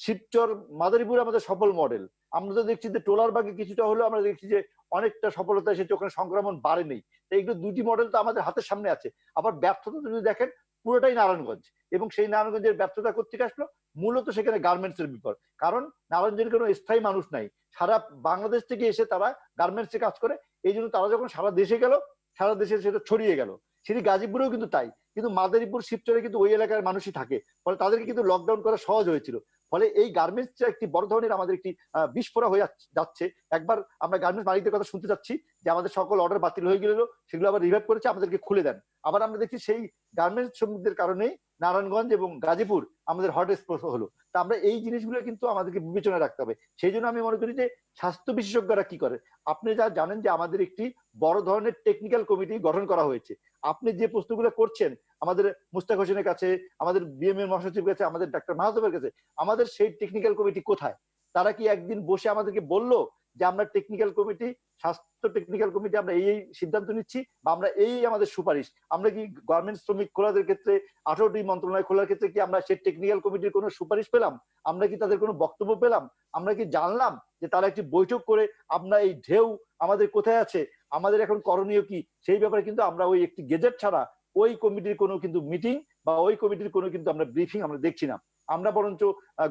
শিবচর, মাদারীপুর আমাদের সফল মডেল। আমরা তো দেখছি যে টোলারবাগে কিছুটা হলেও আমরা দেখছি যে অনেকটা সফলতা এসেছে, ওখানে সংক্রমণ বাড়েনি। এইগুলো 2টি মডেল তো আমাদের হাতের সামনে আছে। আবার ব্যর্থতা যদি দেখেন, পুরোটাই নারায়ণগঞ্জ, এবং সেই নারায়ণগঞ্জের ব্যর্থতা কোত্থেকে আসলো? মূলত সেখানে গার্মেন্টস এর বিপদ। কারণ নারায়ণগঞ্জের কোনো স্থায়ী মানুষ নাই, সারা বাংলাদেশ থেকে এসে তারা গার্মেন্টসে কাজ করে। এই জন্য তারা যখন সারা দেশে গেল, সারা দেশে সেটা ছড়িয়ে গেল। সেটি গাজীপুরেও কিন্তু তাই, কিন্তু মাদারীপুর শিবচরে কিন্তু ওই এলাকার মানুষই থাকে, ফলে তাদেরকে কিন্তু লকডাউন করা সহজ হয়েছিল। ফলে এই গার্মেন্টস একটি বড় ধরনের আমাদের একটি বিস্ফোরণ হয়ে যাচ্ছে। একবার আমরা গার্মেন্টস মালিকদের কথা শুনতে চাচ্ছি যে আমাদের সকল অর্ডার বাতিল হয়ে গেল, সেগুলো আবার রিভাইভ করেছে, আমাদেরকে খুলে দেন। আবার আমরা দেখছি সেই গার্মেন্টস শ্রমিকদের কারণেই নারায়ণগঞ্জ এবং গাজীপুর আমাদের হটস্পট হলো। তা আমরা এই জিনিসগুলো কিন্তু আমাদেরকে বিবেচনা রাখতে হবে। সেই জন্য আমি মনে করি যে স্বাস্থ্য বিশেষজ্ঞরা কি করে, আপনি যা জানেন যে আমাদের একটি বড় ধরনের টেকনিক্যাল কমিটি গঠন করা হয়েছে। আপনি যে প্রশ্নগুলো করছেন আমাদের মুস্তাক হোসেনের কাছে, আমাদের বিএমএ মহাসচিবের কাছে, আমাদের ডাক্তার মাহাতবের কাছে, আমাদের সেই টেকনিক্যাল কমিটি কোথায়? তারা কি একদিন বসে আমাদেরকে বললো যে আমরা টেকনিক্যাল কমিটি, স্বাস্থ্য টেকনিক্যাল কমিটি আমরা এই সিদ্ধান্ত নিচ্ছি বা আমরা এই আমাদের সুপারিশ? আমরা কি গার্মেন্টস শ্রমিক খোলাদের ক্ষেত্রে 18টি মন্ত্রণালয় খোলার ক্ষেত্রে কি আমরা সেই টেকনিক্যাল কমিটির কোনো সুপারিশ পেলাম? আমরা কি তাদের কোনো বক্তব্য পেলাম? আমরা কি জানলাম যে তারা একটি বৈঠক করে আমরা এই ঢেউ আমাদের কোথায় আছে, আমাদের এখন করণীয় কি, সেই ব্যাপারে কিন্তু আমরা ওই একটি গেজেট ছাড়া ওই কমিটির কোনো কিন্তু মিটিং বা ওই কমিটির কোনো কিন্তু আমরা ব্রিফিং আমরা দেখছি না। আমরা বরঞ্চ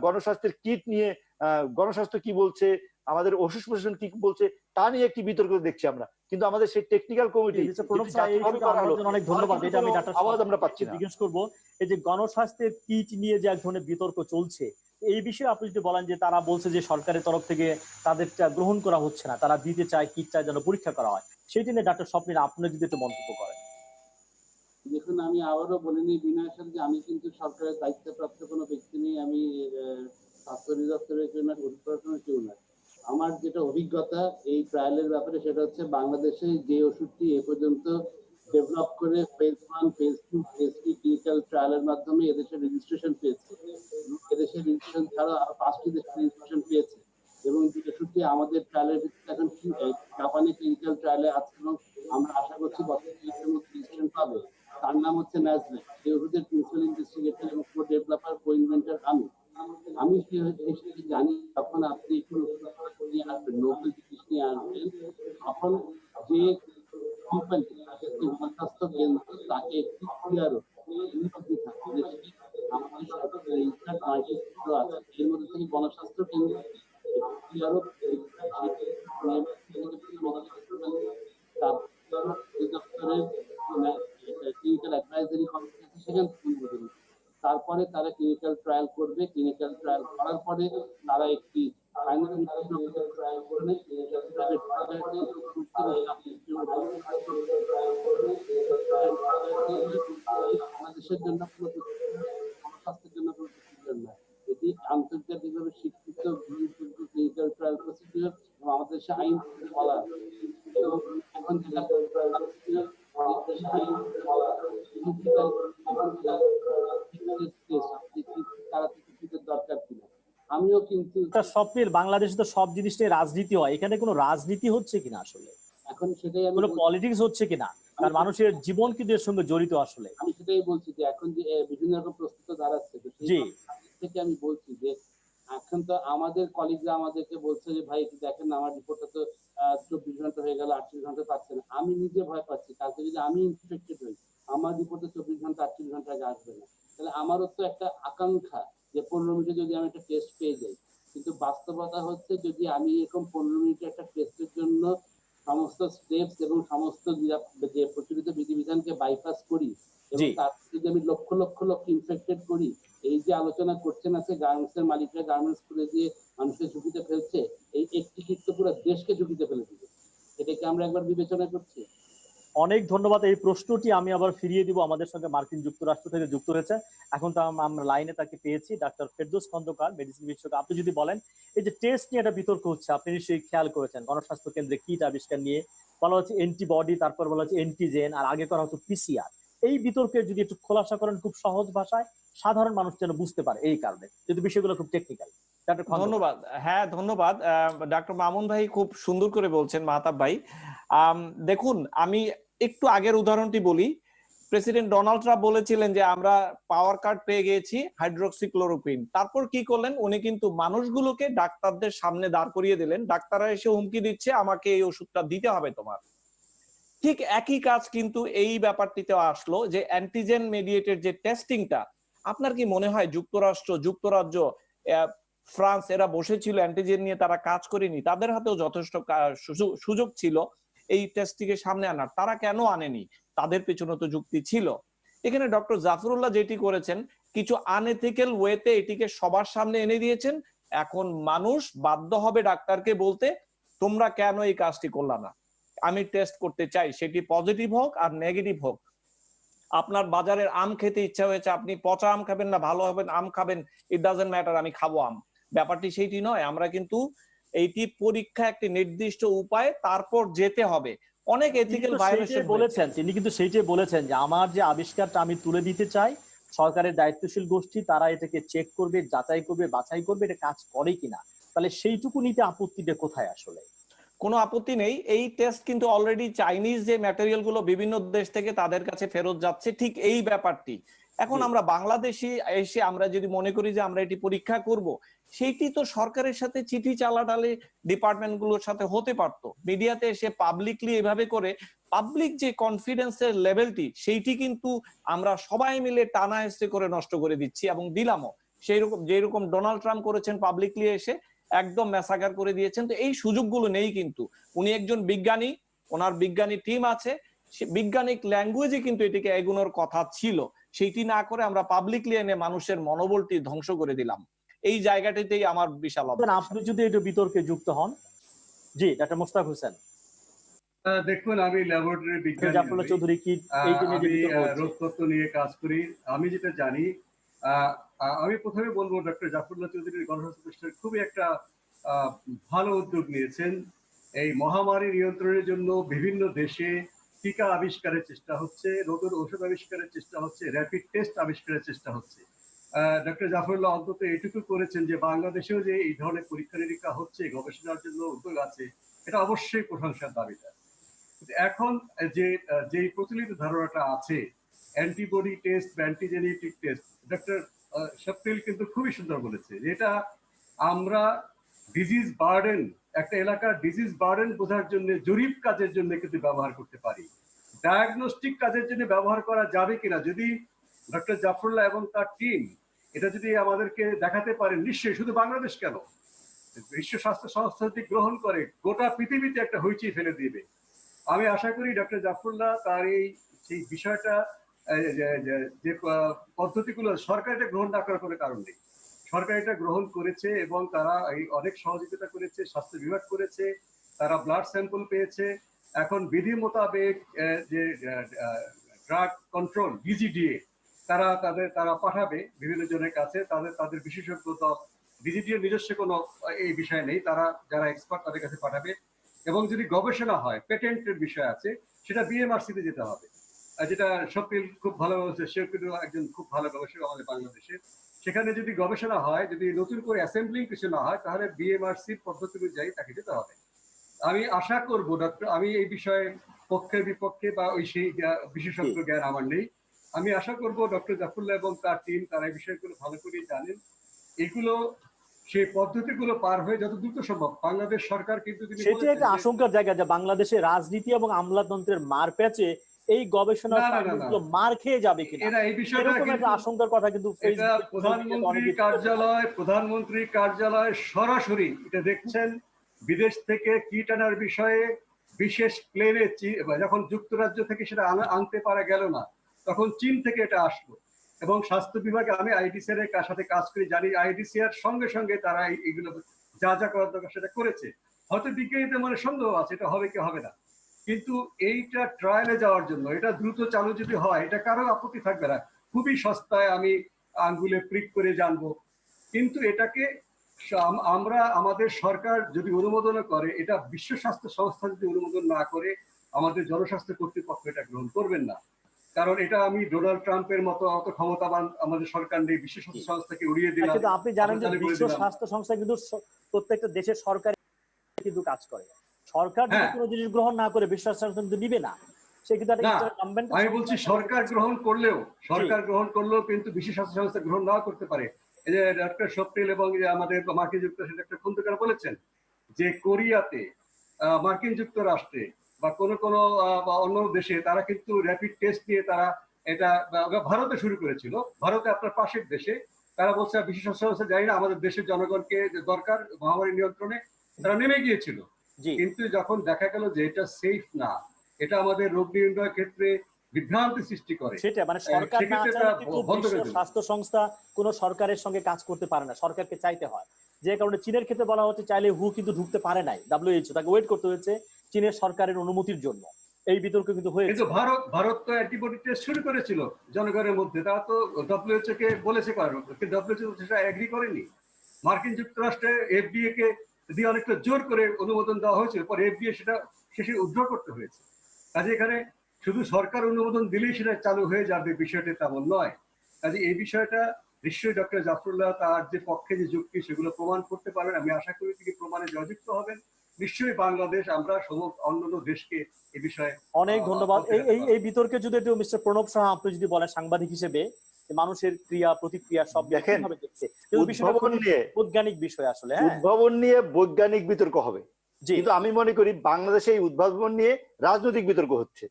গণস্বাস্থ্যের কিট নিয়ে গণস্বাস্থ্য কি বলছে, আমাদের ওষুধ প্রশাসন কি বলছে তা নিয়ে একটি বিতর্ক দেখছি আমরা, কিন্তু আমাদের সেই টেকনিক্যাল কমিটি অনেক ধন্যবাদ। এটা আমি আওয়াজ আমরা পাচ্ছি না। জিজ্ঞেস করবো, এই যে গণস্বাস্থ্যের কিট নিয়ে যে এক ধরনের বিতর্ক চলছে, এই বিষয়ে আপনি যদি বলেন যে তারা বলছে যে সরকারের তরফ থেকে তাদেরটা গ্রহণ করা হচ্ছে না, তারা দিতে চায় কিটটা যেন পরীক্ষা করা হয়, সেই জন্য ডাক্তার স্বপ্নিল আপনি যদি একটু মন্তব্য করেন। দেখুন, আমি আবারও বলিনি বিনয়ের সাথে যে আমি কিন্তু সরকারের দায়িত্বপ্রাপ্ত কোনো ব্যক্তি নেই, আমি স্বাস্থ্য অধিদপ্তরের জন্য কেউ না। আমার যেটা অভিজ্ঞতা এই ট্রায়ালের ব্যাপারে সেটা হচ্ছে বাংলাদেশে যে ওষুধটি এ পর্যন্ত ডেভেলপ করে ফেজ 1, ফেজ 2, ফেজ 3 ক্লিনিক্যাল ট্রায়ালের মাধ্যমে এদেশে রেজিস্ট্রেশন পেয়েছে, এদেশে রেজিস্ট্রেশন ছাড়া আরো 5টি দেশে রেজিস্ট্রেশন পেয়েছে, এবং যে ওষুধটি আমাদের ট্রায়ালের ভিত্তিতে এখন জাপানে ক্লিনিক্যাল ট্রায়ালে আছে এবং আমরা আশা করছি বছর 3 মধ্যে রেজিস্ট্রেশন পাবে। তার নাম হচ্ছে ন্যাজলেট। এই ওষুধের প্রিন্সিপাল ইনভেস্টিগেটর এবং কো ডেভেলপার, কো ইনভেন্টর আমি জানি। তখন আপনি একটু নিয়ে আসবেন, নতুন জিনিস নিয়ে আসবেন, তখন যে স্বাস্থ্য কেন্দ্র তাকে একটি ক্লিয়ার আমাদের সরকারের আছে, এর মধ্যে থেকে গণস্বাস্থ্য কেন্দ্র ক্লিনিক্যাল অ্যাডভাইজারি কমিটি আছে, সেখান থেকে তারপরে তারা ক্লিনিক্যাল ট্রায়াল করবে। ক্লিনিক্যাল ট্রায়াল করার পরে তারা একটি ফাইনাল ট্রায়াল করবে। বাংলাদেশের জন্য স্বাস্থ্যের জন্য এটি আন্তর্জাতিকভাবে স্বীকৃত ক্লিনিক্যাল ট্রায়াল প্রসিডিউর এবং আমাদের দেশে আইন বলা এবং এখন যেটা আমিও কিন্তু স্বপ্নিল, বাংলাদেশে তো সব জিনিসটাই রাজনীতি হয়, এখানে কোনো রাজনীতি হচ্ছে কিনা আসলে, এখন সেটাই কোনো পলিটিক্স হচ্ছে কিনা, কারণ মানুষের জীবন কিন্তু এর সঙ্গে জড়িত আসলে। আমি সেটাই বলছি যে এখন যে বিভিন্ন রকম প্রশ্ন দাঁড়াচ্ছে, সেই থেকে আমি বলছি যে এখন তো আমাদের কলিগরা আমাদেরকে বলছে যে ভাই দেখেন আমার রিপোর্টটা তো 24 ঘন্টা হয়ে গেল, 38 ঘন্টা পাচ্ছে না। আমি নিজে ভয় পাচ্ছি, কালকে যদি আমি ইনফেক্টেড হই, আমার রিপোর্টে 24 ঘন্টা 38 ঘন্টা আগে আসবে না, তাহলে আমারও তো একটা আকাঙ্ক্ষা যে 15 মিনিটে যদি আমি একটা টেস্ট পেয়ে যাই। কিন্তু বাস্তবতা হচ্ছে যদি আমি এরকম 15 মিনিটে একটা টেস্টের জন্য সমস্ত স্টেপস এবং সমস্ত যে প্রচলিত বিধিবিধানকে বাইপাস করি এবং তারপর যদি আমি লক্ষ লক্ষ লোক ইনফেক্টেড করি, এই যে আলোচনা করছেন আছে গার্মেন্টস এর মালিকরা গার্মেন্টস খুলে দিয়ে মানুষকে ঝুঁকিতে ফেলছে, এই একটি কিট তো পুরো দেশকে ঝুঁকিতে ফেলে দিবে। এটাকে আমরা একবার বিবেচনা করছি। অনেক ধন্যবাদ। এই প্রশ্নটি আমি আবার ফিরিয়ে দিব, আমাদের সঙ্গে মার্কিন যুক্তরাষ্ট্র থেকে যুক্ত হয়েছে, এখন তো আমরা লাইনে তাকে পেয়েছি, ডাক্তার ফেরদৌস খন্দকার, মেডিসিন বিশেষজ্ঞ। আপনি যদি বলেন এই যে টেস্ট নিয়ে একটা বিতর্ক হচ্ছে, আপনি নিশ্চয়ই খেয়াল করেছেন, গণস্বাস্থ্য কেন্দ্রে কিট আবিষ্কার নিয়ে বলা হচ্ছে অ্যান্টিবডি, তারপর বলা হচ্ছে অ্যান্টিজেন, আর আগে করা হতো পিসিআর। এই বিতর্কে যদি একটু খোলাসা করেন খুব সহজ ভাষায়, সাধারণ মানুষ যেন বুঝতে পারে এই কারণে, যদি বিষয়গুলো খুব টেকনিক্যাল। ধন্যবাদ। হ্যাঁ, ধন্যবাদ। ডক্টর মামুন ভাই খুব সুন্দর করে বলছেন, মাহতাব ভাই। দেখুন, আমি একটু আগের উদাহরণটি বলি। প্রেসিডেন্ট ডোনাল্ড ট্রাম্প বলেছিলেন যে আমরা পাওয়ার কার্ড পেয়ে গেছি হাইড্রোক্সিক্লোরোকুইন, তারপর কি করলেন, উনি কিন্তু মানুষগুলোকে ডাক্তারদের সামনে দাঁড় করিয়ে দিলেন, ডাক্তাররা এসে হুমকি দিচ্ছে আমাকে এই ওষুধটা দিতে হবে তোমার। ঠিক একই কাজ কিন্তু এই ব্যাপারটিতেও আসলো, যে অ্যান্টিজেন মেডিয়েটেড যে টেস্টিংটা, আপনার কি মনে হয় যুক্তরাষ্ট্র, যুক্তরাজ্য, ফ্রান্স এরা বসেছিল অ্যান্টিজেন নিয়ে, তারা কাজ করেনি? তাদের হাতেও যথেষ্ট সুযোগ ছিল এই টেস্টটিকে সামনে আনার, তারা কেন আনেনি? তাদের পেছনে তো যুক্তি ছিল। এখানে ডক্টর জাফরুল্লাহ যেটি করেছেন, কিছু আনএথিক্যাল ওয়েতে এটিকে সবার সামনে এনে দিয়েছেন। এখন মানুষ বাধ্য হবে ডাক্তারকে বলতে, তোমরা কেন এই কাজটি করলা না, আমি টেস্ট করতে চাই, সেটি পজিটিভ হোক আর নেগেটিভ হোক। আপনার বাজারের আম খেতে ইচ্ছা হয়েছে, আপনি পচা আম খাবেন না ভালো হবে আম খাবেন, ইট ডাজন্ট ম্যাটার, আমি খাবো আম। ব্যাপারটি সেইটি নয়। আমরা কিন্তু এইটি পরীক্ষা একটি নির্দিষ্ট উপায়ে তারপর যেতে হবে। অনেক এথিক্যাল ভায়োলেশন বলেছেন, তিনি কিন্তু সেইটাই বলেছেন যে আমার যে আবিষ্কারটা আমি তুলে দিতে চাই, সরকারের দায়িত্বশীল গোষ্ঠী তারা এটাকে চেক করবে, যাচাই করবে, বাছাই করবে এটা কাজ করে কিনা। তাহলে সেইটুকু নিতে আপত্তিটা কোথায়? আসলে কোনো আপত্তি নেই। এই টেস্ট কিন্তু অলরেডি চাইনিজ যে ম্যাটেরিয়াল গুলো বিভিন্ন দেশ থেকে তাদের কাছে ফেরত যাচ্ছে, ঠিক এই ব্যাপারটি। এখন আমরা বাংলাদেশে এসে আমরা যদি মনে করি যে আমরা এটি পরীক্ষা করব, সেইটি তো সরকারের সাথে চিঠি চালাটালে ডিপার্টমেন্ট গুলোর সাথে হতে পারতো। মিডিয়াতে এসে পাবলিকলি এভাবে করে পাবলিক যে কনফিডেন্সের লেভেলটি, সেইটি কিন্তু আমরা সবাই মিলে টানা হেসড়ে করে নষ্ট করে দিচ্ছি এবং দিলামও। সেই রকম যেরকম ডোনাল্ড ট্রাম্প করেছেন, পাবলিকলি এসে একদম ম্যাসাকার করে দিয়েছেন। তো এই সুযোগগুলো নেই। কিন্তু উনি একজন বিজ্ঞানী, ওনার বিজ্ঞানী টিম আছে, বিজ্ঞানিক ল্যাঙ্গুয়েজে কিন্তু এটিকে এগোনোর কথা ছিল। সেইটি না করে আমরা পাবলিকলি এনে মানুষের মনোবলটি ধ্বংস করে দিলাম। এই জায়গাটিতেই আমার বিশাল অবদান। আপনি যদি এটা বিতর্কে যুক্ত হন। জি, ডাক্তার মোস্তাক হোসেন। দেখুন, আমি ল্যাবরেটরি বিজ্ঞানী, জাফরুল্লাহ চৌধুরী কি এইটা নিয়ে আমি বিতর্ক হচ্ছে? রোগতত্ত্ব নিয়ে কাজ করি। আমি যেটা জানি, আমি প্রথমে বলবো ডক্টর জাফরুল্লাহ চৌধুরী গণস্বাস্থ্য প্রতিষ্ঠান খুবই একটা ভালো উদ্যোগ নিয়েছেন। এই মহামারী নিয়ন্ত্রণের জন্য বিভিন্ন দেশে টিকা আবিষ্কারের চেষ্টা হচ্ছে, রোগের ওষুধ আবিষ্কারের চেষ্টা হচ্ছে, র্যাপিড টেস্ট আবিষ্কারের চেষ্টা হচ্ছে। ডক্টর জাফরুল্লাহ অন্তত এটুকু করেছেন যে বাংলাদেশেও যে এই ধরনের পরীক্ষা নিরীক্ষা হচ্ছে, গবেষণার জন্য উদ্যোগ আছে, এটা অবশ্যই প্রশংসার দাবিদার। এখন যে প্রচলিত ধারণাটা আছে অ্যান্টিবডি টেস্ট বা অ্যান্টিজেনেটিক টেস্ট, ডক্টর শফিল কিন্তু খুবই সুন্দর বলেছে যে এটা আমরা ডিজিজ বার্ডেন, একটা এলাকার ডিজিজ বার্ডেন বোঝার জন্য জরিপ কাজের জন্য কিন্তু ব্যবহার করতে পারি। ডায়াগনস্টিক কাজের জন্য ব্যবহার করা যাবে কিনা, যদি ডক্টর জাফরুল্লাহ এবং তার টিম এটা যদি আমাদেরকে দেখাতে পারেন, নিশ্চয়ই শুধু বাংলাদেশ কেন, বিশ্ব স্বাস্থ্য সংস্থা যদি গ্রহণ করে গোটা পৃথিবীতে একটা হইচই ফেলে দিবে। আমি আশা করি ডক্টর জাফরুল্লাহ তার সেই বিষয়টা, যে পদ্ধতিগুলো সরকার এটা গ্রহণ না করার কোনো কারণ নেই। সরকার এটা গ্রহণ করেছে এবং তারা এই অনেক সহযোগিতা করেছে, স্বাস্থ্য বিভাগ করেছে, তারা ব্লাড স্যাম্পল পেয়েছে। এখন বিধি মোতাবেক যে ড্রাগ কন্ট্রোল ডিজিডিএ তারা পাঠাবে বিভিন্ন জনের কাছে, তাদের বিশেষজ্ঞ দল। ডিজিডিএ নিজস্ব কোনো এই বিষয় নেই, তারা যারা এক্সপার্ট তাদের কাছে পাঠাবে। এবং যদি গবেষণা হয়, পেটেন্টের বিষয় আছে, সেটা বিএমআরসিতে যেতে হবে। যেটা শফিল খুব ভালো বলছে, সেও কিন্তু একজন খুব ভালো গবেষক আমাদের বাংলাদেশে। সেখানে যদি গবেষণা হয়, যদি নতুন করে অ্যাসেম্বলিং কিছু না হয়, তাহলে বিএমআরসির পদ্ধতি অনুযায়ী তাকে যেতে হবে। আমি আশা করব ডক্টর, আমি এই বিষয়ে পক্ষের বিপক্ষে বা ওই সেই বিশেষজ্ঞ জ্ঞান আমার নেই, আমি আশা করব ডক্টর জাফরুল্লাহ এবং তার টিম তারা এই বিষয়গুলো ভালো করে জানেন। এগুলো সেই পদ্ধতিগুলো পার হয়ে যত দ্রুত সম্ভব বাংলাদেশ সরকার কিন্তু সেটি একটা আশঙ্কার জায়গা যে বাংলাদেশে রাজনীতি এবং আমলাতন্ত্রের মার প্যাচে এই গবেষণা মার খেয়ে যাবে কিনা, এই বিষয়টা একটা আশঙ্কার কথা কিন্তু প্রধানমন্ত্রী কার্যালয় সরাসরি এটা দেখছেন। বিদেশ থেকে কিট আনার বিষয়ে বিশেষ প্লেনে যখন যুক্তরাজ্য থেকে সেটা আনতে পারা গেল না, তখন চীন থেকে এটা আসলো। এবং স্বাস্থ্য বিভাগে আমি আইডিসিআর এর সাথে কাজ করি, জানি আইডিসিআর সঙ্গে সঙ্গে তারা এইগুলো যা যা করার দরকার সেটা করেছে। হয়তো বিজ্ঞানীদের মনে সন্দেহ আছে এটা হবে কি হবে না, কিন্তু এইটা ট্রায়ালে যাওয়ার জন্য এটা দ্রুত চালু যদি হয়, এটা কারো আপত্তি থাকবে না। খুবই সস্তায় আমি আঙ্গুলে প্রিক করে জানবো। কিন্তু এটাকে আমরা আমাদের সরকার যদি অনুমোদন করে, এটা বিশ্ব স্বাস্থ্য সংস্থা যদি অনুমোদন না করে, আমাদের জনস্বাস্থ্য কর্তৃপক্ষ এটা গ্রহণ করবেন না। কারণ এটা আমি ডোনাল্ড ট্রাম্পের মতো অত ক্ষমতাবান আমাদের সরকার নেই, বিশ্ব স্বাস্থ্য সংস্থাকে উড়িয়ে দিলাম। কিন্তু আপনি জানেন যে বিশ্ব স্বাস্থ্য সংস্থা কিন্তু প্রত্যেকটা দেশের সরকার কিন্তু কাজ করে। সরকার যদি কোনো জিনিস গ্রহণ না করে বিশ্ব স্বাস্থ্য সংস্থা কিন্তু নিবে না। সে কিন্তু আমি বলছি সরকার গ্রহণ করলেও কিন্তু বিশ্ব স্বাস্থ্য সংস্থা গ্রহণ না করতে পারে। এই যে ডক্টর শফিল এবং আমাদের মার্কিন যুক্তরাষ্ট্রের ডক্টর খন্দকার বলেছেন যে কোরিয়াতে, মার্কিন যুক্তরাষ্ট্রে বা কোনো অন্য দেশে তারা কিন্তু র্যাপিড টেস্ট নিয়ে তারা এটা ভারতে শুরু করেছিল। ভারতে আপনার পাশের দেশে তারা বলছে বিশ্ব স্বাস্থ্য সংস্থা জানি না, আমাদের দেশের জনগণকে দরকার মহামারী নিয়ন্ত্রণে, তারা নেমে গিয়েছিল। কিন্তু যখন দেখা গেল যে এটা সেফ না, এটা আমাদের রোগ নির্ণয়ের ক্ষেত্রে বিভ্রান্তি সৃষ্টি করে, সেটা মানে সরকার না সেক্ষেত্রে চাইলে এটা কিন্তু বন্ধ করে বিশ্ব দেবে। স্বাস্থ্য সংস্থা কোনো সরকারের সঙ্গে কাজ করতে পারে না, সরকারকে চাইতে হয়। যে কারণে চীনের ক্ষেত্রে বলা হচ্ছে চাইলে হু কিন্তু ঢুকতে পারে নাই, WHO তাকে ওয়েট করতে হয়েছে চীনের সরকারের অনুমতির জন্য। এই বিতর্ক কিন্তু হয়েছে। কিন্তু ভারত তো অ্যান্টিবডি টেস্ট শুরু করেছিল জনগণের মধ্যে, তারা তো WHO কে বলেছে কারণ, কিন্তু WHO সেটা এগ্রি করেনি। মার্কিন যুক্তরাষ্ট্রে FDA কে দিয়ে অনেকটা জোর করে অনুমোদন দেওয়া হয়েছিল, পরে FDA সেটা শেষে উইথড্র করতে হয়েছে। কাজে এখানে শুধু সরকার অনুমোদন দিলেই সেটা চালু হয়ে যাবে বিষয়টা তেমন নয়। কাজে এই বিষয়টা নিশ্চয়ই ডক্টর জাফরুল্লাহ তার যে পক্ষে যে যুক্তি সেগুলো প্রমাণ করতে পারবেন, আমি আশা করি তিনি প্রমাণে জয়যুক্ত হবেন। নিশ্চয়ই বাংলাদেশ, আমরা সমস্ত অন্যান্য দেশকে এই বিষয়ে অনেক ধন্যবাদ। এই বিতর্কে যদি একটু মিস্টার প্রণব সাহা আপনি যদি বলেন সাংবাদিক হিসেবে মানুষের ক্রিয়া প্রতিক্রিয়া সব দেখেন, কিভাবে দেখছে, কিন্তু বিষয়টা খুব বৈজ্ঞানিক বিষয় আসলে। উদ্ভাবন নিয়ে বৈজ্ঞানিক বিতর্ক হবে, কিন্তু আমি মনে করি বাংলাদেশে এই উদ্ভাবন নিয়ে রাজনৈতিক বিতর্ক হচ্ছে।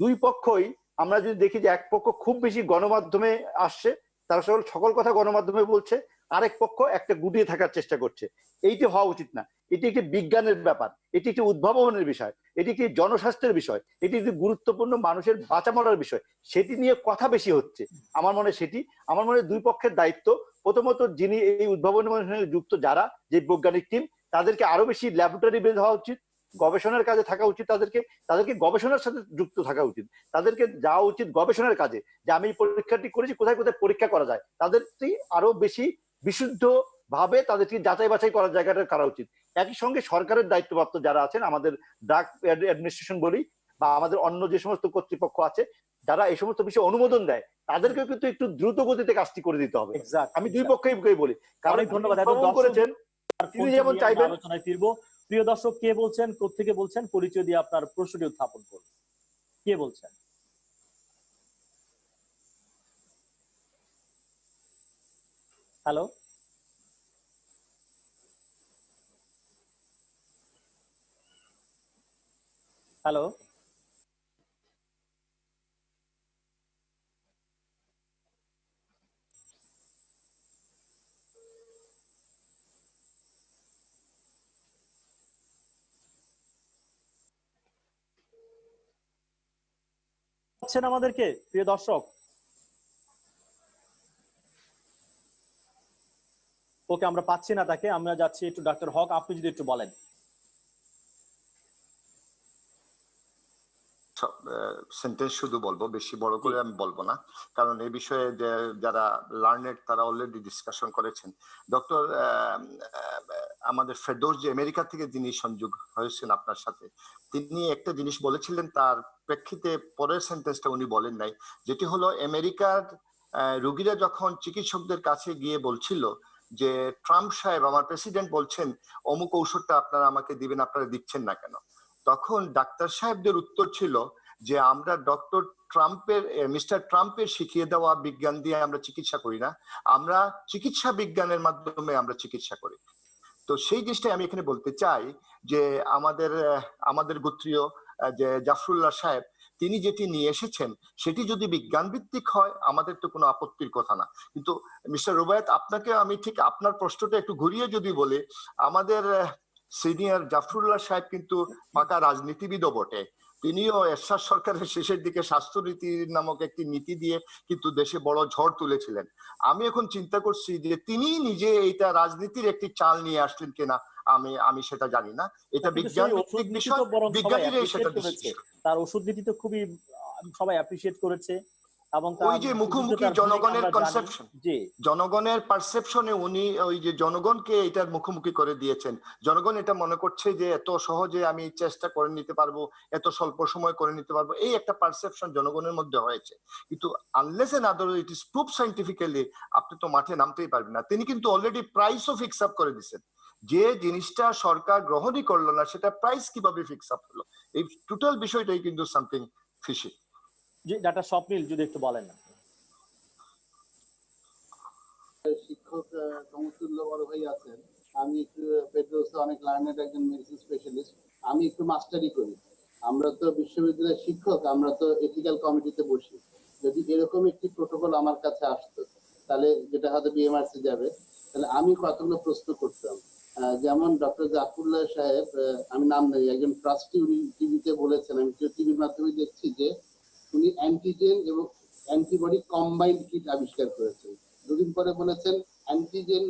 দুই পক্ষই আমরা যদি দেখি যে এক পক্ষ খুব বেশি গণমাধ্যমে আসছে, তারা সকল কথা গণমাধ্যমে বলছে, আরেক পক্ষ একটা গুটিয়ে থাকার চেষ্টা করছে। এইটি হওয়া উচিত না। এটি একটি বিজ্ঞানের ব্যাপার, এটি একটি উদ্ভাবনের বিষয়, এটি একটি জনস্বাস্থ্যের বিষয়, এটি একটি গুরুত্বপূর্ণ মানুষের বাঁচা মরার বিষয়। সেটি নিয়ে কথা বেশি হচ্ছে। আমার মনে হয় দুই পক্ষের দায়িত্ব, প্রথমত যিনি এই উদ্ভাবনের সঙ্গে যুক্ত যারা, যে বৈজ্ঞানিক টিম, তাদেরকে আরো বেশি ল্যাবরেটরি বেজ হওয়া উচিত, গবেষণার কাজে থাকা উচিত, তাদেরকে গবেষণার সাথে যুক্ত থাকা উচিত, তাদেরকে যাওয়া উচিত গবেষণার কাজে, যে আমি এই পরীক্ষাটি করেছি, কোথায় কোথায় পরীক্ষা করা যায়, তাদেরকে আরো বেশি বিশুদ্ধ ভাবে তাদেরকে যাচাই বাছাই করার জায়গাটা করা উচিত। একই সঙ্গে সরকারের দায়িত্বপ্রাপ্ত যারা আছেন, আমাদের ড্রাগ অ্যাডমিনিস্ট্রেশন বলি বা আমাদের অন্য যে সমস্ত কর্তৃপক্ষ আছে যারা এই সমস্ত বিষয়ে অনুমোদন দেয়, তাদেরকেও কিন্তু একটু দ্রুত গতিতে কাজটি করে দিতে হবে। আমি দুই পক্ষই বলি, কারণ ধন্যবাদ করেছেন তিনি যেমন চাইবেন। আলোচনায় ফিরবো। প্রিয় দর্শক, কে বলছেন, কোত্থেকে বলছেন, পরিচয় দিয়ে আপনার প্রশ্নটি উত্থাপন করুন। কে বলছেন? হ্যালো, হ্যালো, আমাদেরকে প্রিয় দর্শক? ওকে, আমরা পাচ্ছি না তাকে। আমরা যাচ্ছি একটু ডক্টর হক, আপনি যদি একটু বলেন। সেন্টেন্স শুধু বলবো, বেশি বড় করে আমি বলবো না, কারণ এই বিষয়ে যারা লার্নেড তারা অলরেডি ডিসকাশন করেছেন। ডক্টর আমাদের ফেরদৌস যে আমেরিকা থেকে যিনি সংযোগ হয়েছেন আপনার সাথে, তিনি একটা জিনিস বলেছিলেন, তার প্রেক্ষিতে পরের সেন্টেন্সটা উনি বলেন নাই, যেটি হলো আমেরিকার রোগীরা যখন চিকিৎসকদের কাছে গিয়ে বলছিল যে ট্রাম্প সাহেব, আমার প্রেসিডেন্ট বলছেন অমুক ঔষধটা আপনারা আমাকে দিবেন, আপনারা দিচ্ছেন না কেন, তখন ডাক্তার সাহেবদের উত্তর ছিল যে আমরা মিস্টার ট্রাম্পের শিখিয়ে দেওয়া বিজ্ঞান দিয়ে আমরা চিকিৎসা করি না, আমরা চিকিৎসা বিজ্ঞানের মাধ্যমে আমরা চিকিৎসা করি। তো সেই জিনিসটাই আমি এখানে বলতে চাই যে আমাদের গোত্রীয় যে জাফরুল্লাহ সাহেব, তিনি যেটি নিয়ে এসেছেন সেটি যদি বিজ্ঞান ভিত্তিক হয় আমাদের তো কোনো আপত্তির কথা না। কিন্তু মিস্টার রুবায়েত, আপনাকে আমি ঠিক আপনার প্রশ্নটা একটু ঘুরিয়ে যদি বলি, আমাদের সিনিয়র জাফরুল্লাহ সাহেব কিন্তু পাকা রাজনীতিবিদও বটে। তিনিও এরশাদ সরকারের শেষের দিকে স্বাস্থ্যনীতি নামক একটি নীতি দিয়ে কিন্তু দেশে বড় ঝড় তুলেছিলেন। আমি এখন চিন্তা করছি যে তিনি নিজে এইটা রাজনীতির একটি চাল নিয়ে আসলেন কিনা, আমি সেটা জানি না। এটা বিজ্ঞান ভিত্তিক বিষয়, বিজ্ঞানীরাই সেটা ডিসিশন। তার ওষুধ নীতি তো খুবই সবাই অ্যাপ্রিশিয়েট করেছে, এবং ওই যে মুখোমুখি জনগণের কনসেপশন, জনগণের পারসেপশনে উনি ওই যে জনগণকে এটার মুখোমুখি করে দিয়েছেন। জনগণ এটা মনে করছে যে এত সহজে আমি চেষ্টা করে নিতে পারবো, এত স্বল্প সময় করে নিতে পারবো, এই একটা পারসেপশন জনগণের মধ্যে হয়েছে। কিন্তু unless and otherwise it is prove scientifically, আপনি তো মাঠে নামতেই পারবেন না। তিনি কিন্তু অলরেডি প্রাইসও ফিক্স আপ করে দিয়েছেন। যে জিনিসটা সরকার গ্রহণই করলো না সেটা প্রাইস কিভাবে ফিক্স আপ হলো, এই টোটাল বিষয়টাই কিন্তু সামথিং ফিশি। জি, ডাক্তার স্বপ্নিল যদি একটু বলেন। শিক্ষক সমতুল্য বড় ভাই আছেন, আমি একটু ফেরদৌসে অনেক লার্নেড একজন মেডিসিন স্পেশালিস্ট, আমি একটু মাস্টারি করি। আমরা তো বিশ্ববিদ্যালয়ের শিক্ষক, আমরা তো এথিক্যাল কমিটিতে বসি। যদি এরকম একটি প্রোটোকল আমার কাছে আসতো, তাহলে যেটা হয়তো বিএমআরসি যাবে, তাহলে আমি কতগুলো প্রশ্ন করতাম। যেমন ডক্টর জাফরুল্লাহ সাহেব, আমি নাম নেই, একজন ট্রাস্টি, উনি টিভিতে বলেছেন, আমি টিভির মাধ্যমে দেখছি যে উনি অ্যান্টিজেন এবং অ্যান্টিবডি কম্বাইন্ড কিট আবিষ্কার করেছেন। দুদিন পরে বলেছেন অ্যান্টিজেন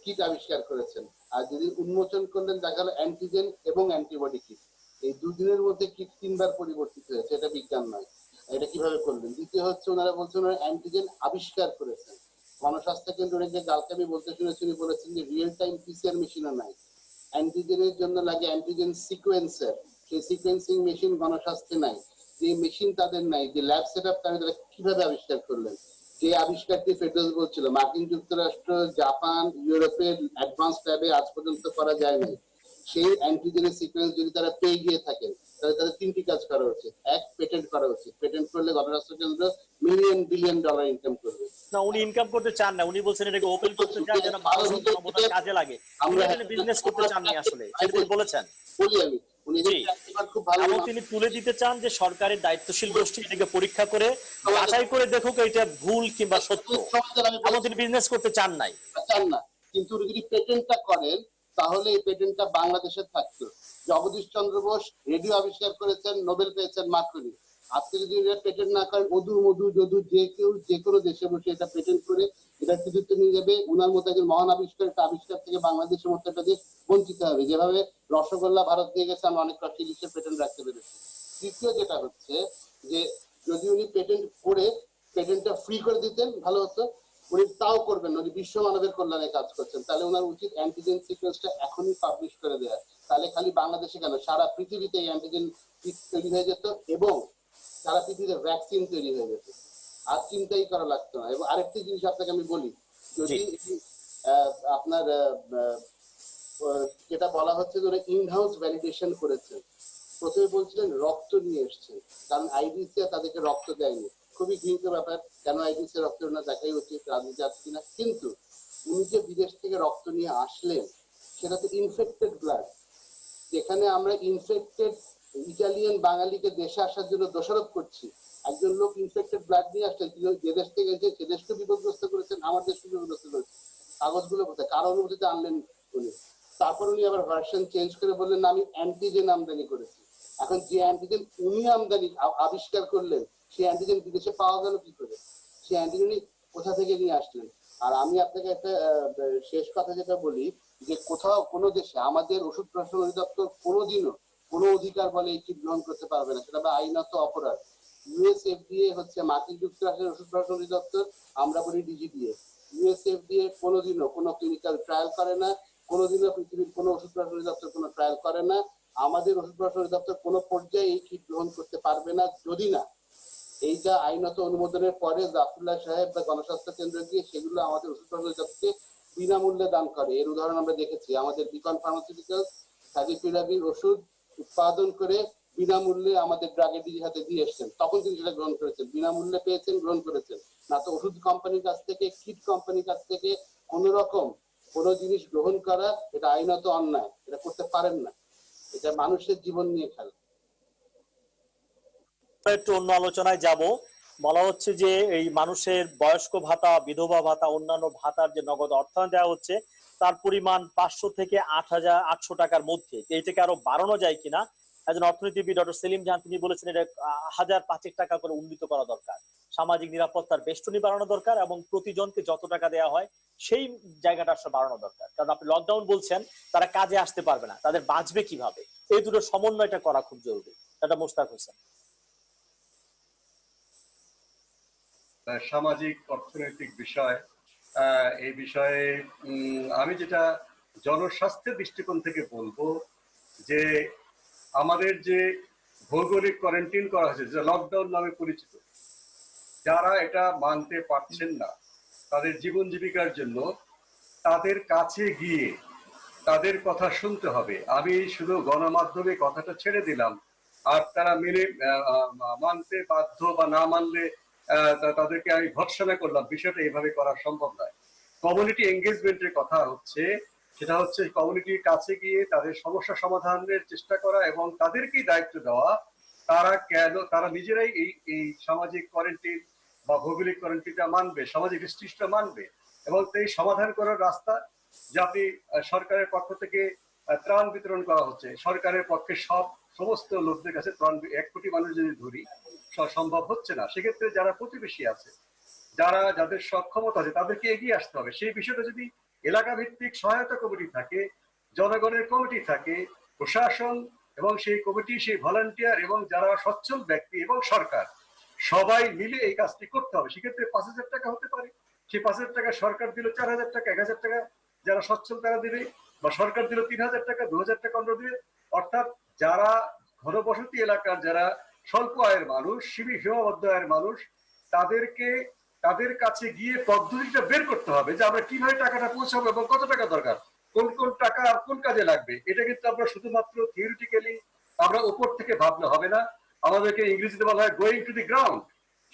কিট আবিষ্কার করেছেন। আর যদি উন্মোচন করলেন দেখা গেল অ্যান্টিজেন এবং অ্যান্টিবডি কিট। এই দুদিনের মধ্যে কিট 3 বার পরিবর্তিত হয়েছে, এটা বিজ্ঞান নয়। এটা কিভাবে করলেন? দ্বিতীয় হচ্ছে ওনারা বলছেন ওনারা অ্যান্টিজেন আবিষ্কার করেছেন। গণস্বাস্থ্য কেন্দ্রে যে কালকে আমি বলতে শুনেছি উনি বলেছেন যে রিয়েল টাইম পিসিআর মেশিনও নাই, অ্যান্টিজেনের জন্য লাগে অ্যান্টিজেন সিকোয়েন্সার, সেই সিকোয়েন্সিং মেশিন গণস্বাস্থ্যে নাই। যে মেশিন তাদের নাই, যে ল্যাব সেট আপ তারা কিভাবে আবিষ্কার করলেন? যে আবিষ্কারটি ফেডরাল বলছিল মার্কিন যুক্তরাষ্ট্র, জাপান, ইউরোপের অ্যাডভান্স ল্যাবে আজ পর্যন্ত করা যায় নাই। সেই অ্যান্টিজেনের সিকোয়েন্স যদি তারা পেয়ে গিয়ে থাকেন তাহলে তাদের 3টি কাজ করা উচিত। এক, পেটেন্ট করা উচিত। পেটেন্ট করলে গণস্বাস্থ্য কেন্দ্র মিলিয়ন বিলিয়ন ডলার ইনকাম করবে। না, উনি ইনকাম করতে চান না, উনি বলছেন এটাকে ওপেন করতে চান যেন মানুষের ক্ষমতা কাজে লাগে। আমরা এখানে বিজনেস করতে চান না আসলে, সেটা তিনি বলেছেন। বলি আমি, উনি খুব ভালো এবং তিনি তুলে দিতে চান যে সরকারের দায়িত্বশীল গোষ্ঠী এটাকে পরীক্ষা করে যাচাই করে দেখুক এটা ভুল কিংবা সত্য। এবং তিনি বিজনেস করতে চান নাই, চান না। কিন্তু উনি যদি পেটেন্টটা করেন তাহলে এই পেটেন্টটা বাংলাদেশে থাকতো। জগদীশ চন্দ্র বোস রেডিও আবিষ্কার করেছেন, নোবেল পেয়েছেন মার্কনি। আজকে যদি পেটেন্ট না করেন, অদূর মধু যদু যে কেউ যে কোনো দেশে বসে এটা পেটেন্ট করে এটা কৃতিত্ব নিয়ে যাবে। উনার মতো একজন মহান আবিষ্কার, একটা আবিষ্কার থেকে বাংলাদেশের মতো একটা দেশ বঞ্চিত হবে। যেভাবে রসগোল্লা ভারত দিয়ে গেছে, আমরা অনেক রকম ইলিশের পেটেন্ট রাখতে পেরেছি। তৃতীয় যেটা হচ্ছে যে যদি উনি পেটেন্ট করে পেটেন্টটা ফ্রি করে দিতেন ভালো হতো। উনি তাও করবেন না, উনি বিশ্ব মানবের কল্যাণে কাজ করছেন। তাহলে ওনার উচিত অ্যান্টিজেন সিকোয়েন্সটা এখনই পাবলিশ করে দেওয়া। তাহলে খালি বাংলাদেশে কেন, সারা পৃথিবীতে এই অ্যান্টিজেন কিট তৈরি হয়ে যেত এবং সারা পৃথিবীতে ভ্যাকসিন তৈরি হয়ে যেত, আর চিন্তাই করা লাগতো না। এবং আরেকটি জিনিস আপনাকে আমি বলি, যদি আপনার যেটা বলা হচ্ছে যে ইন হাউস ভ্যালিডেশন করেছেন। প্রথমে বলছিলেন রক্ত নিয়ে এসছেন, কারণ আইডিসি তাদেরকে রক্ত দেয়নি। খুবই ঘৃণিত ব্যাপার, কেন আইডিসি রক্ত না দেখাই উচিত, রাজনীতি আছে কিনা। কিন্তু উনি যে বিদেশ থেকে রক্ত নিয়ে আসলেন সেটা তো ইনফেক্টেড ব্লাড। যেখানে আমরা ইনফেক্টেড ইটালিয়ান বাঙালিকে দেশে আসার জন্য দোষারোপ করছি, একজন লোক ইনফেক্টেড ব্লাড নিয়ে আসছেন, যে দেশ থেকে এসে সে দেশকে বিপদগ্রস্ত করেছেন, আমার দেশকে বিপদগ্রস্ত করেছেন। কাগজগুলো কোথায়, কার অনুমতিতে আনলেন উনি? তারপর উনি আবার ভার্সন চেঞ্জ করে বললেন আমি অ্যান্টিজেন আমদানি করেছি। এখন যে অ্যান্টিজেন উনি আমদানি আবিষ্কার করলেন সেই অ্যান্টিজেন বিদেশে পাওয়া গেল কি করে? সেই অ্যান্টিজেন কোথা থেকে নিয়ে আসলেন? আর আমি আপনাকে একটা শেষ কথা যেটা বলি, যে কোথাও কোনো দেশে আমাদের ওষুধ প্রশাসন অধিদপ্তর কোনোদিনও কোনো অধিকার বলে এই কিট গ্রহণ করতে পারবে না, সেটা আইনত অপরাধ। ইউএসএফডিএ হচ্ছে মার্কিন যুক্তরাষ্ট্রের ওষুধ প্রশাসন অধিদপ্তর, আমরা বলি ডিজিডিএ। ইউএসএফডিএ কোনোদিনও কোনো ক্লিনিক্যাল ট্রায়াল করে না, কোনোদিনও পৃথিবীর কোনো ওষুধ প্রশাসন অধিদপ্তর কোনো ট্রায়াল করে না। আমাদের ওষুধ প্রশাসন অধিদপ্তর কোনো পর্যায়ে এই কিট গ্রহণ করতে পারবে না যদি না এইটা আইনত অনুমোদনের পরে জাফরুল্লাহ সাহেব বা গণস্বাস্থ্য কেন্দ্র গিয়ে সেগুলো আমাদের ওষুধ প্রশাসন অধিদপ্তরকে বিনামূল্যে দান করে। এর উদাহরণ আমরা দেখেছি, আমাদের বিকন ফার্মাসিউটিক্যালস ফ্যাভিপিরাভির ওষুধ উৎপাদন করে বিনামূল্যে আমাদের ড্রাগ এডির হাতে দিয়ে এসছেন, তখন তিনি সেটা গ্রহণ করেছেন, বিনামূল্যে পেয়েছেন, গ্রহণ করেছেন। না তো ওষুধ কোম্পানির কাছ থেকে, কিট কোম্পানির কাছ থেকে কোন রকম কোন জিনিস গ্রহণ করা এটা আইনত অন্যায়, এটা করতে পারেন না, এটা মানুষের জীবন নিয়ে খেলা। একটু অন্য আলোচনায় যাব। বলা হচ্ছে যে এই মানুষের বয়স্ক ভাতা, বিধবা ভাতা, অন্যান্য ভাতার যে নগদ অর্থায়ন দেওয়া হচ্ছে তার পরিমাণ 500 থেকে 8,800 টাকার মধ্যে, এইটাকে আরো বাড়ানো যায় কিনা। একজন অর্থনীতিবিদ ডক্টর সেলিম জাহান তিনি বলেছেন এটা 1,005 টাকা করে উন্নীত করা দরকার। সামাজিক নিরাপত্তার বেষ্টনী বাড়ানো দরকার এবং প্রতিজনকে যত টাকা দেওয়া হয় সেই জায়গাটা আসলে বাড়ানো দরকার। কারণ আপনি লকডাউন বলছেন, তারা কাজে আসতে পারবে না, তাদের বাঁচবে কিভাবে? এই দুটো সমন্বয়টা করা খুব জরুরি। এটা মোস্তাক হোসেন। সামাজিক অর্থনৈতিক বিষয়, এই বিষয়ে আমি যেটা জনস্বাস্থ্যের দৃষ্টিকোণ থেকে বলবো যে আমাদের যে ভৌগোলিক কোয়ারেন্টাইন করা হয়েছে, যে লকডাউন নামে পরিচিত, যারা এটা মানতে পারছেন না তাদের জীবন জীবিকার জন্য, তাদের কাছে গিয়ে তাদের কথা শুনতে হবে। আমি শুধু গণমাধ্যমে কথাটা ছেড়ে দিলাম আর তারা মেনে মানতে বাধ্য বা না মানলে তাদেরকে আমি ভর্ৎসনা করলাম, বিষয়টা এইভাবে করা সম্ভব নয়। কমিউনিটি এঙ্গেজমেন্টের কথা হচ্ছে, সেটা হচ্ছে কমিউনিটির কাছে গিয়ে তাদের সমস্যা সমাধানের চেষ্টা করা এবং তাদেরকেই দায়িত্ব দেওয়া তারা নিজেরাই এই সামাজিক কোয়ারেন্টাইন বা ভৌগোলিক কোয়ারেন্টাইনটা মানবে, সামাজিক রেস্ট্রিকশনটা মানবে এবং এই সমাধান করার রাস্তা যাতে সরকারের পক্ষ থেকে ত্রাণ বিতরণ করা হচ্ছে, সরকারের পক্ষে সব সমস্ত লোকদের কাছে ত্রাণ 1 কোটি মানুষ যদি ধরি সম্ভব হচ্ছে না। সেক্ষেত্রে যারা প্রতিবেশী আছে, যাদের সক্ষমতা আছে, তাদেরকে এগিয়ে আসতে হবে। সেই বিষয়টা যদি এলাকা ভিত্তিক সহায়তা কমিটি থাকে, জনগণের কমিটি থাকে, প্রশাসন এবং সেই কমিটি, সেই ভলান্টিয়ার এবং যারা সচ্ছল ব্যক্তি এবং সরকার সবাই মিলে এই কাজটি করতে হবে। সেক্ষেত্রে 5,000 টাকা হতে পারে, সেই 5,000 টাকা সরকার দিল, 4,000 টাকা, 1,000 টাকা যারা সচ্ছল তারা দিবে, বা সরকার দিল 3,000 টাকা, 2,000 টাকা অন্য দিবে। অর্থাৎ যারা ঘনবসতি এলাকার, যারা স্বল্প আয়ের মানুষ, সীমাবদ্ধ আয়ের মানুষ, তাদের কাছে গিয়ে পদ্ধতিটা বের করতে হবে যে আমরা কিভাবে টাকাটা পৌঁছাবো এবং কত টাকা দরকার, কোন কোন টাকা কোন কাজে লাগবে। এটা কিন্তু আমরা শুধুমাত্র থিওরিটিক্যালি আমরা উপর থেকে ভাবলে হবে না। আমাদেরকে ইংরেজিতে বলা হয় গোয়িং টু দি গ্রাউন্ড।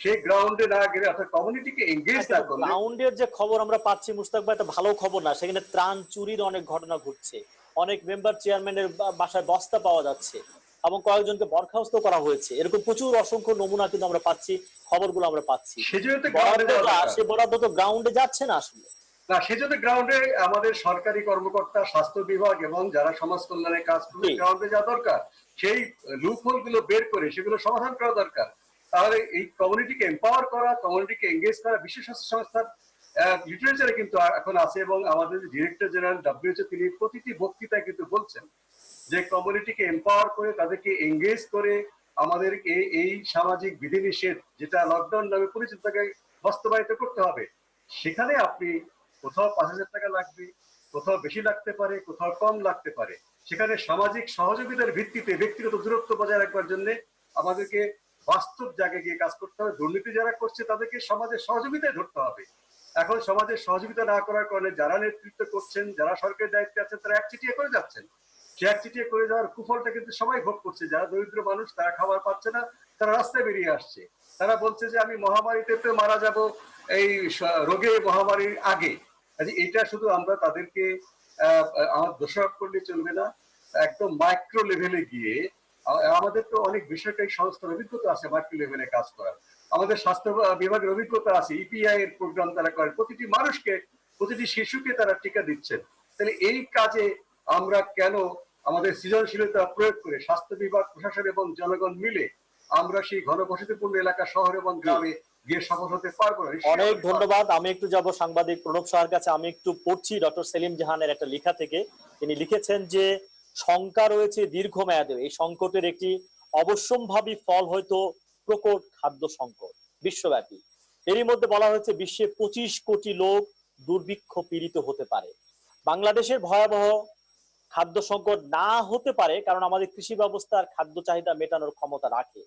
সেই গ্রাউন্ডে না গেলে, অর্থাৎ কমিউনিটিকে এঙ্গেজ না করলে। গ্রাউন্ডের যে খবর আমরা পাচ্ছি মুস্তাক ভাই, এটা ভালো খবর না। সেখানে ত্রাণ চুরির অনেক ঘটনা ঘটছে, অনেক মেম্বার চেয়ারম্যানের বাসায় বস্তা পাওয়া যাচ্ছে এবং কয়েকজনকে বরখাস্ত করা হয়েছে। এরকম প্রচুর অসংখ্য নমুনা কিন্তু আমরা পাচ্ছি, খবরগুলো আমরা পাচ্ছি। সে বরাদ্দ তো গ্রাউন্ডে যাচ্ছে না আসলে। না, সেজন্য গ্রাউন্ডে আমাদের সরকারি কর্মকর্তা, স্বাস্থ্য বিভাগ এবং যারা সমাজ কল্যাণের কাজ করবে গ্রাউন্ডে যা দরকার, সেই লুপহোল গুলো বের করে সেগুলো সমাধান করা দরকার। তাহলে এই কমিউনিটিকে এম্পাওয়ার করা, কমিউনিটিকে এঙ্গেজ করা, বিশ্ব স্বাস্থ্য সংস্থার লিটারেচারে কিন্তু এখন আছে, এবং আমাদের ডিরেক্টর জেনারেল WHO তিনি প্রতিটি বক্তৃতায় কিন্তু বলছেন যে কমিউনিটিকে এম্পাওয়ার করে, তাদেরকে এঙ্গেজ করে আমাদেরকে এই সামাজিক বিধিনিষেধ, যেটা লকডাউন নামে পরিচিত, তাকে বাস্তবায়িত করতে হবে। সেখানে আপনি কোথাও 5,000 টাকা লাগবে, কোথাও বেশি লাগতে পারে, কোথাও কম লাগতে পারে। সেখানে সামাজিক সহযোগিতার ভিত্তিতে ব্যক্তিগত দূরত্ব বজায় রাখবার জন্য আমাদেরকে বাস্তব জায়গায় গিয়ে কাজ করতে হবে। দুর্নীতি যারা করছে তাদেরকে সমাজের সহযোগিতায় ধরতে হবে। এখন সমাজের সহযোগিতা না করার কারণে যারা নেতৃত্ব করছেন, যারা সরকারের দায়িত্বে আছেন, তারা একচিটিয়া করে যাচ্ছেন। সে একচিটিয়া করে যাওয়ার কুফলটা কিন্তু সবাই ভোগ করছে। যারা দরিদ্র মানুষ, তারা খাবার পাচ্ছে না, তারা রাস্তায় বেরিয়ে আসছে। তারা বলছে যে আমি মহামারীতে তো মারা যাব, এই রোগে মহামারীর আগে। এটা শুধু আমরা তাদেরকে আমার দোষারোপ করলে চলবে না, একদম মাইক্রো লেভেলে গিয়ে আমাদের তো অনেক বেসরকারি সংস্থার অভিজ্ঞতা আছে মাইক্রো লেভেলে কাজ করার। আমাদের স্বাস্থ্য বিভাগের অভিজ্ঞতা আছে, EPI এর প্রোগ্রাম তারা করেন, প্রতিটি মানুষকে, প্রতিটি শিশুকে তারা টিকা দিচ্ছেন। তাহলে এই কাজে আমরা কেন আমাদের সৃজনশীলতা প্রয়োগ করে স্বাস্থ্য বিভাগ, প্রশাসন এবং জনগণ মিলে আমরা সেই ঘনবসতিপূর্ণ এলাকা, শহর এবং গ্রামে গিয়ে সফল হতে পারবো না? অনেক ধন্যবাদ। আমি একটু যাব সাংবাদিক প্রণব সাহার কাছে। আমি একটু পড়ছি ডক্টর সেলিম জাহানের একটা লেখা থেকে। তিনি লিখেছেন যে শঙ্কা রয়েছে দীর্ঘমেয়াদে এই সংকটের একটি অবশ্যম্ভাবী ফল হয়তো প্রকট খাদ্য সংকট বিশ্বব্যাপী। এরই মধ্যে বলা হয়েছে বিশ্বে 25 কোটি লোক দুর্ভিক্ষ পীড়িত হতে পারে। বাংলাদেশের ভয়াবহ খাদ্য সংকট না হতে পারে কারণ আমাদের কৃষি ব্যবস্থার খাদ্য চাহিদা মেটানোর ক্ষমতা রাখে।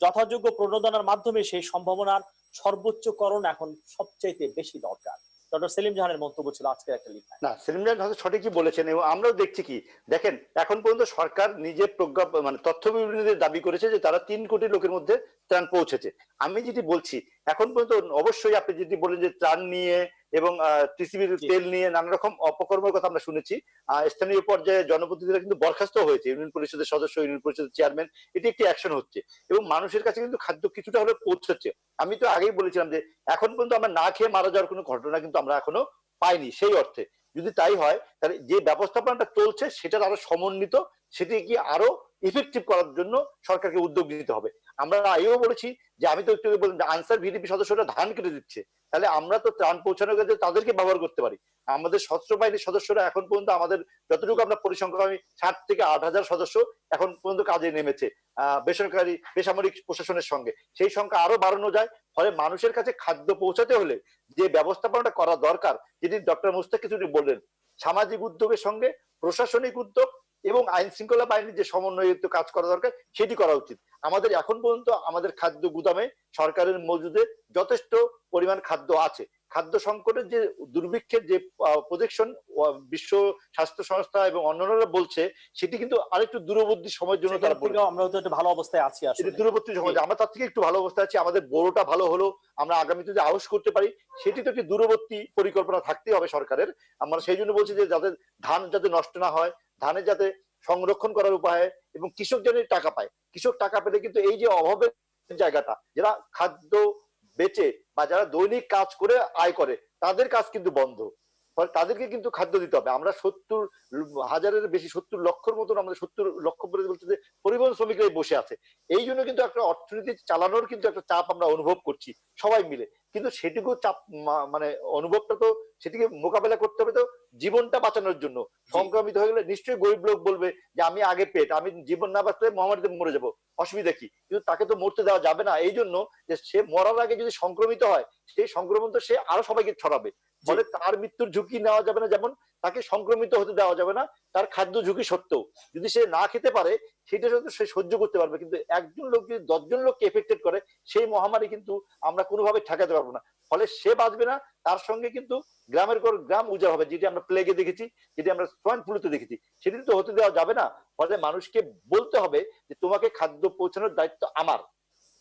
যথাযোগ্য প্রণোদনার মাধ্যমে সেই সম্ভাবনার সর্বোচ্চকরণ এখন সবচাইতে বেশি দরকার। ডক্টর সেলিম জাহানের মন্তব্য ছিল আজকের একটা লেখা। না, সেলিম জাহান হয়তো সঠিকই বলেছেন, এবং আমরাও দেখছি কি, দেখেন এখন পর্যন্ত সরকার নিজে তথ্য বিবরণীদের দাবি করেছে যে তারা 3 কোটি লোকের মধ্যে ত্রাণ পৌঁছেছে। আমি যেটি বলছি, এখন পর্যন্ত অবশ্যই আপনি যদি বলেন যে ত্রাণ নিয়ে এবং টিসিবির তেল নিয়ে নানা রকম অপকর্মের কথা আমরা শুনেছি, স্থানীয় পর্যায়ে জনপ্রতিনিধিরা কিন্তু বরখাস্ত হয়েছে, ইউনিয়ন পরিষদের সদস্য, ইউনিয়ন পরিষদের চেয়ারম্যান, এটি একটি অ্যাকশন হচ্ছে এবং মানুষের কাছে কিন্তু খাদ্য কিছুটা হলে পৌঁছচ্ছে। আমি তো আগেই বলেছিলাম যে এখন পর্যন্ত আমরা না খেয়ে মারা যাওয়ার কোনো ঘটনা কিন্তু আমরা এখনো পাইনি। সেই অর্থে যদি তাই হয়, তাহলে যে ব্যবস্থাপনাটা চলছে সেটার আরো সমন্বিত, সেটি কি আরো ইফেক্টিভ করার জন্য সরকারকে উদ্যোগ নিতে হবে। আমরা আগেও বলেছি যে, আমি তো একটু বললাম যে আনসার ভিডিপি সদস্যরা ধান কেটে দিচ্ছে, তাহলে আমরা তো ত্রাণ পৌঁছানোর ক্ষেত্রে তাদেরকে ব্যবহার করতে পারি। আমাদের সশস্ত্র বাহিনীর সদস্যরা এখন পর্যন্ত, আমাদের যতটুকু আমরা পরিসংখ্যান, 7 থেকে 8,000 সদস্য এখন পর্যন্ত কাজে নেমেছে বেসরকারি বেসামরিক প্রশাসনের সঙ্গে। সেই সংখ্যা আরো বাড়ানো যায়। ফলে মানুষের কাছে খাদ্য পৌঁছাতে হলে যে ব্যবস্থাপনাটা করা দরকার, যেটি ডক্টর মুস্তাক কিছু বললেন, সামাজিক উদ্যোগের সঙ্গে প্রশাসনিক উদ্যোগ এবং আইন শৃঙ্খলা বাহিনীর যে সমন্বয়িত কাজ করা দরকার, সেটি করা উচিত। আমাদের এখন পর্যন্ত আমাদের খাদ্য গুদামে সরকারের মজুদে যথেষ্ট পরিমাণ খাদ্য আছে। খাদ্য সংকটের যে দুর্ভিক্ষের যে প্রজেকশন বিশ্ব স্বাস্থ্য সংস্থা এবং অন্যান্যরা বলছে, সেটি কিন্তু আরেকটু দূরবর্তী সময়ের জন্য তারা বলছে আমরা তো একটু ভালো অবস্থায় আছি, আসলে দূরবর্তী সময় আমরা তার থেকে একটু ভালো অবস্থায় আছি। আমাদের বড়টা ভালো হলো, আমরা আগামীতে যদি আউশ করতে পারি, সেটি তো একটি দূরবর্তী পরিকল্পনা থাকতেই হবে সরকারের। আমরা সেই জন্য বলছি যে যাদের ধান যাতে নষ্ট না হয়, ধানের যাতে সংরক্ষণ করার উপায়, এবং কৃষক যেন টাকা পায়। কৃষক টাকা পেলে কিন্তু এই যে অভাবের জায়গাটা, যারা খাদ্য বেচে বা যারা দৈনিক কাজ করে আয় করে, তাদের কাজ কিন্তু বন্ধ। ফলে তাদেরকে কিন্তু খাদ্য দিতে হবে। আমরা 70,000-এর বেশি, 70 লক্ষর মতন, আমাদের 70 লক্ষ বলতে যে পরিবহন শ্রমিকরাই বসে আছে। এই জন্য কিন্তু একটা অর্থনীতি চালানোর কিন্তু একটা চাপ আমরা অনুভব করছি সবাই মিলে। কিন্তু সেটুকু চাপ মানে অনুভবটা তো সেটিকে মোকাবেলা করতে হবে তো জীবনটা বাঁচানোর জন্য। সংক্রমিত হয়ে গেলে নিশ্চয়ই গরিব লোক বলবে যে আমি আগে পেট, আমি জীবন না বাঁচলে মহামারীতে মরে যাবো, অসুবিধা কি? কিন্তু তাকে তো মরতে দেওয়া যাবে না। এই জন্য যে সে মরার আগে যদি সংক্রমিত হয়, সেই সংক্রমণ তো সে আরো সবাইকে ছড়াবে। ফলে তার মৃত্যুর ঝুঁকি নেওয়া যাবে না, যেমন তাকে সংক্রমিত হতে দেওয়া যাবে না তার খাদ্য ঝুঁকি সত্ত্বেও। যদি সে না খেতে পারে সেটা সে সহ্য করতে পারবে, কিন্তু একজন লোক যদি 10 জন লোককে এফেক্টেড করে সেই মহামারী কিন্তু আমরা কোনোভাবে ঠেকাতে পারবো না। ফলে সে বাঁচবে না, তার সঙ্গে কিন্তু গ্রামের পর গ্রাম উজাড় হবে, যেটি আমরা প্লেগে দেখেছি, যেটি আমরা সোয়াইন ফ্লুতে দেখেছি। সেটি তো হতে দেওয়া যাবে না। ফলে মানুষকে বলতে হবে যে তোমাকে খাদ্য পৌঁছানোর দায়িত্ব আমার,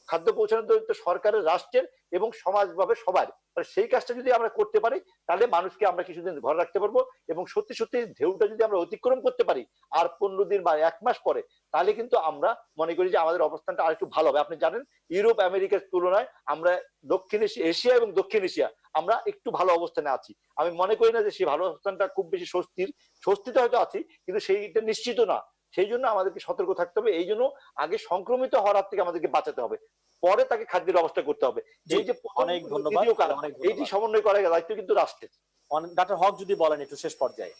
খাদ্য পৌঁছানোর দায়িত্ব সরকারের, রাষ্ট্রের এবং সমাজভাবে সবার। সেই কাজটা যদি আমরা করতে পারি তাহলে মানুষকে আমরা কিছুদিন ঘরে রাখতে পারবো, এবং সত্যি সত্যি ঢেউটা যদি আমরা অতিক্রম করতে পারি আর 15 দিন বা 1 মাস পরে, তাহলে কিন্তু আমরা মনে করি যে আমাদের অবস্থানটা আরেকটু ভালো হবে। আপনি জানেন ইউরোপ আমেরিকার তুলনায় আমরা দক্ষিণ এশিয়া এবং দক্ষিণ এশিয়া আমরা একটু ভালো অবস্থানে আছি। আমি মনে করি না যে সেই ভালো অবস্থানটা খুব বেশি স্বস্তিতে হয়তো আছি, কিন্তু সেইটা নিশ্চিত না। সেই জন্য আমাদেরকে সতর্ক থাকতে হবে। এই জন্য আগে সংক্রমিত হওয়ার হাত থেকে আমাদেরকে বাঁচাতে হবে, পরে তাকে খাদ্যের ব্যবস্থা করতে হবে। এই যে অনেক ধন্যবাদ, এইটি সমন্বয় করার দায়িত্ব কিন্তু রাষ্ট্রের। ডাক্তার হক যদি বলেন একটু শেষ পর্যায়ে।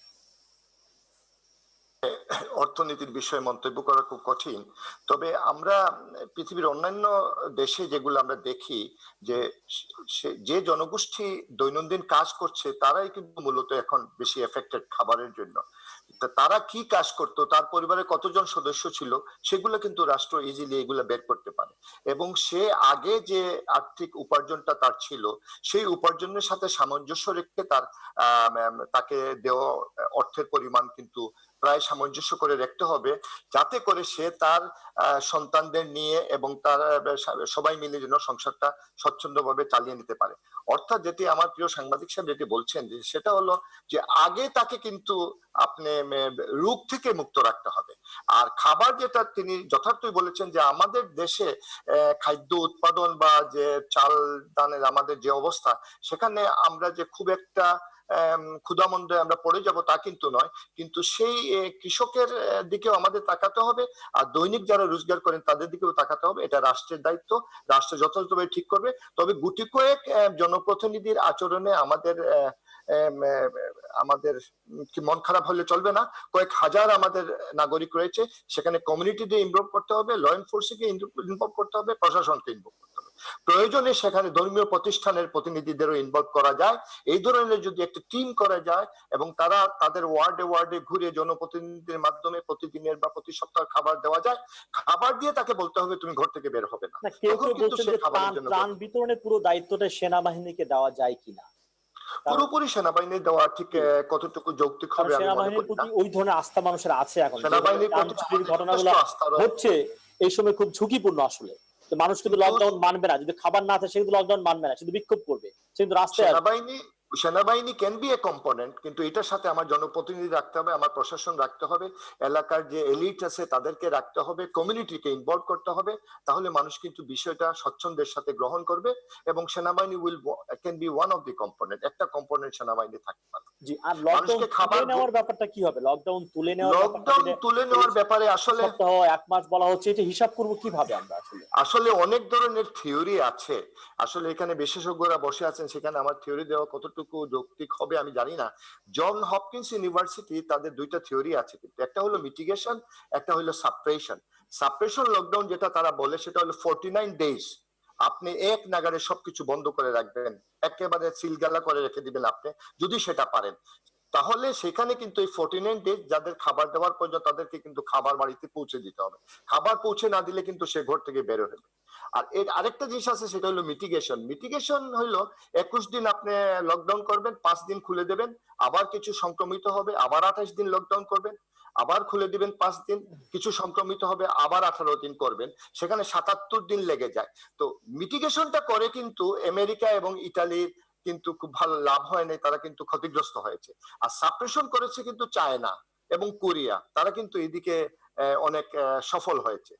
অর্থনীতির বিষয়ে মন্তব্য করা খুব কঠিন, তবে আমরা পৃথিবীর অন্যান্য দেশে যেগুলো আমরা দেখি যে জনগোষ্ঠী দৈনন্দিন কাজ করছে তারাই কিন্তু মূলত এখন বেশি এফেক্টেড খাবারের জন্য। তারা কি কাজ করতো, তার পরিবারে কতজন সদস্য ছিল, সেগুলো কিন্তু রাষ্ট্র ইজিলি এগুলো বের করতে পারে, এবং সে আগে যে আর্থিক উপার্জনটা তার ছিল সেই উপার্জনের সাথে সামঞ্জস্য রেখে তাকে দেওয়া অর্থের পরিমাণ কিন্তু প্রায় সামঞ্জস্য করে রাখতে হবে, যাতে করে সে তার সন্তানদের নিয়ে এবং তার সবাই মিলে যেন সংসারটা স্বচ্ছন্দভাবে চালিয়ে নিতে পারে। অর্থাৎ যেটি আমার প্রিয় সাংবাদিক সাহেব যেটি বলছেন, যে সেটা হলো যে আগে তাকে কিন্তু আপনি রোগ থেকে মুক্ত রাখতে হবে। আর খাবার যেটা তিনি যথার্থই বলেছেন, যে আমাদের দেশে খাদ্য উৎপাদন বা যে চাল দানের আমাদের যে অবস্থা, সেখানে আমরা যে খুব একটা ক্ষুধামন্দে আমরা পড়ে যাব তা কিন্তু নয়, কিন্তু সেই কৃষকের দিকেও আমাদের তাকাতে হবে, আর দৈনিক যারা রোজগার করেন তাদের দিকেও তাকাতে হবে। এটা রাষ্ট্রের দায়িত্ব, রাষ্ট্র যথাযথভাবে ঠিক করবে। তবে গুটি কয়েক জনপ্রতিনিধির আচরণে আমাদের কি মন খারাপ হলে চলবে না। কয়েক হাজার আমাদের নাগরিক রয়েছে, সেখানে কমিউনিটিতে ইনভলভ করতে হবে, ল এনফোর্সিংকে ইনভলভ করতে হবে, প্রশাসনকে ইনভলভ করতে হবে, প্রয়োজনে সেখানে ধর্মীয় প্রতিষ্ঠানের প্রতিনিধিদেরও ইনভলভ করা যায়। এই ধরনের যদি একটা টিম করা যায় এবং তারা তাদের ওয়ার্ডে ঘুরে জনপ্রতিনিধিদের মাধ্যমে প্রতিদিনের বা প্রতি সপ্তাহ খাবার দেওয়া যায়, খাবার দিয়ে তাকে বলতে হবে তুমি ঘর থেকে বের হবে না। কেউ কেউ বলছেন যে ত্রাণ বিতরণের পুরো দায়িত্বটা সেনাবাহিনীকে দেওয়া যায় কিনা? পুরোপুরি সেনাবাহিনী দেওয়া ঠিক কতটুকু যৌক্তিক হবে? সেনাবাহিনীর প্রতি ওই ধরনের আস্থা মানুষের আছে এখন, সেনাবাহিনীর ঘটনাগুলো হচ্ছে এই সময় খুব ঝুঁকিপূর্ণ আসলে। মানুষ কিন্তু লকডাউন মানবে না, যদি খাবার না থাকে সে কিন্তু লকডাউন মানবে না, শুধু বিক্ষোভ করবে, সে কিন্তু রাস্তায়। সেনাবাহিনী ক্যান বি এ কম্পোনেন্ট, কিন্তু এটার সাথে আমার জনপ্রতিনিধি রাখতে হবে, আমার প্রশাসন রাখতে হবে, এলাকার যে এলিট আছে তাদেরকে রাখতে হবে, কমিউনিটিকে ইনভলভ করতে হবে। তাহলে মানুষ কিন্তু বিষয়টা স্বচ্ছন্দের সাথে গ্রহণ করবে, এবং সেনাবাহিনী can be one of the component, একটা কম্পোনেন্ট সেনাবাহিনী থাকতে পারে। জি, আর লকডাউন তুলে নেওয়ার ব্যাপারটা কি হবে? লকডাউন তুলে নেওয়ার ব্যাপারে আসলে 1 মাস বলা হচ্ছে, এটা হিসাব করব কিভাবে আমরা? আসলে অনেক ধরনের থিওরি আছে। আসলে এখানে বিশেষজ্ঞরা বসে আছেন, সেখানে আমার থিওরি দেওয়া কতটুকু যৌক্তিক হবে আমি জানি না। জন হপকিন্স ইউনিভার্সিটি তাদের দুইটা থিওরি আছে, কিন্তু একটা হলো মিটিগেশন, একটা হলো সাপ্রেশন। সাপ্রেশন লকডাউন যেটা তারা বলে সেটা হলো 49 ডেজ আপনি এক নাগারে সবকিছু বন্ধ করে রাখবেন, একেবারে সিলগালা করে রেখে দিবেন আপনি, যদি সেটা পারেন। তাহলে সেখানে কিন্তু এই 49 ডেজ যাদের খাবার দেওয়ার প্রয়োজন তাদেরকে কিন্তু খাবার বাড়িতে পৌঁছে দিতে হবে। খাবার পৌঁছে না দিলে কিন্তু সে ঘর থেকে বের হবে। আর এর আরেকটা জিনিস আছে, সেটা হলো মিটিগেশন। মিটিগেশন হলো 21 দিন আপনি লকডাউন করবেন, 5 দিন খুলে দেবেন, আবার কিছু সংক্রমিত হবে, আবার 28 দিন লকডাউন করবেন, আবার খুলে দিবেন 5 দিন, কিছু সংক্রমিত হবে, আবার 18 দিন করবেন, সেখানে 77 দিন লেগে যায়। তো মিটিগেশনটা করে কিন্তু আমেরিকা এবং ইতালির কিন্তু খুব ভালো লাভ হয় নাই, তারা কিন্তু ক্ষতিগ্রস্ত হয়েছে। আর সাপ্রেশন করেছে কিন্তু চায়না এবং কোরিয়া, তারা কিন্তু এদিকে অনেক সফল হয়েছে।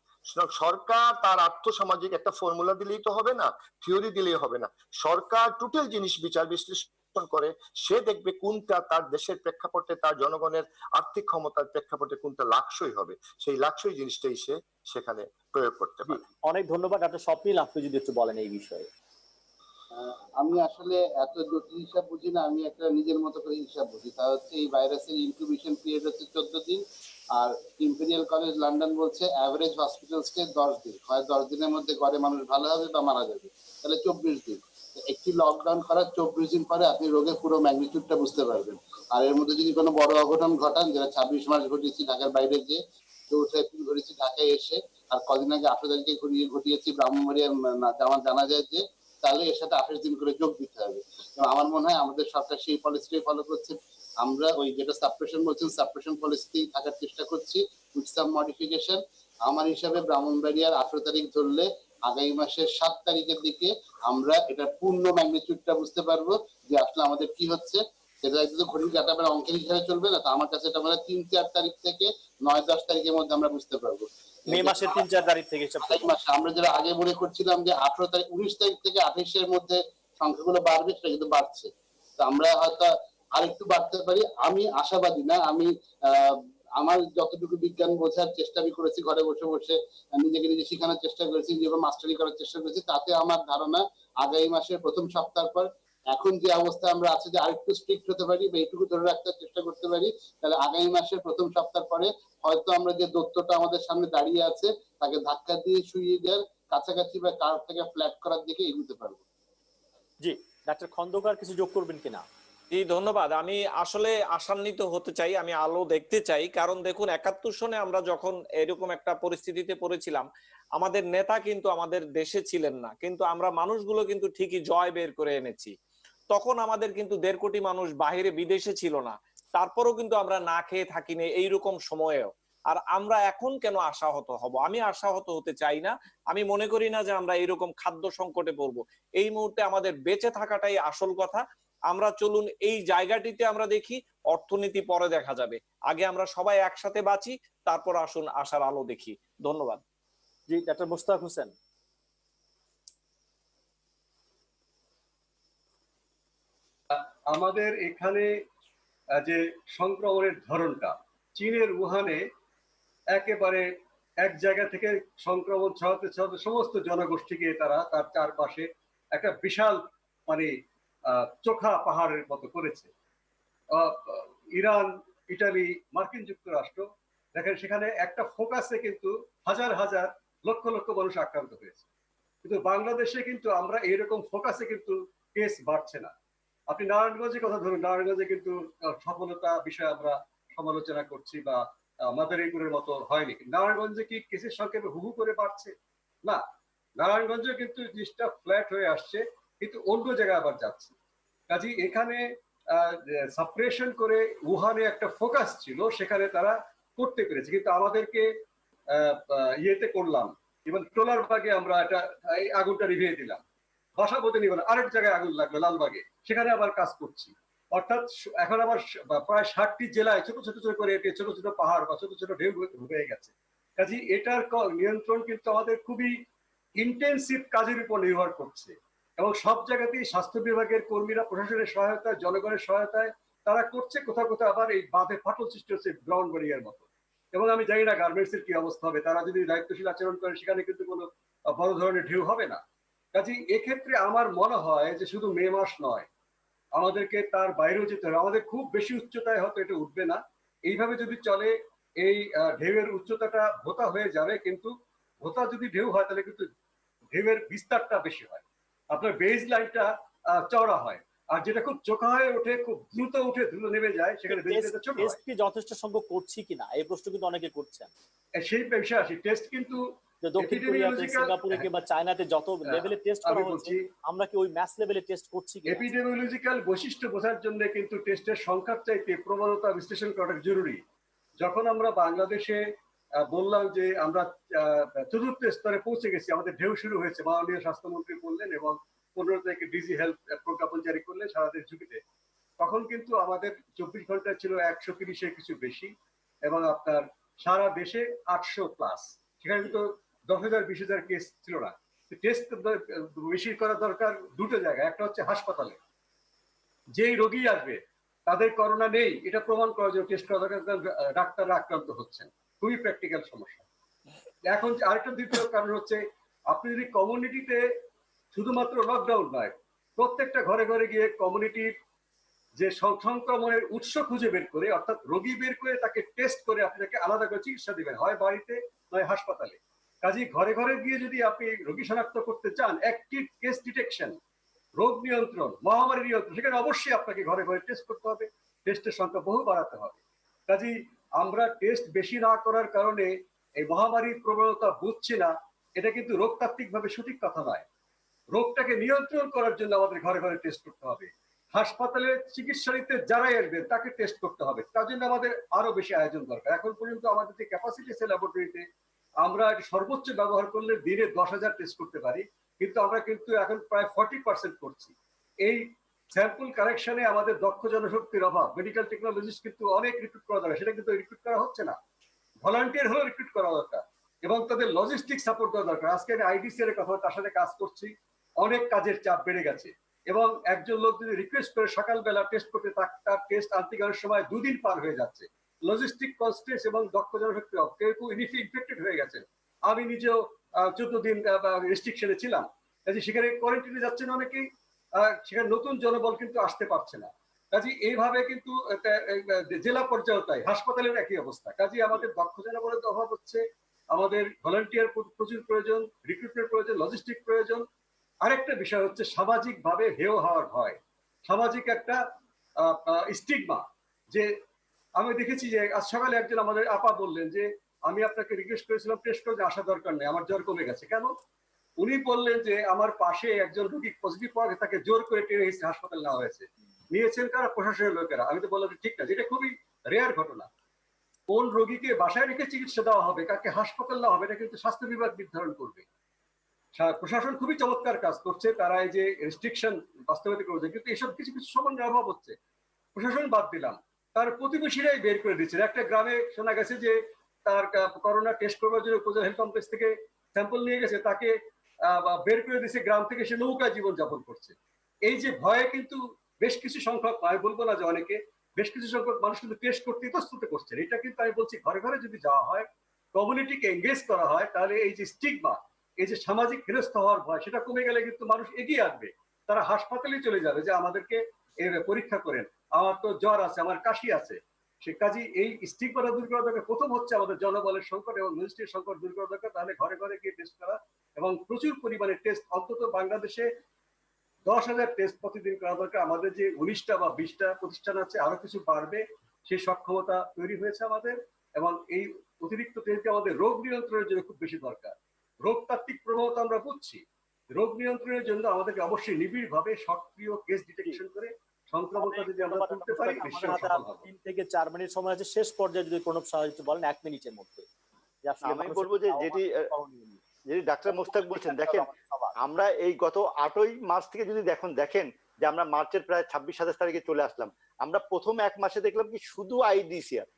সরকার তার আর্থসামাজিক একটা ফর্মুলা দিলেই তো হবে না, থিওরি দিলেই হবে না। সরকার টোটাল জিনিস বিচার বিশ্লেষণ পর্যবেক্ষণ করে সে দেখবে কোনটা তার দেশের প্রেক্ষাপটে, তার জনগণের আর্থিক ক্ষমতার প্রেক্ষাপটে কোনটা লাক্সই হবে, সেই লাক্সই জিনিসটাই সে সেখানে প্রয়োগ করতে পারে। অনেক ধন্যবাদ। ডক্টর স্বপ্নিল, আপনি যদি একটু বলেন এই বিষয়ে। আমি আসলে এত জটিল হিসাব বুঝি না, আমি একটা নিজের মতো করে হিসাব বুঝি। তা হচ্ছে এই ভাইরাসের ইনকিউবেশন পিরিয়ড হচ্ছে 14 দিন, আর ইম্পেরিয়াল কলেজ লন্ডন বলছে অ্যাভারেজ হসপিটাল স্টে 10 দিন, হয় 10 দিনের মধ্যে ঘরে মানুষ ভালো হবে বা মারা যাবে, তাহলে 24 দিন। একটি লকডাউন করার 24 দিন পরে আপনি রোগের পুরো ম্যাগনিটিউডটা বুঝতে পারবেন। আর এর মধ্যে যদি কোনো বড় অঘটন ঘটান, যেটা 26 মার্চ ঘটিয়েছি ঢাকার বাইরে যে, 4 এপ্রিল ঘটেছি ঢাকায় এসে, আর কদিন আগে 18 তারিখে ঘটিয়েছি ব্রাহ্মণবাড়িয়ার আমার জানা যায় যে, তাহলে এর সাথে 28 দিন করে যোগ দিতে হবে। এবং আমার মনে হয় আমাদের সরকার সেই পলিসিটাই ফলো করছে। আমরা ওই যেটা সাপ্রেশন বলছেন, সাপ্রেশন পলিসিতেই থাকার চেষ্টা করছি উইথ সাম মডিফিকেশন। আমার হিসাবে ব্রাহ্মণবাড়িয়ার 18 তারিখ ধরলে আগামী মাসের 7 তারিখের দিকে আমরা এটা পূর্ণ ম্যাগনিটিউডটা বুঝতে পারবো যে আসলে আমাদের কি হচ্ছে। সেটা একদম ঘড়ির কাঁটা অঙ্কের হিসাবে চলবে না, তো আমার কাছে এটা মানে 3-4 তারিখ থেকে 9-10 তারিখের মধ্যে আমরা বুঝতে পারবো। মে মাসের 3-4 তারিখ থেকে আমরা যারা আগে মনে করছিলাম যে 18 তারিখ 19 তারিখ থেকে 28-এর মধ্যে সংখ্যাগুলো বাড়বে, সেটা কিন্তু বাড়ছে। তো আমরা হয়তো আরেকটু বাড়তে পারি, আমি আশাবাদী না। আমি আমার যতটুকু বিজ্ঞান বোঝার চেষ্টা আমি করেছি, ঘরে বসে বসে নিজেকে নিজে শেখানোর চেষ্টা করেছি, যেভাবে মাস্টারি করার চেষ্টা করেছি, তাতে আমার ধারণা আগামী মাসের প্রথম সপ্তাহ পর এখন যে অবস্থা আমরা আছি যে আরেকটু স্ট্রিক্ট হতে পারি বা এইটুকু ধরে রাখতে চেষ্টা করতে পারি, তাহলে আগামী মাসের প্রথম সপ্তাহ পরে হয়তো আমরা যে দৈত্যটা আমাদের সামনে দাঁড়িয়ে আছে তাকে ধাক্কা দিয়ে শুইয়ে দেওয়ার কাছাকাছি বা কার থেকে ফ্ল্যাট করার দিকে এগোতে পারবো। জি, ডাক্তার খন্দকার কিছু যোগ করবেন কিনা? জি, ধন্যবাদ। আমি আসলে আশান্বিত হতে চাই, আমি আলো দেখতে চাই। কারণ দেখুন, 71 সনে আমরা যখন এরকম একটা পরিস্থিতিতে পড়েছিলাম, আমাদের নেতা কিন্তু আমাদের দেশে ছিলেন না, কিন্তু আমরা মানুষগুলো কিন্তু ঠিকই জয় বের করে এনেছি। তখন আমাদের কিন্তু 1.5 কোটি মানুষ বাহিরে বিদেশে ছিল না, তারপরেও কিন্তু আমরা না খেয়ে থাকিনি এইরকম সময়েও। আর আমরা এখন কেন আশাহত হব? আমি আশাহত হতে চাই না। আমি মনে করি না যে আমরা এইরকম খাদ্য সংকটে পড়বো। এই মুহূর্তে আমাদের বেঁচে থাকাটাই আসল কথা। আমরা চলুন এই জায়গাটিতে আমরা দেখি, অর্থনীতি পরে দেখা যাবে। আগে আমরা সবাই একসাথে বাঁচি, তারপর আসুন আশার আলো দেখি। ধন্যবাদ। জি, ডাক্তার মোস্তাক হোসেন। আমাদের এখানে যে সংক্রমণের ধরনটা, চীনের উহানে একেবারে এক জায়গা থেকে সংক্রমণ ছড়াতে ছড়াতে সমস্ত জনগোষ্ঠীকে তারা তার চারপাশে একটা বিশাল মানে চোখা পাহাড়ের মতো করেছে। ইরান, ইটালি, মার্কিন যুক্তরাষ্ট্র, দেখেন সেখানে একটা ফোকাসে কিন্তু হাজার হাজার লক্ষ লক্ষ মানুষ আক্রান্ত হয়েছে। কিন্তু বাংলাদেশে কিন্তু আমরা এরকম ফোকাসে কিন্তু কেস বাড়ছে না। আপনি নারায়ণগঞ্জের কথা ধরুন, নারায়ণগঞ্জে কিন্তু সফলতা বিষয়ে আমরা সমালোচনা করছি বা মাদারীপুরের মতো হয়নি। নারায়ণগঞ্জে কি কেসের সংখ্যা হুহু করে বাড়ছে? না, নারায়ণগঞ্জে কিন্তু জিনিসটা ফ্ল্যাট হয়ে আসছে, কিন্তু অন্য জায়গায় আবার যাচ্ছে। কাজেই এখানে সাপ্রেশন করে উহানে একটা ফোকাস ছিল, সেখানে তারা করতে পেরেছে। কিন্তু আমাদেরকে ইয়েতে করলাম, এবং টোলার বাগে আমরা এটা আগুনটা নিভিয়ে দিলাম, বাসা বলতে নিব না, আরেক জায়গায় আগুন লাগলো লালবাগে, সেখানে আবার কাজ করছি। অর্থাৎ এখন আবার প্রায় 60টি জেলায় ছোট ছোট করে ছোট ছোট পাহাড় বা ছোট ছোট ঢেউ হয়ে গেছে। কাজে এটার নিয়ন্ত্রণ কিন্তু আমাদের খুবই ইন্টেন্সিভ কাজের উপর নির্ভর করছে, এবং সব জায়গাতেই স্বাস্থ্য বিভাগের কর্মীরা প্রশাসনের সহায়তায়, জনগণের সহায়তায় তারা করছে। কোথাও কোথাও আবার এই বাঁধে ফাটল সৃষ্টি হচ্ছে ব্রাউনবাড়িয়ার মতো। এবং আমি জানি না গার্মেন্টস এর কি অবস্থা হবে, তারা যদি দায়িত্বশীল আচরণ করে সেখানে কিন্তু কোনো বড় ধরনের ঢেউ হবে না। কাজে এক্ষেত্রে আমার মনে হয় যে শুধু মে মাস নয়, আমাদেরকে তার বাইরেও যেতে হবে। আমাদের খুব বেশি উচ্চতায় হয়তো এটা উঠবে না, এইভাবে যদি চলে এই ঢেউয়ের উচ্চতাটা ভোতা হয়ে যাবে। কিন্তু ভোতা যদি ঢেউ হয় তাহলে কিন্তু ঢেউয়ের বিস্তারটা বেশি হয়, আপনার বেজ লাইনটা চওড়া হয়। আর যেটা খুব চোখা হয়ে ওঠে, খুব দ্রুত উঠে দ্রুত নেমে যায়, সেখানে বেজটা ছোট হয়। টেস্ট কি যথেষ্ট সংখ্যক করছি কিনা, এই প্রশ্ন কিন্তু অনেকে করছেন। সেই বিষয়ে আসি, টেস্ট কিন্তু দক্ষিণ কোরিয়াতে, সিঙ্গাপুরে কিংবা চায়নাতে যত লেভেলে টেস্ট করা হচ্ছে, আমরা কি ওই ম্যাস লেভেলে টেস্ট করছি কিনা? এপিডেমিওলজিক্যাল বৈশিষ্ট্য বোঝার জন্য কিন্তু টেস্টের সংখ্যার চাইতে প্রবণতা বিশ্লেষণ করাটা জরুরি। যখন আমরা বাংলাদেশে বললাম যে আমরা ৪র্থ স্তরে পৌঁছে গেছি, আমাদের ঢেউ শুরু হয়েছে, মাননীয় স্বাস্থ্যমন্ত্রী বললেন এবং 15 তারিখে ডিজি হেলথ প্রজ্ঞাপন জারি করলেন সারা দেশ ঝুঁকিতে, তখন কিন্তু আমাদের 24 ঘন্টায় ছিল 130-এর কিছু বেশি, এবং আপনার সারা দেশে 800+। সেখানে কিন্তু 10,000-20,000 কেস ছিল না। টেস্ট বেশি করা দরকার দুটো জায়গায়, একটা হচ্ছে হাসপাতালে, যেই রোগী আসবে তাদের করোনা নেই এটা প্রমাণ করার জন্য টেস্ট করা দরকার, ডাক্তাররা আক্রান্ত হচ্ছেন। খুবই প্র্যাকটিক্যাল সমস্যা। এখন আরেকটা দ্বিতীয় কারণ হচ্ছে, আপনি যদি কমিউনিটিতে শুধুমাত্র লকডাউন নয়, প্রত্যেকটা ঘরে ঘরে গিয়ে কমিউনিটির যে সংক্রমণের উৎস খুঁজে বের করে, অর্থাৎ রোগী বের করে তাকে টেস্ট করে আপনি তাকে আলাদা করে চিকিৎসা দিবেন, হয় বাড়িতে নয় হাসপাতালে। কাজেই ঘরে ঘরে গিয়ে যদি আপনি রোগী শনাক্ত করতে চান, অ্যাক্টিভ কেস ডিটেকশন, রোগ নিয়ন্ত্রণ, মহামারী নিয়ন্ত্রণ, সেখানে অবশ্যই আপনাকে ঘরে ঘরে টেস্ট করতে হবে, টেস্টের সংখ্যা বহু বাড়াতে হবে। কাজেই আমরা টেস্ট বেশি না করার কারণে এই মহামারীর প্রবণতা বুঝছি না, এটা কিন্তু রোগতাত্ত্বিক ভাবে সঠিক কথা নয়। রোগটাকে নিয়ন্ত্রণ করার জন্য আমাদের ঘরে ঘরে টেস্ট করতে হবে। হাসপাতালে চিকিৎসা নিতে যারাই আসবেন তাকে টেস্ট করতে হবে, তার জন্য আমাদের আরো বেশি আয়োজন দরকার। এখন পর্যন্ত আমাদের যে ক্যাপাসিটি আছে ল্যাবরেটরিতে, আমরা সর্বোচ্চ ব্যবহার করলে দিনে 10,000 টেস্ট করতে পারি, কিন্তু আমরা এখন প্রায় 40% করছি। এই স্যাম্পল কালেকশনে আমাদের দক্ষ জনশক্তির অভাব, মেডিকেল টেকনোলজিস্ট কিন্তু অনেক রিক্রুট করা দরকার, সেটা কিন্তু রিক্রুট করা হচ্ছে না। ভলান্টিয়ার হলেও রিক্রুট করা দরকার এবং তাদের লজিস্টিক সাপোর্ট দেওয়া দরকার। আজকে আমি আইডিসিআর এর কথা, তার সাথে কাজ করছি, অনেক কাজের চাপ বেড়ে গেছে এবং একজন লোক যদি রিকোয়েস্ট করে সকালবেলা টেস্ট করতে, তার টেস্ট আনতে যাওয়ার সময় 2 দিন পার হয়ে যাচ্ছে। লজিস্টিক কনস্ট্রেন্টস এবং দক্ষ জনশক্তি, কেউ ইনফেক্টেড হয়ে গেছেন। আমি নিজেও 14 দিন রেস্ট্রিকশনে ছিলাম, কাজে সেখানে কোয়ারেন্টাইনে যাচ্ছেন অনেকেই, সেখানে নতুন জনবল কিন্তু আসতে পারছে না। কাজে এইভাবে কিন্তু জেলা পর্যায়ে তাই, হাসপাতালের একই অবস্থা। কাজে আমাদের দক্ষ জনবলের অভাব হচ্ছে, আমাদের ভলান্টিয়ার প্রচুর প্রয়োজন, রিক্রুটমেন্ট প্রয়োজন, লজিস্টিক প্রয়োজন। আরেকটা বিষয় হচ্ছে সামাজিক ভাবে হেয় হওয়ার ভয়, সামাজিক একটা স্টিগমা। যে আমি দেখেছি যে আজ সকালে একজন আমাদের আপা বললেন যে আমি আপনাকে রিকোয়েস্ট করেছিলাম টেস্ট করে আসা দরকার নেই, আমার জ্বর কমে গেছে। কেন? উনি বললেন যে আমার পাশে একজন রোগী পজিটিভ পাওয়া গেছে, তাকে জোর করে টেনে এসে হাসপাতাল নেওয়া হয়েছে। নিয়েছেন কারা? প্রশাসনের লোকেরা। আমি তো বললাম ঠিক না, যেটা খুবই রেয়ার ঘটনা। কোন রোগীকে বাসায় রেখে চিকিৎসা দেওয়া হবে, কাকে হাসপাতাল নেওয়া হবে, এটা কিন্তু স্বাস্থ্য বিভাগ নির্ধারণ করবে। প্রশাসন খুবই চমৎকার কাজ করছে, তারা এই যে রেস্ট্রিকশন বাস্তবায়িত করেছে, কিন্তু এসব কিছু কিছু সমন্বয়ের অভাব হচ্ছে। প্রশাসন বাদ দিলাম, তার প্রতিবেশীরাই বের করে দিচ্ছে। একটা গ্রামে শোনা গেছে যে তার করোনা টেস্ট করবার জন্য উপজেলা হেলথ কমপ্লেক্স থেকে স্যাম্পল নিয়ে গেছে, তাকে বের করে দিচ্ছে গ্রাম থেকে, সে নৌকায় জীবন যাপন করছে। এই যে ভয়ে কিন্তু বেশ কিছু সংখ্যক, আমি বলবো না যে অনেকে, বেশ কিছু সংখ্যক মানুষ কিন্তু টেস্ট করতে ইতস্তত করছেন। এটা কিন্তু আমি বলছি ঘরে ঘরে যদি যাওয়া হয়, কমিউনিটিকে এঙ্গেজ করা হয়, তাহলে এই যে স্টিগমা, এই যে সামাজিক হেনস্থা হওয়ার ভয়, সেটা কমে গেলে কিন্তু মানুষ এগিয়ে আসবে। তারা হাসপাতালে চলে যাবে যে আমাদেরকে পরীক্ষা করেন, আমার তো জ্বর আছে, আমার কাশি আছে। সে কাজে এই স্টিগমাটা দূর করা দরকার। প্রথম হচ্ছে আমাদের জনবলের সংকট এবং লজিস্টিক সংকট দূর করা দরকার। তাহলে ঘরে ঘরে গিয়ে টেস্ট করা এবং প্রচুর পরিমাণে টেস্ট, অন্তত বাংলাদেশে 10,000 টেস্ট প্রতিদিন করা দরকার। আমাদের যে 19টা বা 20টা প্রতিষ্ঠান আছে, আরো কিছু বাড়বে, সেই সক্ষমতা তৈরি হয়েছে আমাদের। এবং এই অতিরিক্ত টেস্ট আমাদের রোগ নিয়ন্ত্রণের জন্য খুব বেশি দরকার। রোগতাত্ত্বিক প্রবণতা আমরা বুঝছি, রোগ নিয়ন্ত্রণের জন্য আমাদেরকে অবশ্যই নিবিড় ভাবে সক্রিয় কেস ডিটেকশন করে সংক্রমণটা যদি আমরা তুলতে পারি, নিশ্চয়ই সফল হব। 3 থেকে 4 মিনিট সময় আছে, শেষ পর্যায়ে যদি প্রণব সাহায্য বলেন 1 মিনিটের মধ্যে। আমি বলবো যে যেটি ডাক্তার মোস্তাক বলছেন, দেখেন আমরা এই গত 8ই মার্চ থেকে যদি দেখেন যে আমরা মার্চের প্রায় 26-27 তারিখে চলে আসলাম, আমরা প্রথম 1 মাসে দেখলাম কি শুধু আইডিসিআর,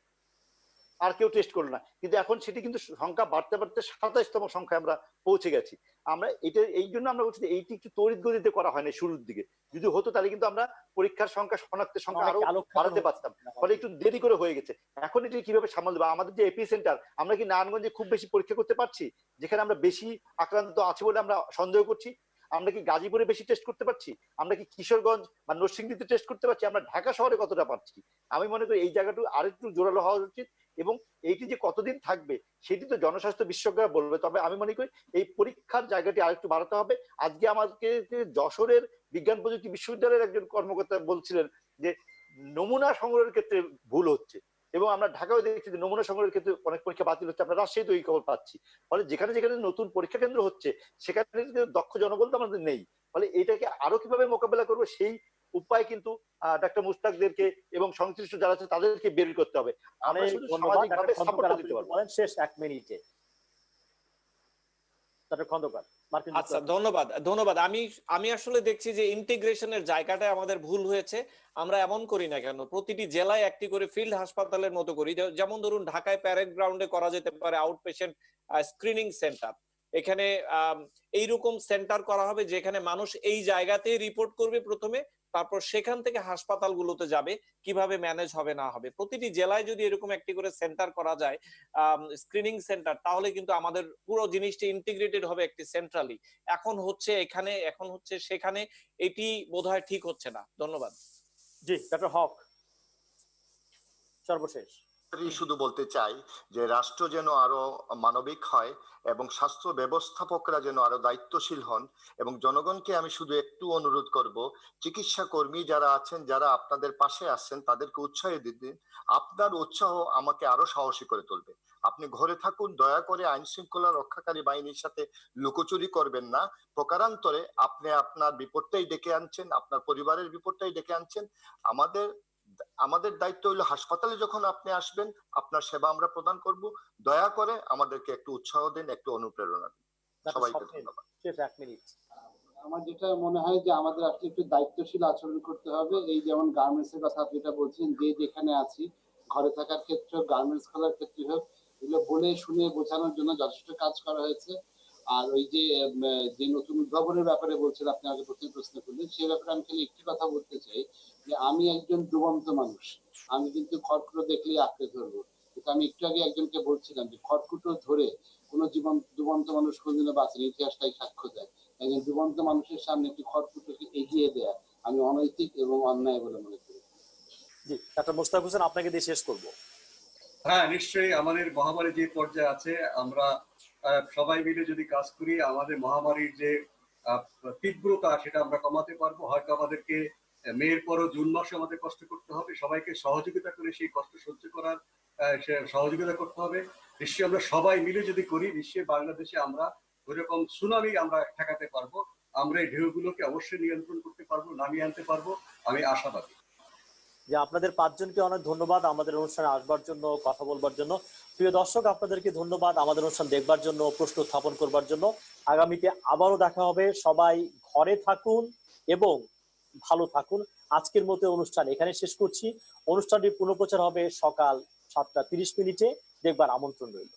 আর কেউ টেস্ট করলো না। কিন্তু এখন সেটি কিন্তু সংখ্যা বাড়তে বাড়তে 27তম সংখ্যায় আমরা পৌঁছে গেছি। আমরা এটা এই জন্য আমরা বলছি যে এইটি একটু তড়িৎ গতিতে করা হয় না শুরুর দিকে। যদি হতো তাহলে কিন্তু আমরা পরীক্ষার সংখ্যা, শনাক্তের সংখ্যা আরো বাড়াতে পারতাম, ফলে একটু দেরি করে হয়ে গেছে। এখন এটি কিভাবে সামাল দেবো? আমাদের যে এপি সেন্টার, আমরা কি নারায়ণগঞ্জে খুব বেশি পরীক্ষা করতে পারছি, যেখানে আমরা বেশি আক্রান্ত আছে বলে আমরা সন্দেহ করছি? আমরা কি গাজীপুরে বেশি টেস্ট করতে পারছি? আমরা কি কিশোরগঞ্জ বা নরসিংদীতে টেস্ট করতে পারছি? আমরা ঢাকা শহরে কতটা পারছি? আমি মনে করি এই জায়গাটা আরেকটু জোরালো হওয়া উচিত এবং এইটি যে কতদিন থাকবে সেটি তো জনস্বাস্থ্য বিশেষজ্ঞরা বলবে। তবে আমি মনে করি এই পরীক্ষার জায়গাটি আরেকটু বাড়াতে হবে। আজকে আমাকে যশোরের বিজ্ঞান প্রযুক্তি বিশ্ববিদ্যালয়ের একজন কর্মকর্তা বলছিলেন যে নমুনা সংগ্রহের ক্ষেত্রে ভুল হচ্ছে, এবং আমরা ঢাকাও দেখছি যে নমুনা সংগ্রহের ক্ষেত্রে অনেক পরীক্ষা বাতিল হচ্ছে। আমরা রাজশাহীতে এই খবর পাচ্ছি। ফলে যেখানে যেখানে নতুন পরীক্ষা কেন্দ্র হচ্ছে সেখানে দক্ষ জনবল তো আমাদের নেই। ফলে এটাকে আরো কিভাবে মোকাবেলা করবো সেই উপায় কিন্তু ডাক্তার মুস্তাকদেরকে এবং সংশ্লিষ্ট যারা আছে তাদেরকে বের করতে হবে। আমরা শুধু সামাজিকভাবে সাপোর্ট দিতে পারবো। বলেন শেষ 1 মিনিটে ডক্টর খন্দকার। আচ্ছা, ধন্যবাদ। আমি আসলে দেখছি যে ইন্টিগ্রেশনের জায়গাটা আমাদের ভুল হয়েছে। আমরা এমন করি না কেন, প্রতিটি জেলায় একটি করে ফিল্ড হাসপাতালের মতো করি। যেমন ধরুন ঢাকায় প্যারেড গ্রাউন্ডে করা যেতে পারে আউট পেশেন্ট স্ক্রিনিং সেন্টার। এখানে এইরকম সেন্টার করা হবে যেখানে মানুষ এই জায়গাতেই রিপোর্ট করবে প্রথমে, তারপর সেখান থেকে হাসপাতালগুলোতে যাবে, কিভাবে ম্যানেজ হবে না হবে। প্রতিটি জেলায় যদি এরকম একটি করে সেন্টার করা যায়, স্ক্রিনিং সেন্টার, তাহলে কিন্তু আমাদের পুরো জিনিসটি ইন্টিগ্রেটেড হবে একটি সেন্ট্রালি। এখন হচ্ছে এখানে, এখন হচ্ছে সেখানে, এটি বোধহয় ঠিক হচ্ছে না। ধন্যবাদ। জি, ডক্টর হক সর্বশেষ। শুধু বলতে চাই যে রাষ্ট্র যেন আরো মানবিক হয় এবং স্বাস্থ্য ব্যবস্থাপকরা যেন আরো দায়িত্বশীল হন, এবং জনগণকে আমি শুধু একটু অনুরোধ করব, চিকিৎসা কর্মী যারা আছেন, যারা আপনাদের পাশে আছেন, তাদেরকে উৎসাহ দিন। আপনার উৎসাহ আমাকে আরো সাহসী করে তুলবে। আপনি ঘরে থাকুন, দয়া করে আইন শৃঙ্খলা রক্ষাকারী বাহিনীর সাথে লুকোচুরি করবেন না। প্রকারান্তরে আপনি আপনার বিপদটাই ডেকে আনছেন, আপনার পরিবারের বিপদটাই ডেকে আনছেন। আমাদের দায়িত্ব হলো হাসপাতালে যখন আপনি আসবেন, আপনার সেবা আমরা প্রদান করব। দয়া করে আমাদেরকে একটু উৎসাহ দিন, একটু অনুপ্রেরণা দিন। সবাইকে ধন্যবাদ। আমার যেটা মনে হয় যে আমাদের আসলে একটু দায়িত্বশীল আচরণ করতে হবে। এই যেমন গার্মেন্টস এর কথা যেটা বলছেন, যে যেখানে আছি, ঘরে থাকার ক্ষেত্রে, গার্মেন্টস খোলার ক্ষেত্রে হোক, এগুলো বলে শুনে বোঝানোর জন্য যথেষ্ট কাজ করা হয়েছে। আর ওই যে নতুন উদ্ভাবনের ব্যাপারে বলছেন আপনি আগে প্রশ্ন করলেন, সে ব্যাপারে আমি খালি একটি কথা বলতে চাই যে আমি একজন ডুবন্ত মানুষ, আমি কিন্তু খড়কুটো দেখলেই আঁকড়ে ধরবো। কিন্তু আমি একটু আগে একজনকে বলছিলাম যে খড়কুটো ধরে কোনো ডুবন্ত মানুষ কোনদিনও বাঁচেনি, ইতিহাসটাই সাক্ষ্য দেয়। একজন ডুবন্ত মানুষের সামনে একটি খড়কুটোকে এগিয়ে দেয়া আমি অনৈতিক এবং অন্যায় বলে মনে করি। জি, ডক্টর মোস্তাক হোসেন, আপনাকে দিয়ে শেষ করবো। হ্যাঁ, নিশ্চয়ই আমাদের মহামারী যে পর্যায়ে আছে, আমরা সবাই মিলে যদি কাজ করি, আমাদের মহামারীর যে তীব্রতা সেটা আমরা কমাতে পারবো। হয়তো আমাদেরকে মেয়ের পরও জুন মাসে আমাদের কষ্ট করতে হবে, সবাইকে সহযোগিতা করে সেই কষ্ট সহ্য করার সহযোগিতা করতে হবে। নিশ্চয়ই আমরা সবাই মিলে যদি করি, নিশ্চয়ই বাংলাদেশে আমরা ওইরকম সুনামি আমরা ঠেকাতে পারবো। আমরা এই ঢেউগুলোকে অবশ্যই নিয়ন্ত্রণ করতে পারবো, নামিয়ে আনতে পারবো, আমি আশাবাদী। যে আপনাদের পাঁচজনকে অনেক ধন্যবাদ আমাদের অনুষ্ঠানে আসবার জন্য, কথা বলবার জন্য। প্রিয় দর্শক, আপনাদেরকে ধন্যবাদ আমাদের অনুষ্ঠান দেখবার জন্য, প্রশ্ন উত্থাপন করবার জন্য। আগামীতে আবারও দেখা হবে। সবাই ঘরে থাকুন এবং ভালো থাকুন। আজকের মতো অনুষ্ঠান এখানে শেষ করছি। অনুষ্ঠানটি পুনঃপ্রচার হবে সকাল 7:30 দেখবার আমন্ত্রণ রইল।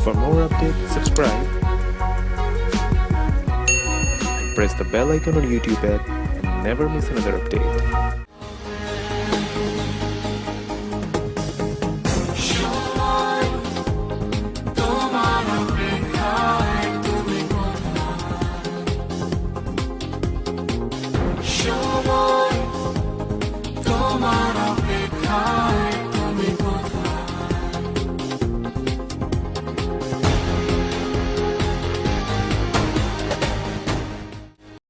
For more updates, subscribe and press the bell icon on YouTube app and never miss another update. তোমার